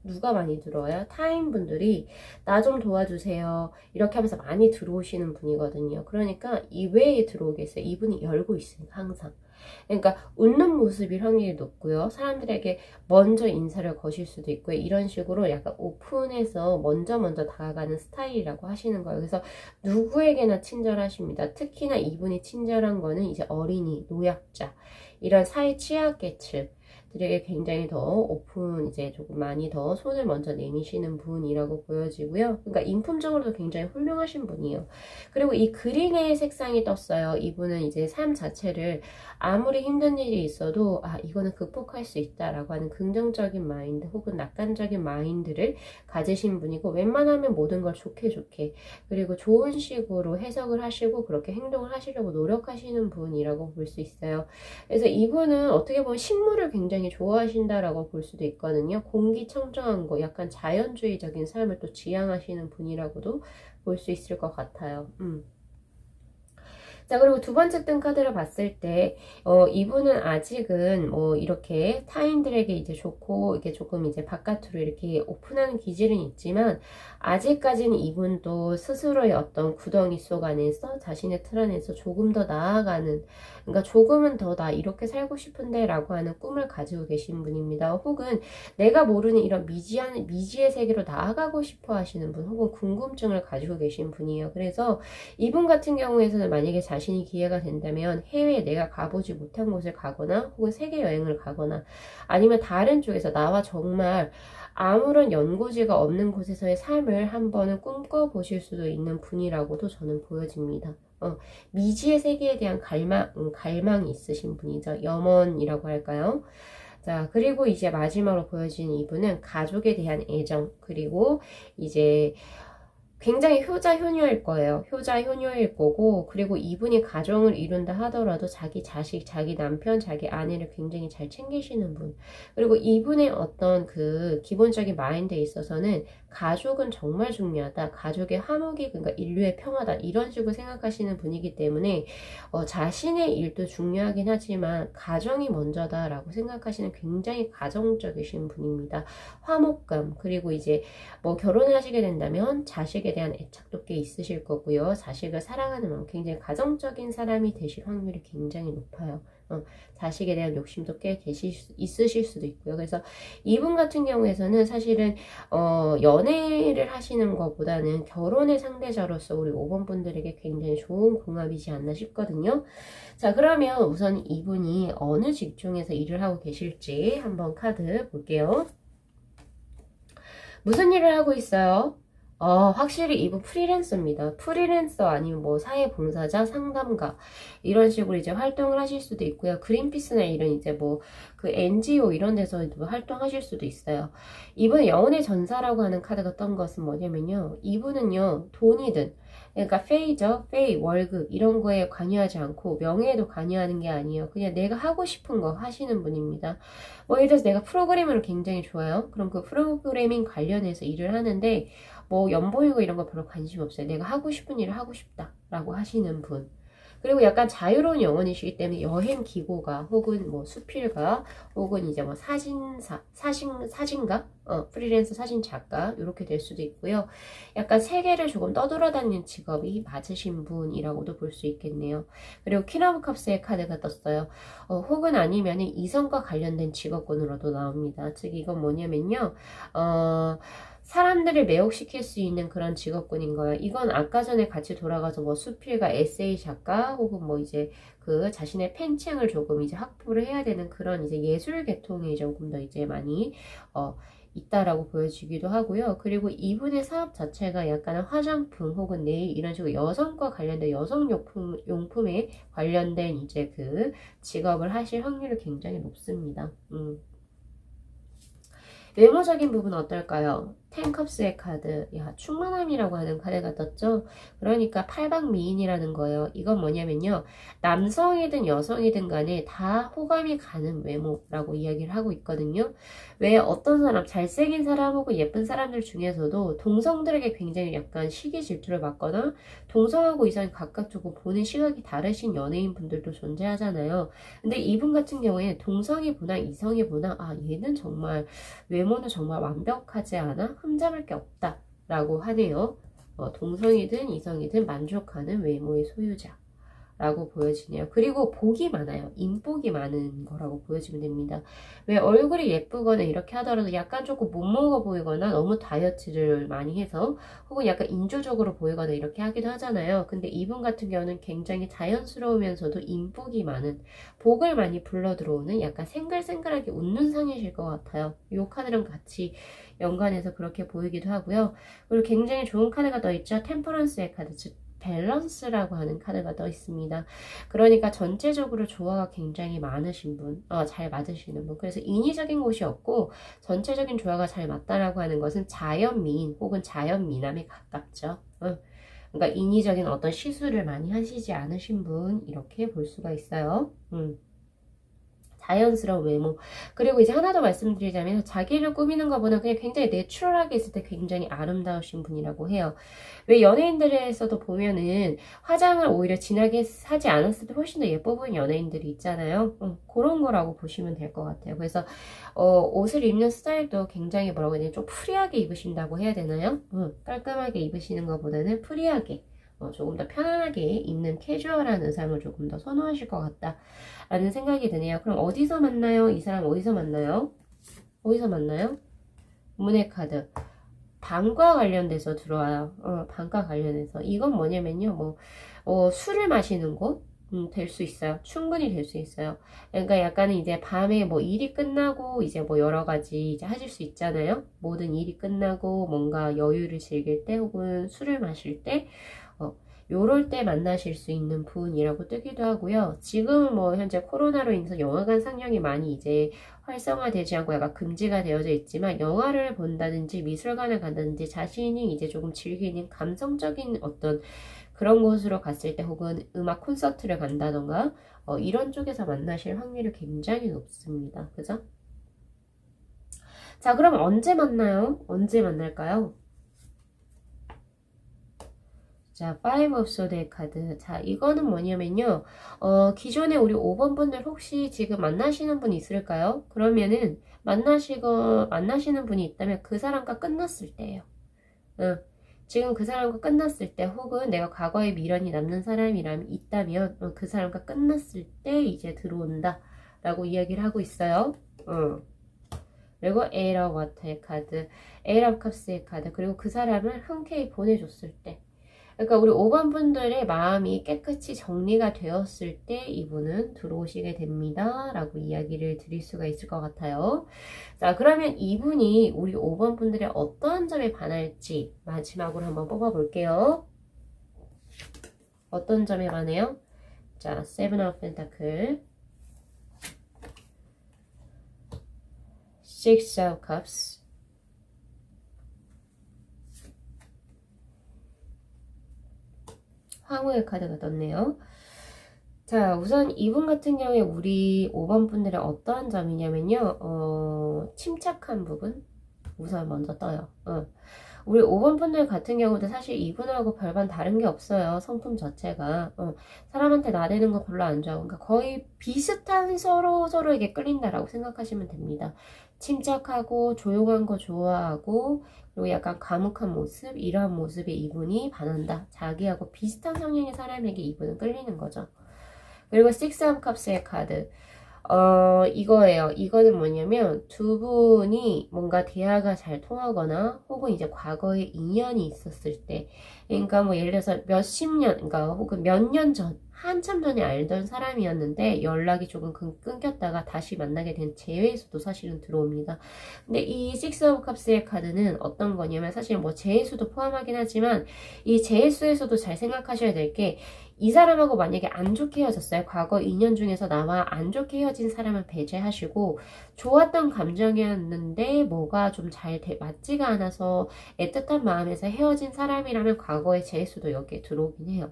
누가 많이 들어와요? 타인분들이 나 좀 도와주세요. 이렇게 하면서 많이 들어오시는 분이거든요. 그러니까 이외에 들어오겠어요. 이분이 열고 있으니까 항상. 그러니까 웃는 모습일 확률이 높고요. 사람들에게 먼저 인사를 거실 수도 있고요. 이런 식으로 약간 오픈해서 먼저 다가가는 스타일이라고 하시는 거예요. 그래서 누구에게나 친절하십니다. 특히나 이분이 친절한 거는 이제 어린이, 노약자, 이런 사회 취약계층 들에게 굉장히 더 이제 조금 많이 더 손을 먼저 내미시는 분이라고 보여지고요. 그러니까 인품적으로도 굉장히 훌륭하신 분이에요. 그리고 이 그린의 색상이 떴어요. 이분은 이제 삶 자체를 아무리 힘든 일이 있어도 이거는 극복할 수 있다라고 하는 긍정적인 마인드 혹은 낙관적인 마인드를 가지신 분이고 웬만하면 모든 걸 좋게 그리고 좋은 식으로 해석을 하시고 그렇게 행동을 하시려고 노력하시는 분이라고 볼 수 있어요. 그래서 이분은 어떻게 보면 식물을 굉장히 좋아하신다라고 볼 수도 있거든요. 공기청정한 거, 약간 자연주의적인 삶을 또 지향하시는 분이라고도 볼 수 있을 것 같아요. 자, 그리고 두 번째 뜬 카드를 봤을 때, 이분은 아직은 뭐 이렇게 타인들에게 이제 좋고, 이게 조금 이제 바깥으로 이렇게 오픈하는 기질은 있지만, 아직까지는 이분도 스스로의 어떤 구덩이 속 안에서 자신의 틀 안에서 조금 더 나아가는, 그러니까 조금은 더 나 이렇게 살고 싶은데 라고 하는 꿈을 가지고 계신 분입니다. 혹은 내가 모르는 이런 미지의 세계로 나아가고 싶어 하시는 분, 혹은 궁금증을 가지고 계신 분이에요. 그래서 이분 같은 경우에서는 만약에 자신이 기회가 된다면 해외에 내가 가보지 못한 곳을 가거나 혹은 세계 여행을 가거나 아니면 다른 쪽에서 나와 정말 아무런 연고지가 없는 곳에서의 삶을 한 번은 꿈꿔보실 수도 있는 분이라고도 저는 보여집니다. 미지의 세계에 대한 갈망이 있으신 분이죠. 염원이라고 할까요? 자, 그리고 이제 마지막으로 보여지는 이분은 가족에 대한 애정, 그리고 이제 굉장히 효자 효녀일 거예요. 효자 효녀일 거고, 그리고 이분이 가정을 이룬다 하더라도 자기 자식, 자기 남편, 자기 아내를 굉장히 잘 챙기시는 분. 그리고 이분의 어떤 그 기본적인 마인드에 있어서는 가족은 정말 중요하다. 가족의 화목이, 그러니까 인류의 평화다. 이런 식으로 생각하시는 분이기 때문에 자신의 일도 중요하긴 하지만 가정이 먼저다라고 생각하시는 굉장히 가정적이신 분입니다. 화목감, 그리고 이제 뭐 결혼을 하시게 된다면 자식에 대한 애착도 꽤 있으실 거고요. 자식을 사랑하는 마음, 굉장히 가정적인 사람이 되실 확률이 굉장히 높아요. 자식에 대한 욕심도 꽤 있으실 수도 있고요. 그래서 이분 같은 경우에서는 사실은 연애를 하시는 것보다는 결혼의 상대자로서 우리 5번 분들에게 굉장히 좋은 궁합이지 않나 싶거든요. 자, 그러면 우선 이분이 어느 직종에서 일을 하고 계실지 한번 카드 볼게요. 무슨 일을 하고 있어요? 확실히 이분 프리랜서입니다. 프리랜서 아니면 뭐 사회봉사자, 상담가 이런 식으로 이제 활동을 하실 수도 있고요. 그린피스나 이런 이제 뭐 그 NGO 이런 데서 활동하실 수도 있어요. 이분 영혼의 전사라고 하는 카드가 떤 것은 뭐냐면요. 이분은요, 돈이든 그러니까 페이죠, 페이, 월급 이런 거에 관여하지 않고 명예에도 관여하는 게 아니에요. 그냥 내가 하고 싶은 거 하시는 분입니다. 뭐 예를 들어서 내가 프로그래밍을 굉장히 좋아요. 그럼 그 프로그래밍 관련해서 일을 하는데 뭐 연봉이고 이런 거 별로 관심 없어요. 내가 하고 싶은 일을 하고 싶다라고 하시는 분. 그리고 약간 자유로운 영혼이시기 때문에 여행 기고가 혹은 뭐 수필가 혹은 이제 뭐 사진가, 프리랜서 사진 작가 이렇게 될 수도 있고요. 약간 세계를 조금 떠돌아다니는 직업이 맞으신 분이라고도 볼 수 있겠네요. 그리고 퀸 오브 컵스의 카드가 떴어요. 혹은 아니면 이성과 관련된 직업군으로도 나옵니다. 즉 이건 뭐냐면요. 사람들을 매혹시킬 수 있는 그런 직업군인 거예요. 이건 아까 전에 같이 돌아가서 뭐 수필가, 에세이 작가, 혹은 뭐 이제 그 자신의 팬층을 조금 이제 확보를 해야 되는 그런 이제 예술 계통이 조금 더 이제 많이, 있다라고 보여지기도 하고요. 그리고 이분의 사업 자체가 약간 화장품 혹은 네일 이런 식으로 여성과 관련된 용품에 관련된 이제 그 직업을 하실 확률이 굉장히 높습니다. 외모적인 부분 어떨까요? 텐컵스의 카드, 야, 충만함이라고 하는 카드가 떴죠? 그러니까 팔방미인이라는 거예요. 이건 뭐냐면요. 남성이든 여성이든 간에 다 호감이 가는 외모라고 이야기를 하고 있거든요. 왜 어떤 사람, 잘생긴 사람 혹은 예쁜 사람들 중에서도 동성들에게 굉장히 약간 시기 질투를 받거나 동성하고 이성이 각각 조금 보는 시각이 다르신 연예인 분들도 존재하잖아요. 근데 이분 같은 경우에 동성이 보나 이성이 보나, 아, 얘는 정말 외모는 정말 완벽하지 않아? 흠잡을 게 없다 라고 하네요. 동성이든 이성이든 만족하는 외모의 소유자 라고 보여지네요. 그리고 복이 많아요. 인복이 많은 거라고 보여지면 됩니다. 왜 얼굴이 예쁘거나 이렇게 하더라도 약간 조금 못 먹어 보이거나 너무 다이어트를 많이 해서 혹은 약간 인조적으로 보이거나 이렇게 하기도 하잖아요. 근데 이분 같은 경우는 굉장히 자연스러우면서도 인복이 많은, 복을 많이 불러 들어오는 약간 생글생글하게 웃는 상이실 것 같아요. 이 카드랑 같이 연관해서 그렇게 보이기도 하고요. 그리고 굉장히 좋은 카드가 더 있죠. 템퍼런스의 카드, 즉 밸런스라고 하는 카드가 떠 있습니다. 그러니까 전체적으로 조화가 굉장히 많으신 분, 잘 맞으시는 분. 그래서 인위적인 곳이 없고 전체적인 조화가 잘 맞다라고 하는 것은 자연미인 혹은 자연미남에 가깝죠. 그러니까 인위적인 어떤 시술을 많이 하시지 않으신 분 이렇게 볼 수가 있어요. 자연스러운 외모. 그리고 이제 하나 더 말씀드리자면 자기를 꾸미는 것보다 그냥 굉장히 내추럴하게 있을 때 굉장히 아름다우신 분이라고 해요. 왜 연예인들에서도 보면은 화장을 오히려 진하게 하지 않았을 때 훨씬 더 예뻐 보이는 연예인들이 있잖아요. 그런 거라고 보시면 될 것 같아요. 그래서 옷을 입는 스타일도 굉장히 뭐라고 해야 되나 좀 프리하게 입으신다고 해야 되나요? 깔끔하게 입으시는 것보다는 프리하게 조금 더 편안하게 입는 캐주얼한 의상을 조금 더 선호하실 것 같다라는 생각이 드네요. 그럼 어디서 만나요? 이 사람 어디서 만나요? 어디서 만나요? 문의 카드. 방과 관련돼서 들어와요. 방과 관련해서. 이건 뭐냐면요. 술을 마시는 곳? 될 수 있어요. 충분히 될 수 있어요. 그러니까 약간은 이제 밤에 뭐 일이 끝나고 이제 뭐 여러 가지 이제 하실 수 있잖아요. 모든 일이 끝나고 뭔가 여유를 즐길 때 혹은 술을 마실 때, 요럴 때 만나실 수 있는 분이라고 뜨기도 하고요. 지금 뭐 현재 코로나로 인해서 영화관 상영이 많이 이제 활성화되지 않고 약간 금지가 되어져 있지만 영화를 본다든지 미술관을 간다든지 자신이 이제 조금 즐기는 감성적인 어떤 그런 곳으로 갔을 때 혹은 음악 콘서트를 간다던가 이런 쪽에서 만나실 확률이 굉장히 높습니다. 그죠? 자, 그럼 언제 만나요? 언제 만날까요? 자, Five of Swords의 카드. 자, 이거는 뭐냐면요. 기존에 우리 5번 분들 혹시 지금 만나시는 분 있을까요? 그러면은, 만나시는 분이 있다면 그 사람과 끝났을 때예요. 지금 그 사람과 끝났을 때, 혹은 내가 과거에 미련이 남는 사람이라면 있다면, 그 사람과 끝났을 때 이제 들어온다. 라고 이야기를 하고 있어요. 그리고 에이러 워터의 카드, 에이러 컵스의 카드, 그리고 그 사람을 흔쾌히 보내줬을 때, 그러니까 우리 5번 분들의 마음이 깨끗이 정리가 되었을 때 이분은 들어오시게 됩니다. 라고 이야기를 드릴 수가 있을 것 같아요. 자, 그러면 이분이 우리 5번 분들의 어떠한 점에 반할지 마지막으로 한번 뽑아볼게요. 어떤 점에 반해요? 자, Seven of Pentacles, Six of Cups, 황후의 카드가 떴네요. 자, 우선 이분 같은 경우에 우리 5번 분들의 어떠한 점이냐면요. 침착한 부분 우선 먼저 떠요. 우리 5번 분들 같은 경우도 사실 이분하고 별반 다른 게 없어요. 성품 자체가. 사람한테 나대는 거 별로 안 좋아하고. 그러니까 거의 비슷한 서로에게 끌린다라고 생각하시면 됩니다. 침착하고 조용한 거 좋아하고 그리고 약간 과묵한 모습, 이러한 모습에 이분이 반한다. 자기하고 비슷한 성향의 사람에게 이분은 끌리는 거죠. 그리고 Six of Cups의 카드. 이거예요. 이거는 뭐냐면 두 분이 뭔가 대화가 잘 통하거나 혹은 이제 과거에 인연이 있었을 때, 그러니까 뭐 예를 들어서 몇십 년, 그러니까 혹은 몇 년 전, 한참 전에 알던 사람이었는데 연락이 조금 끊겼다가 다시 만나게 된 재회수도 사실은 들어옵니다. 근데 이 Six of Cups의 카드는 어떤 거냐면 사실 뭐 재회수도 포함하긴 하지만 이 재회수에서도 잘 생각하셔야 될 게 이 사람하고 만약에 안 좋게 헤어졌어요. 과거 2년 중에서 나와 안 좋게 헤어진 사람은 배제하시고 좋았던 감정이었는데 뭐가 좀 잘 맞지가 않아서 애틋한 마음에서 헤어진 사람이라면 과거의 재수도 여기에 들어오긴 해요.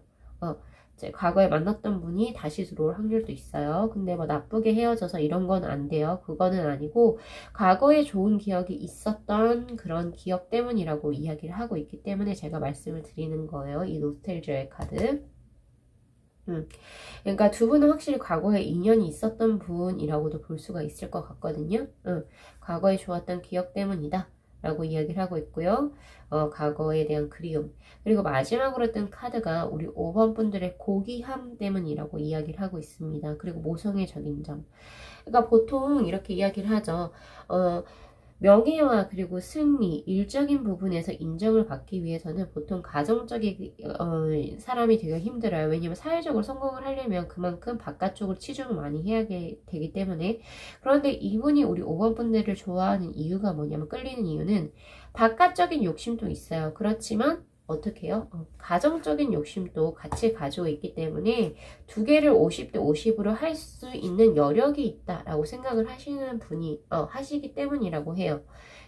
이제 과거에 만났던 분이 다시 들어올 확률도 있어요. 근데 뭐 나쁘게 헤어져서 이런 건 안 돼요. 그거는 아니고 과거에 좋은 기억이 있었던 그런 기억 때문이라고 이야기를 하고 있기 때문에 제가 말씀을 드리는 거예요. 이 노스텔지아의 카드. 그러니까 두 분은 확실히 과거에 인연이 있었던 분이라고도 볼 수가 있을 것 같거든요. 과거에 좋았던 기억 때문이다 라고 이야기를 하고 있고요. 과거에 대한 그리움. 그리고 마지막으로 뜬 카드가 우리 5번 분들의 고귀함 때문이라고 이야기를 하고 있습니다. 그리고 모성의 적인점. 그러니까 보통 이렇게 이야기를 하죠. 명예와 그리고 승리, 일적인 부분에서 인정을 받기 위해서는 보통 가정적인 사람이 되게 힘들어요. 왜냐면 사회적으로 성공을 하려면 그만큼 바깥쪽으로 치중을 많이 해야 되기 때문에. 그런데 이분이 우리 5번 분들을 좋아하는 이유가 뭐냐면 끌리는 이유는 바깥적인 욕심도 있어요. 그렇지만 어떻게 해요? 가정적인 욕심도 같이 가지고 있기 때문에 두 개를 50대 50으로 할 수 있는 여력이 있다라고 생각을 하시는 분이 하시기 때문이라고 해요.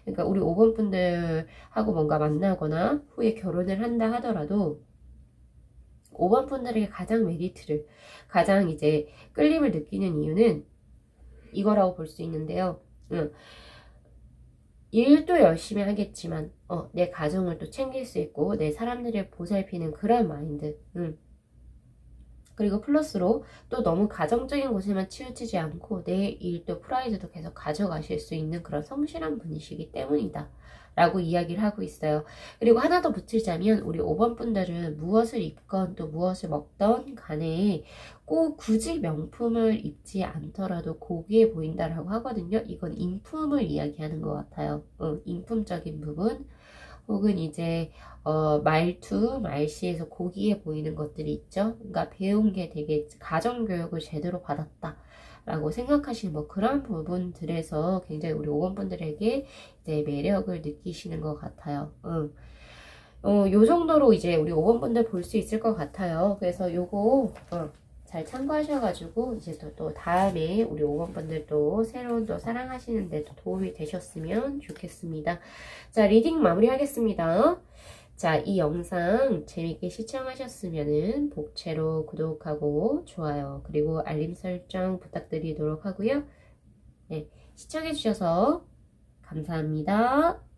그러니까 우리 5번 분들하고 뭔가 만나거나 후에 결혼을 한다 하더라도 5번 분들에게 가장 메리트를 가장 이제 끌림을 느끼는 이유는 이거라고 볼 수 있는데요. 일도 열심히 하겠지만 내 가정을 또 챙길 수 있고 내 사람들을 보살피는 그런 마인드. 그리고 플러스로 또 너무 가정적인 곳에만 치우치지 않고 내 일도 프라이드도 계속 가져가실 수 있는 그런 성실한 분이시기 때문이다 라고 이야기를 하고 있어요. 그리고 하나 더 붙이자면 우리 5번 분들은 무엇을 입건 또 무엇을 먹던 간에 꼭 굳이 명품을 입지 않더라도 고귀해 보인다라고 하거든요. 이건 인품을 이야기하는 것 같아요. 인품적인 부분 혹은 이제 말투, 말씨에서 고귀해 보이는 것들이 있죠. 그러니까 배운 게 되게 가정교육을 제대로 받았다 라고 생각하시는 뭐 그런 부분들에서 굉장히 우리 5번 분들에게 이제 매력을 느끼시는 것 같아요. 요 정도로 이제 우리 5번 분들 볼 수 있을 것 같아요. 그래서 요거 잘 참고하셔가지고 이제 또 다음에 우리 5번 분들도 새로운 또 사랑하시는데 도 도움이 되셨으면 좋겠습니다. 자, 리딩 마무리하겠습니다. 자, 이 영상 재밌게 시청하셨으면은 복채로 구독하고 좋아요 그리고 알림 설정 부탁드리도록 하고요. 네, 시청해주셔서 감사합니다.